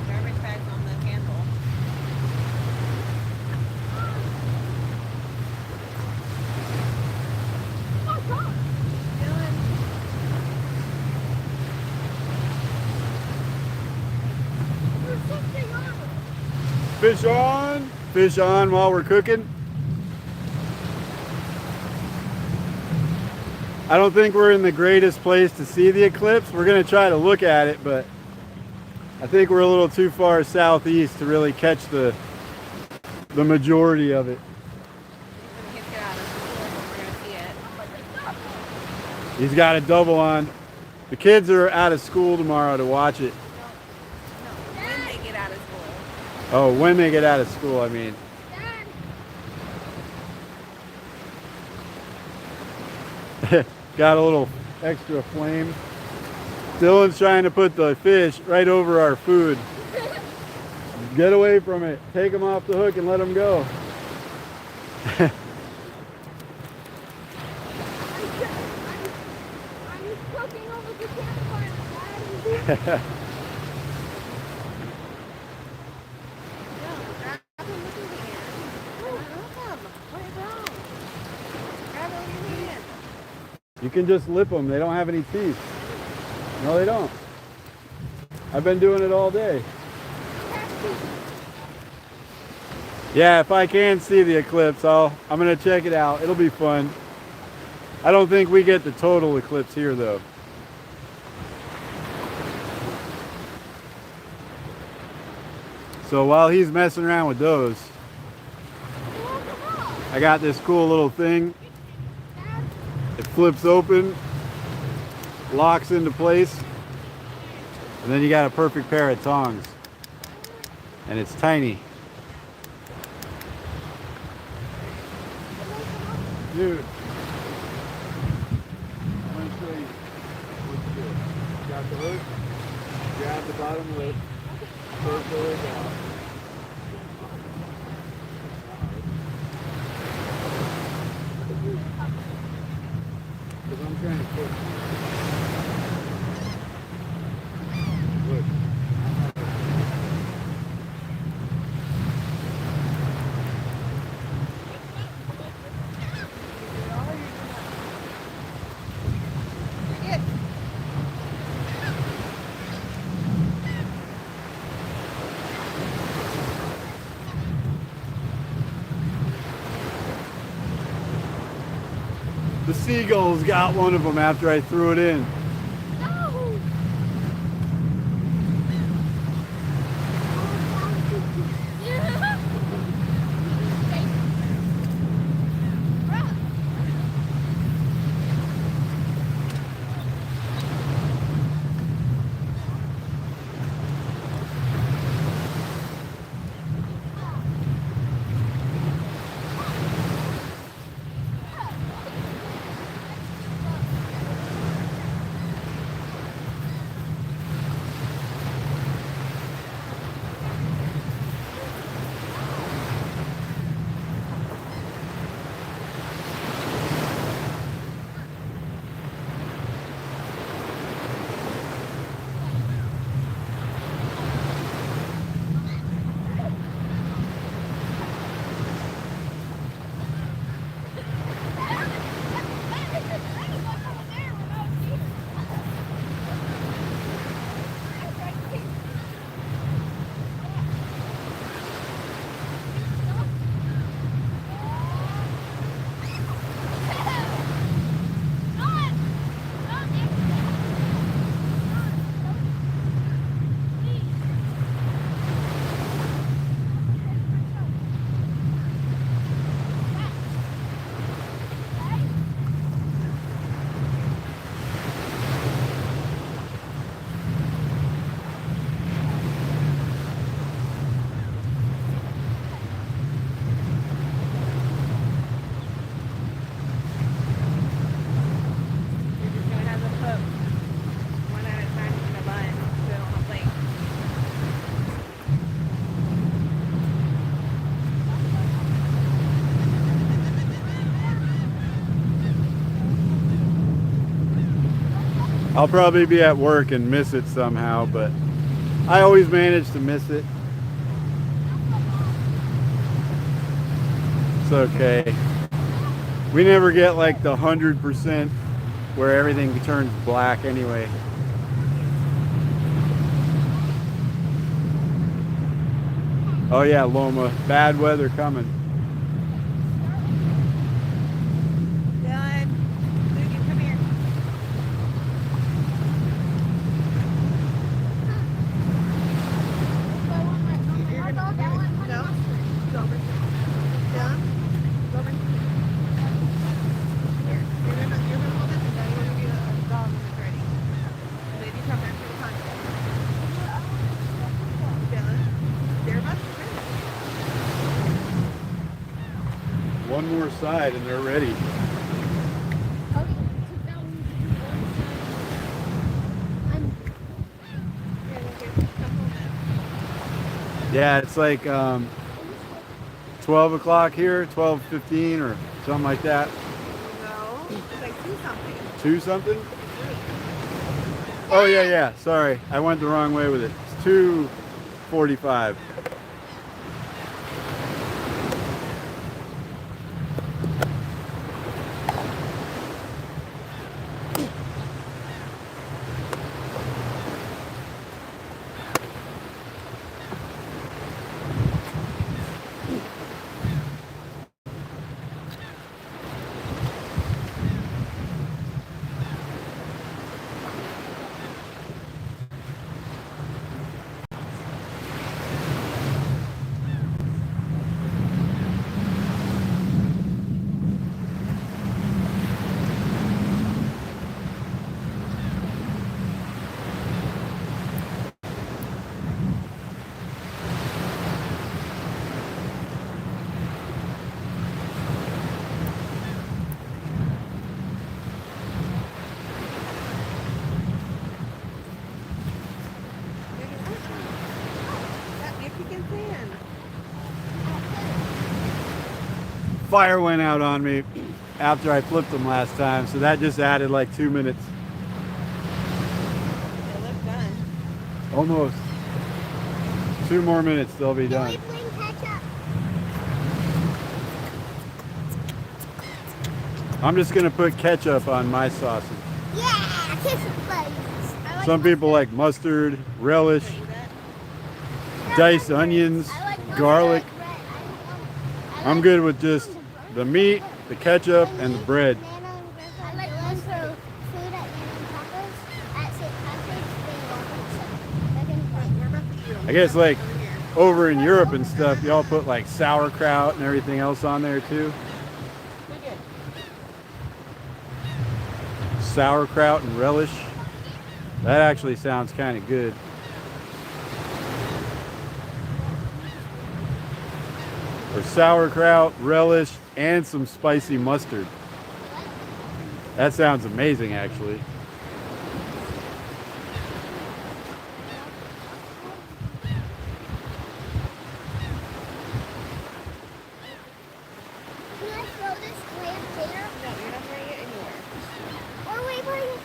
Garbage bags on the handle. Fish on! Fish on while we're cooking. I don't think we're in the greatest place to see the eclipse. We're going to try to look at it, but I think we're a little too far southeast to really catch the majority of it. When the kids get out of school, we're gonna see it. He's got a double on. The kids are out of school tomorrow to watch it. No, when they get out of school. Oh, when they get out of school, I mean. Got a little extra flame. Dylan's trying to put the fish right over our food. Get away from it. Take them off the hook and let them go. You can just lip them. They don't have any teeth. No, they don't. I've been doing it all day. Yeah, if I can see the eclipse, I'm gonna check it out. It'll be fun. I don't think we get the total eclipse here though. So while he's messing around with those, I got this cool little thing. It flips open, locks into place, and then you got a perfect pair of tongs. And it's tiny. Dude, I'm going to show you what to do. Got the hook, grab the bottom lip, push the hook out. Because I'm trying to push. Look. seagulls got one of them after I threw it in. No. You're just gonna have to put one at a time in a bun, so on a plate. I'll probably be at work and miss it somehow, but I always manage to miss it. It's okay. We never get like the 100% where everything turns black anyway. Oh yeah, Loma, bad weather coming. Dylan, Luke, come here. You're gonna, no, go over. Dylan, go over. Here, you're gonna hold this and then you're gonna do a dog when it's ready. And then you come back to the contact. Dylan, they're about to ready. One more side and they're ready. Here, we'll get a couple of them. Yeah, it's like 12 o'clock here, 12:15 or something like that. No, it's like 2 something. 2 something? Oh yeah, sorry. I went the wrong way with it. It's 2:45. Fire went out on me after I flipped them last time, so that just added like 2 minutes. They look done. Almost. 2 more minutes, they'll be Can done. we please catch up? I'm just gonna put ketchup on my sausage. Yeah, kiss it, please. I like Some people mustard. like mustard, relish, See that? Yeah, diced mustard. onions, I like mustard. garlic. Red. I I'm like good with just the meat, the ketchup, and the bread. banana and red I guess like Over here. over in Europe and stuff, y'all put like sauerkraut and everything else on there too. We did. Sauerkraut and relish. That actually sounds kind of good. Or sauerkraut, relish, and some spicy mustard. That sounds amazing, actually. Can I throw this clam there? No, you're not throwing it anywhere. Where are we putting it?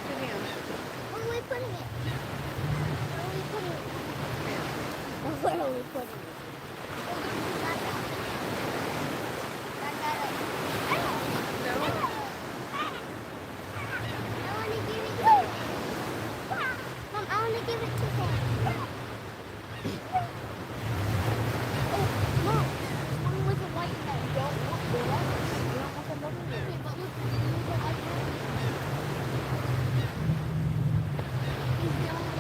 Come here. Where are we putting it? Where are we putting it? Where are we putting it? No. I want to give it to him. Mom, I want to give it to him. Oh, Mom, one with the white head. You don't want the letters. You don't want the letters. Okay, but look, look what I did. He's going.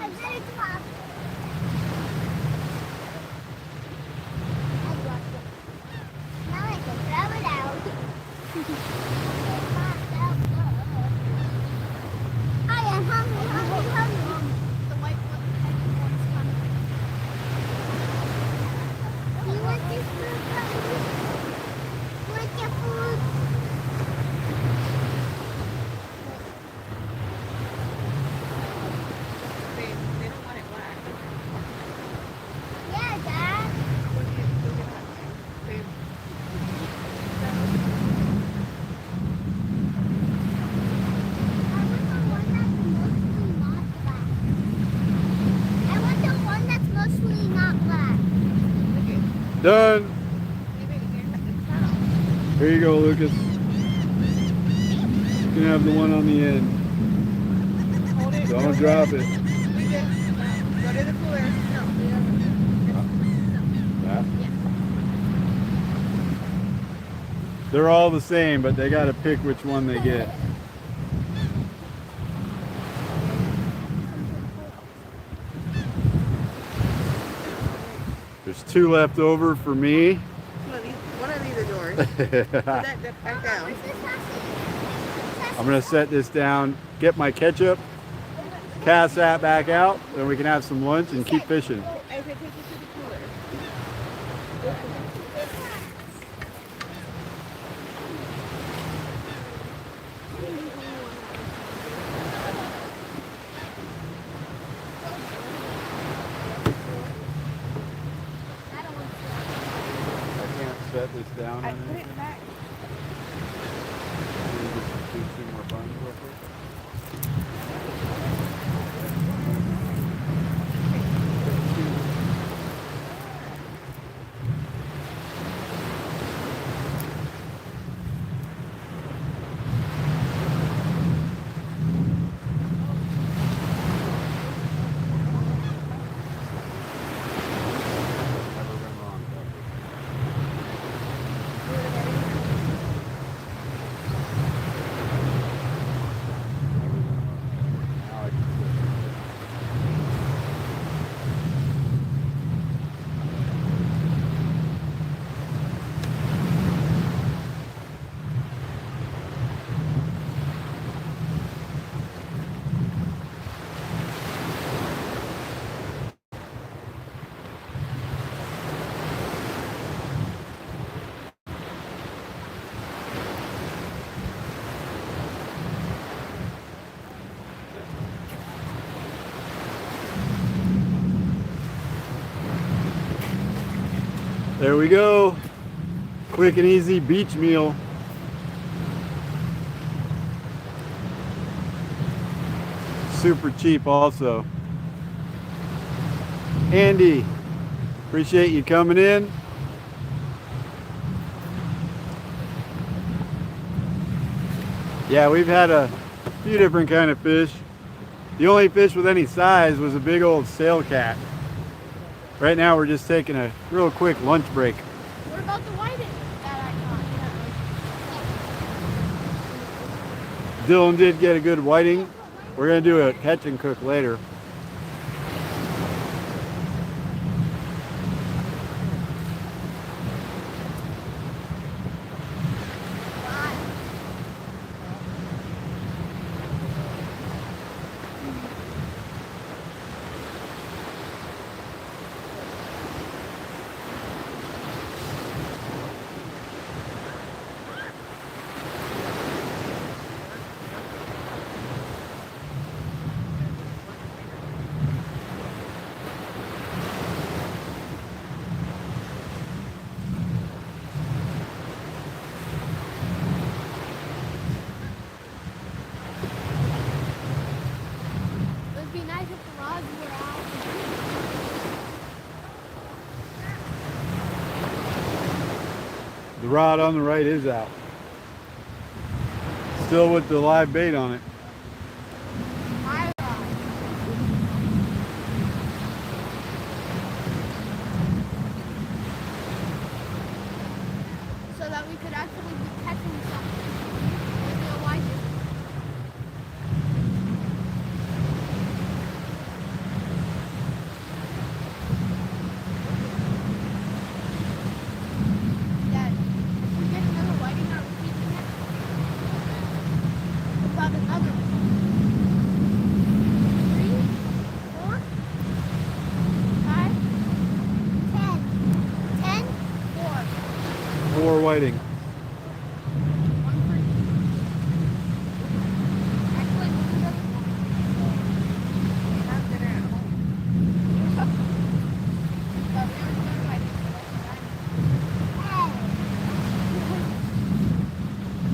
I bet it's pop. I dropped it. Now I can throw it out. I am hungry, hungry, hungry. The white one's coming. Do you want this food, Daddy? Want your food? They don't want it black. Yeah, Dad. Look at that. Babe. I want the one that's mostly not black. Look at Done. it's foul. Here you go, Lucas. You can have the one on the end. Hold it. Don't drop it. We did. Go to the cooler. No. Yeah. They're all the same, but they got to pick which one they get. There's 2 left over for me. One of these are yours. Put that back down. I'm gonna set this down, get my ketchup, cast that back out, then we can have some lunch and keep fishing. I said take it to the cooler. I can't set this down. I put it back. Do 2 more buns real quick. Never been wrong, Tucker. Now I can sit. There we go. Quick and easy beach meal. Super cheap also. Andy, appreciate you coming in. Yeah, we've had a few different kind of fish. The only fish with any size was a big old sail cat. Right now we're just taking a real quick lunch break. What about the whiting that I caught? Dylan did get a good whiting. We're gonna do a catch and cook later. It'd be nice if the rods were out. The rod on the right is out. Still with the live bait on it. My rod. So that we could actually be catching something. Maybe a white. Dad, if we get another whiting, are we keeping it? What about another one? 3, 4, 5, 10. 10, 4. 4 whiting. One for each. Actually, we'll do another one. Not that animal. But we already done whiting, so that's fine.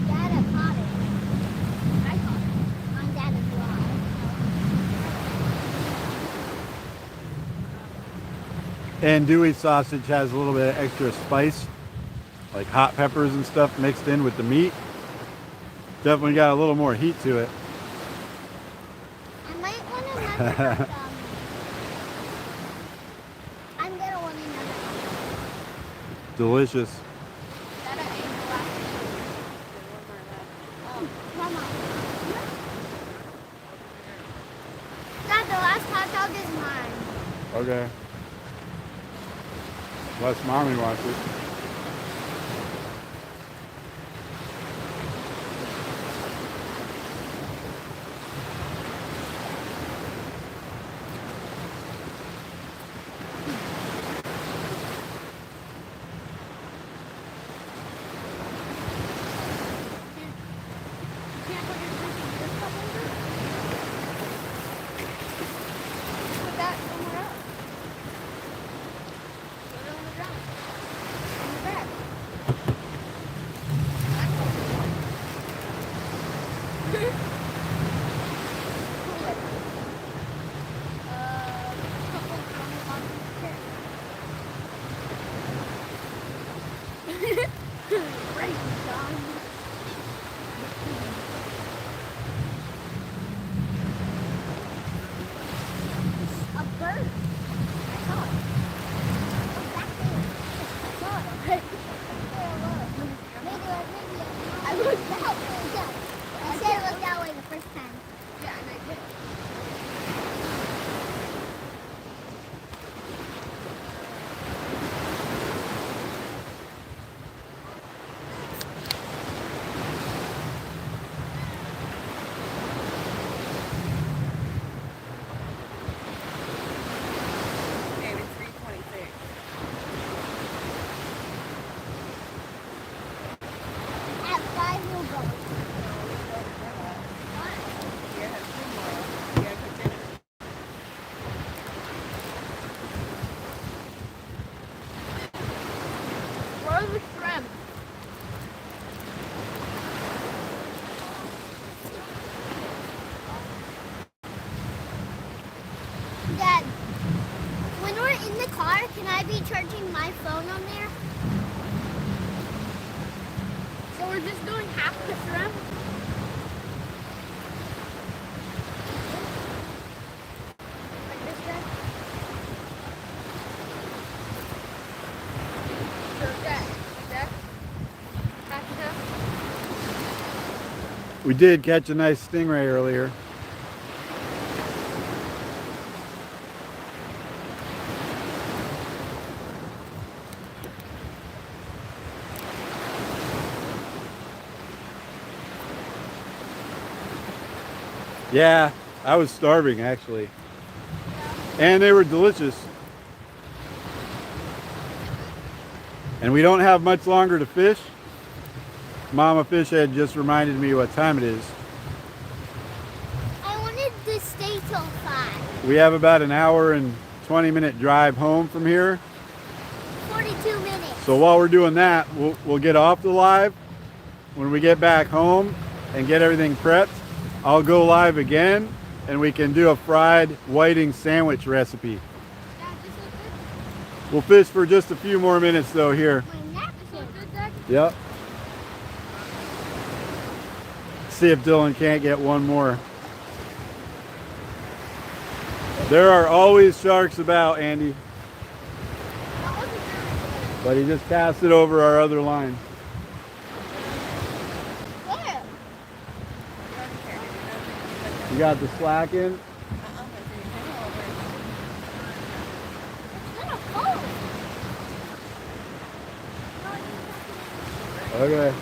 Dada caught it. I caught it. On Dada's rod. And Dewey sausage has a little bit of extra spice, like hot peppers and stuff mixed in with the meat. Definitely got a little more heat to it. I might want another. I'm gonna want another one. Delicious. Dada ate the last one. Oh, Mama. Dad, the last hot dog is mine. Okay. Unless mommy wants it. You can't put your drinking beer cup over it? Put that somewhere else. Put it on the ground. On the bed. Cool it. Couple of Great, John. A bird. I saw it. What's that thing? I saw it already. Maybe I looked that way. Yeah. I said it looked that way the first time. Yeah, and I did. Maybe 326. At 5 we'll go. You have 2 more. You gotta cook dinner. Where are the shrimp? Dad, when we're in the car, can I be charging my phone on there? So we're just doing half the shrimp? Like this, Dad? So, Dad, half and half? We did catch a nice stingray earlier. Yeah, I was starving actually. And they were delicious. And we don't have much longer to fish. Mama Fish Head just reminded me what time it is. I wanted to stay till 5. We have about an hour and 20-minute drive home from here. 42 minutes. So while we're doing that, we'll get off the live. When we get back home and get everything prepped, I'll go live again and we can do a fried whiting sandwich recipe. Dad, this look good? We'll fish for just a few more minutes though here. My neck look good, Dad? Yep. See if Dylan can't get one more. There are always sharks about, Andy. But he just cast it over our other line. Where? You got the slack in? It's gonna fall. Okay.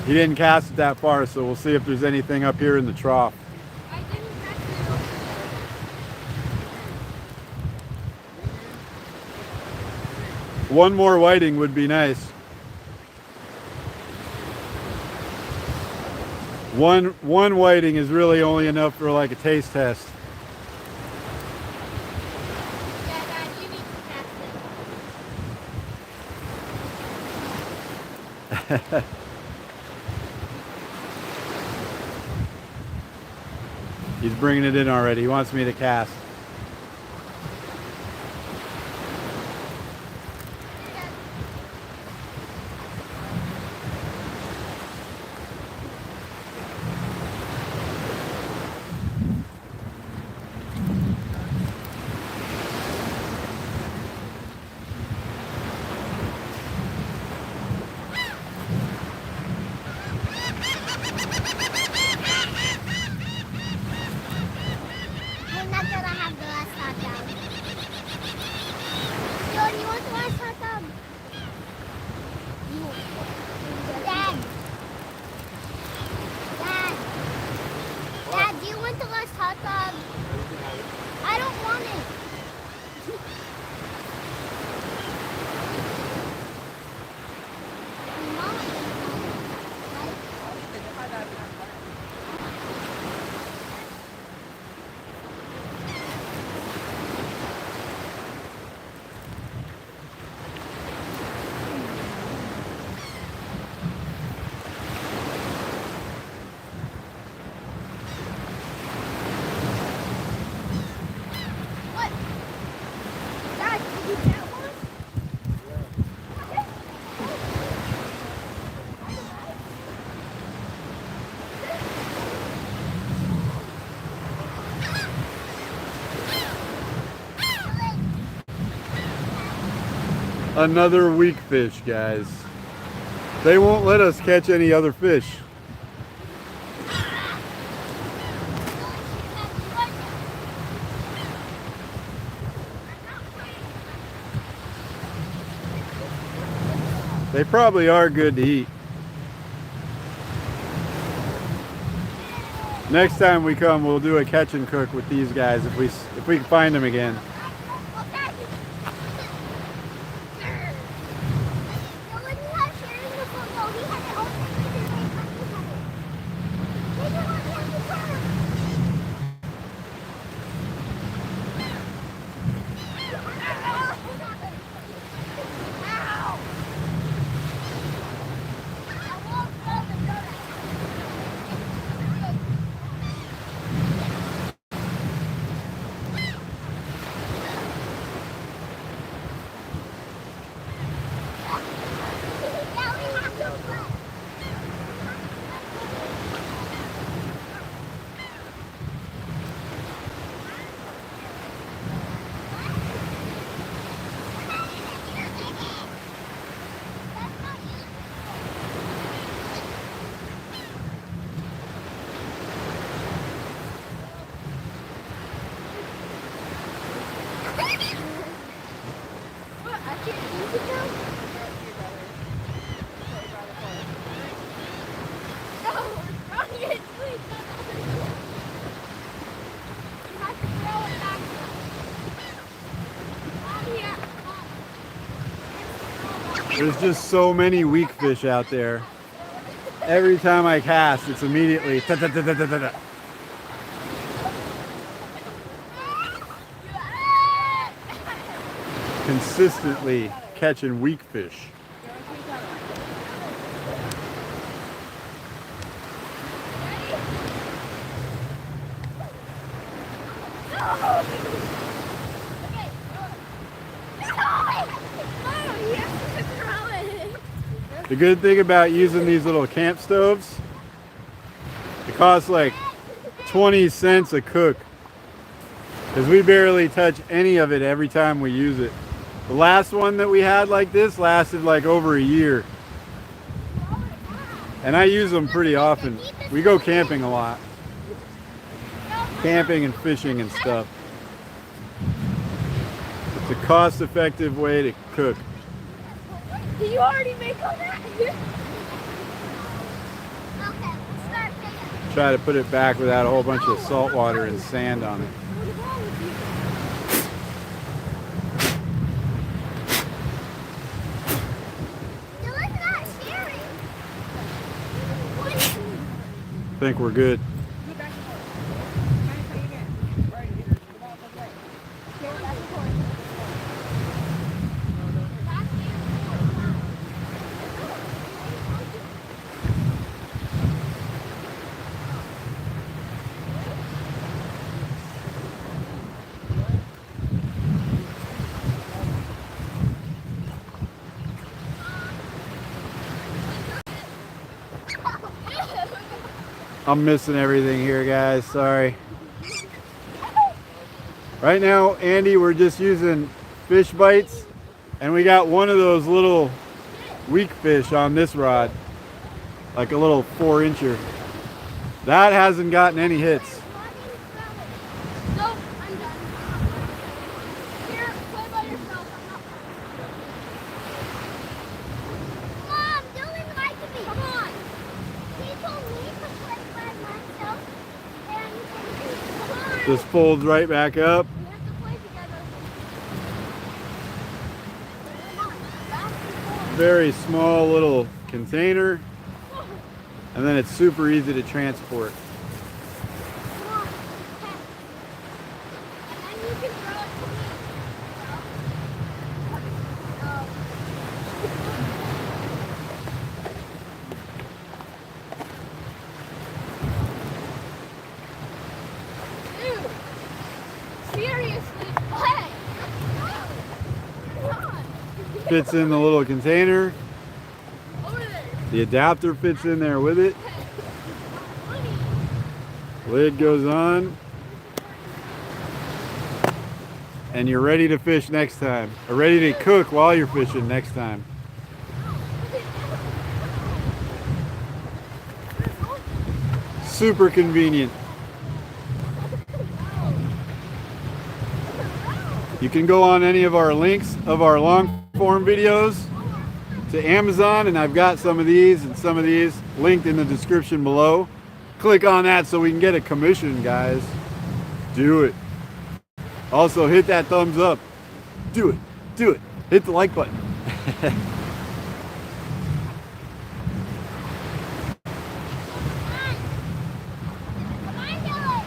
He didn't cast it that far, so we'll see if there's anything up here in the trough. I didn't cast it over One more whiting would be nice. One whiting is really only enough for like a taste test. Yeah, Dad, you need to cast it. He's bringing it in already. He wants me to cast. We're not gonna have the last hot dog. Dylan, you want the last hot dog? Dad. Dad. Dad, do you want the last hot dog? I don't want it. Mom, what? Dad, did you get one? Another weak fish, guys. They won't let us catch any other fish. They probably are good to eat. Next time we come, we'll do a catch and cook with these guys if we can find them again. There's just so many weak fish out there. Every time I cast, it's immediately ta-ta-ta-ta-ta-ta. Consistently catching weak fish. The good thing about using these little camp stoves, it costs like 20 cents a cook, because we barely touch any of it every time we use it. The last one that we had like this lasted like over a year, and I use them pretty often. We go camping a lot, camping and fishing and stuff. It's a cost-effective way to cook. Did you already make all that? Okay, let's start picking. Try to put it back without a whole bunch of salt water and sand on it. What's wrong with you? Dylan's not sharing. What is it? I think we're good. I'm missing everything here, guys. Sorry. Right now, Andy, we're just using fish bites, and we got one of those little weak fish on this rod, like a little 4-incher. That hasn't gotten any hits. Nope, I'm done. Here, play by yourself. Mom, Dylan liked me. Come on. He told me to play by myself, and come on. Just folds right back up. We have to play together. Come on, back and forth. Very small little container, and then it's super easy to transport. Come on, okay. And then you can throw it to me. Dude, seriously, play. Come on. Fits in the little container. Over there. The adapter fits in there with it. Funny. Lid goes on. And you're ready to fish next time. Or ready to cook while you're fishing next time. Super convenient. You can go on any of our links of our long form videos to Amazon, and I've got some of these and some of these linked in the description below. Click on that so we can get a commission, guys. Do it. Also, hit that thumbs up. Do it. Do it. Hit the like button. Come on, Dylan.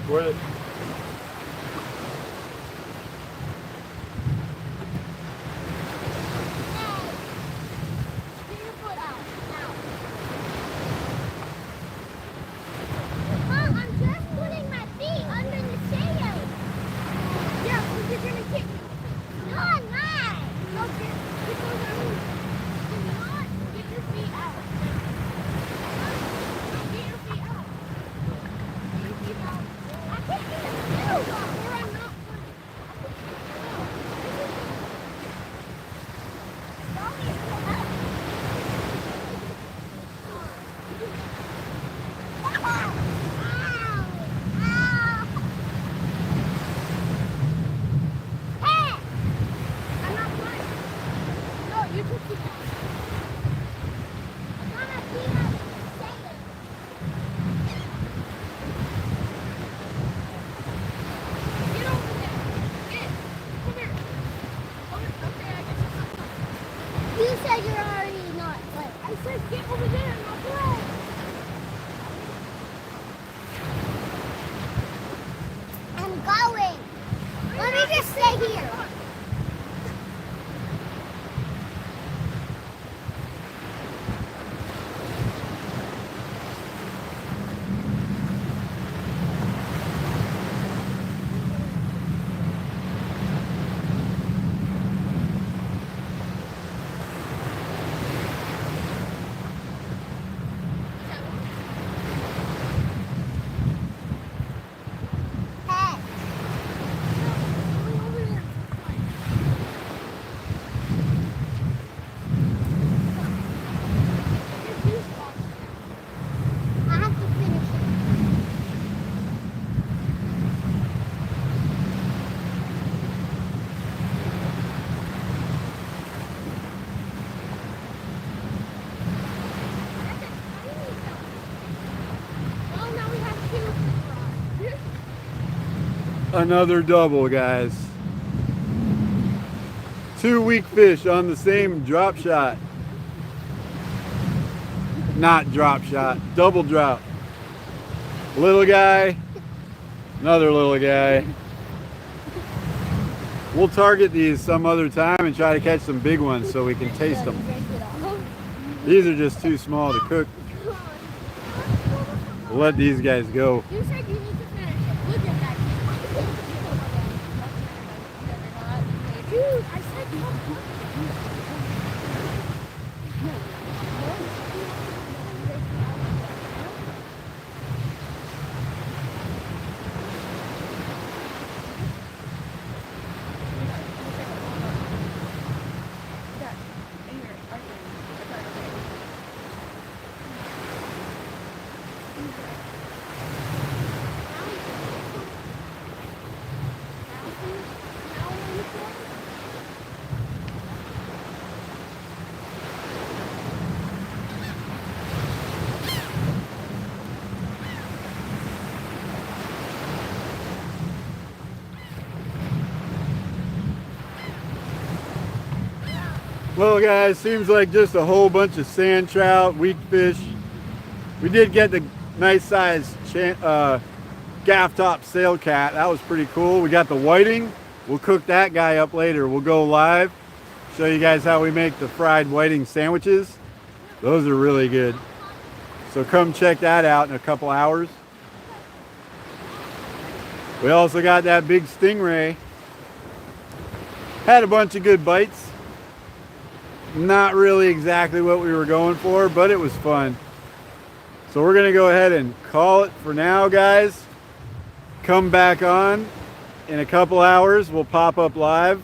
Where- Get your foot out now. Mom, I'm just putting my feet under the sail. Yeah, because you're gonna kick me. No, I'm not. No, get those out. Do not get your feet out. Get your feet out. Get your feet out. I can't get them. Get over there, my boy. I'm going. Let me just stay here. Hey. I have to finish it. Oh, now we have two. Another double, guys. 2 weak fish on the same drop shot. Not drop shot, double drop. Little guy, another little guy. We'll target these some other time and try to catch some big ones so we can taste them. These are just too small to cook. We'll let these guys go. You said you need to finish it. Look at that. Dude, I said no. Well, guys, seems like just a whole bunch of sand trout, weak fish. We did get the nice size gaff top sail cat. That was pretty cool. We got the whiting. We'll cook that guy up later. We'll go live, show you guys how we make the fried whiting sandwiches. Those are really good. So come check that out in a couple hours. We also got that big stingray. Had a bunch of good bites. Not really exactly what we were going for, but it was fun. So we're gonna go ahead and call it for now, guys. Come back on in a couple hours. We'll pop up live.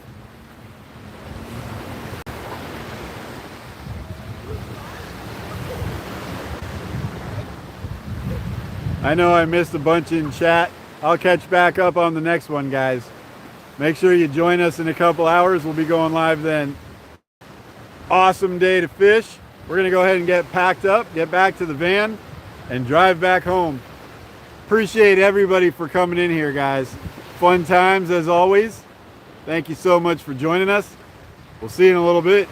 I know I missed a bunch in chat. I'll catch back up on the next one, guys. Make sure you join us in a couple hours. We'll be going live then. Awesome day to fish. We're gonna go ahead and get packed up, get back to the van, and drive back home. Appreciate everybody for coming in here, guys. Fun times as always. Thank you so much for joining us. We'll see you in a little bit.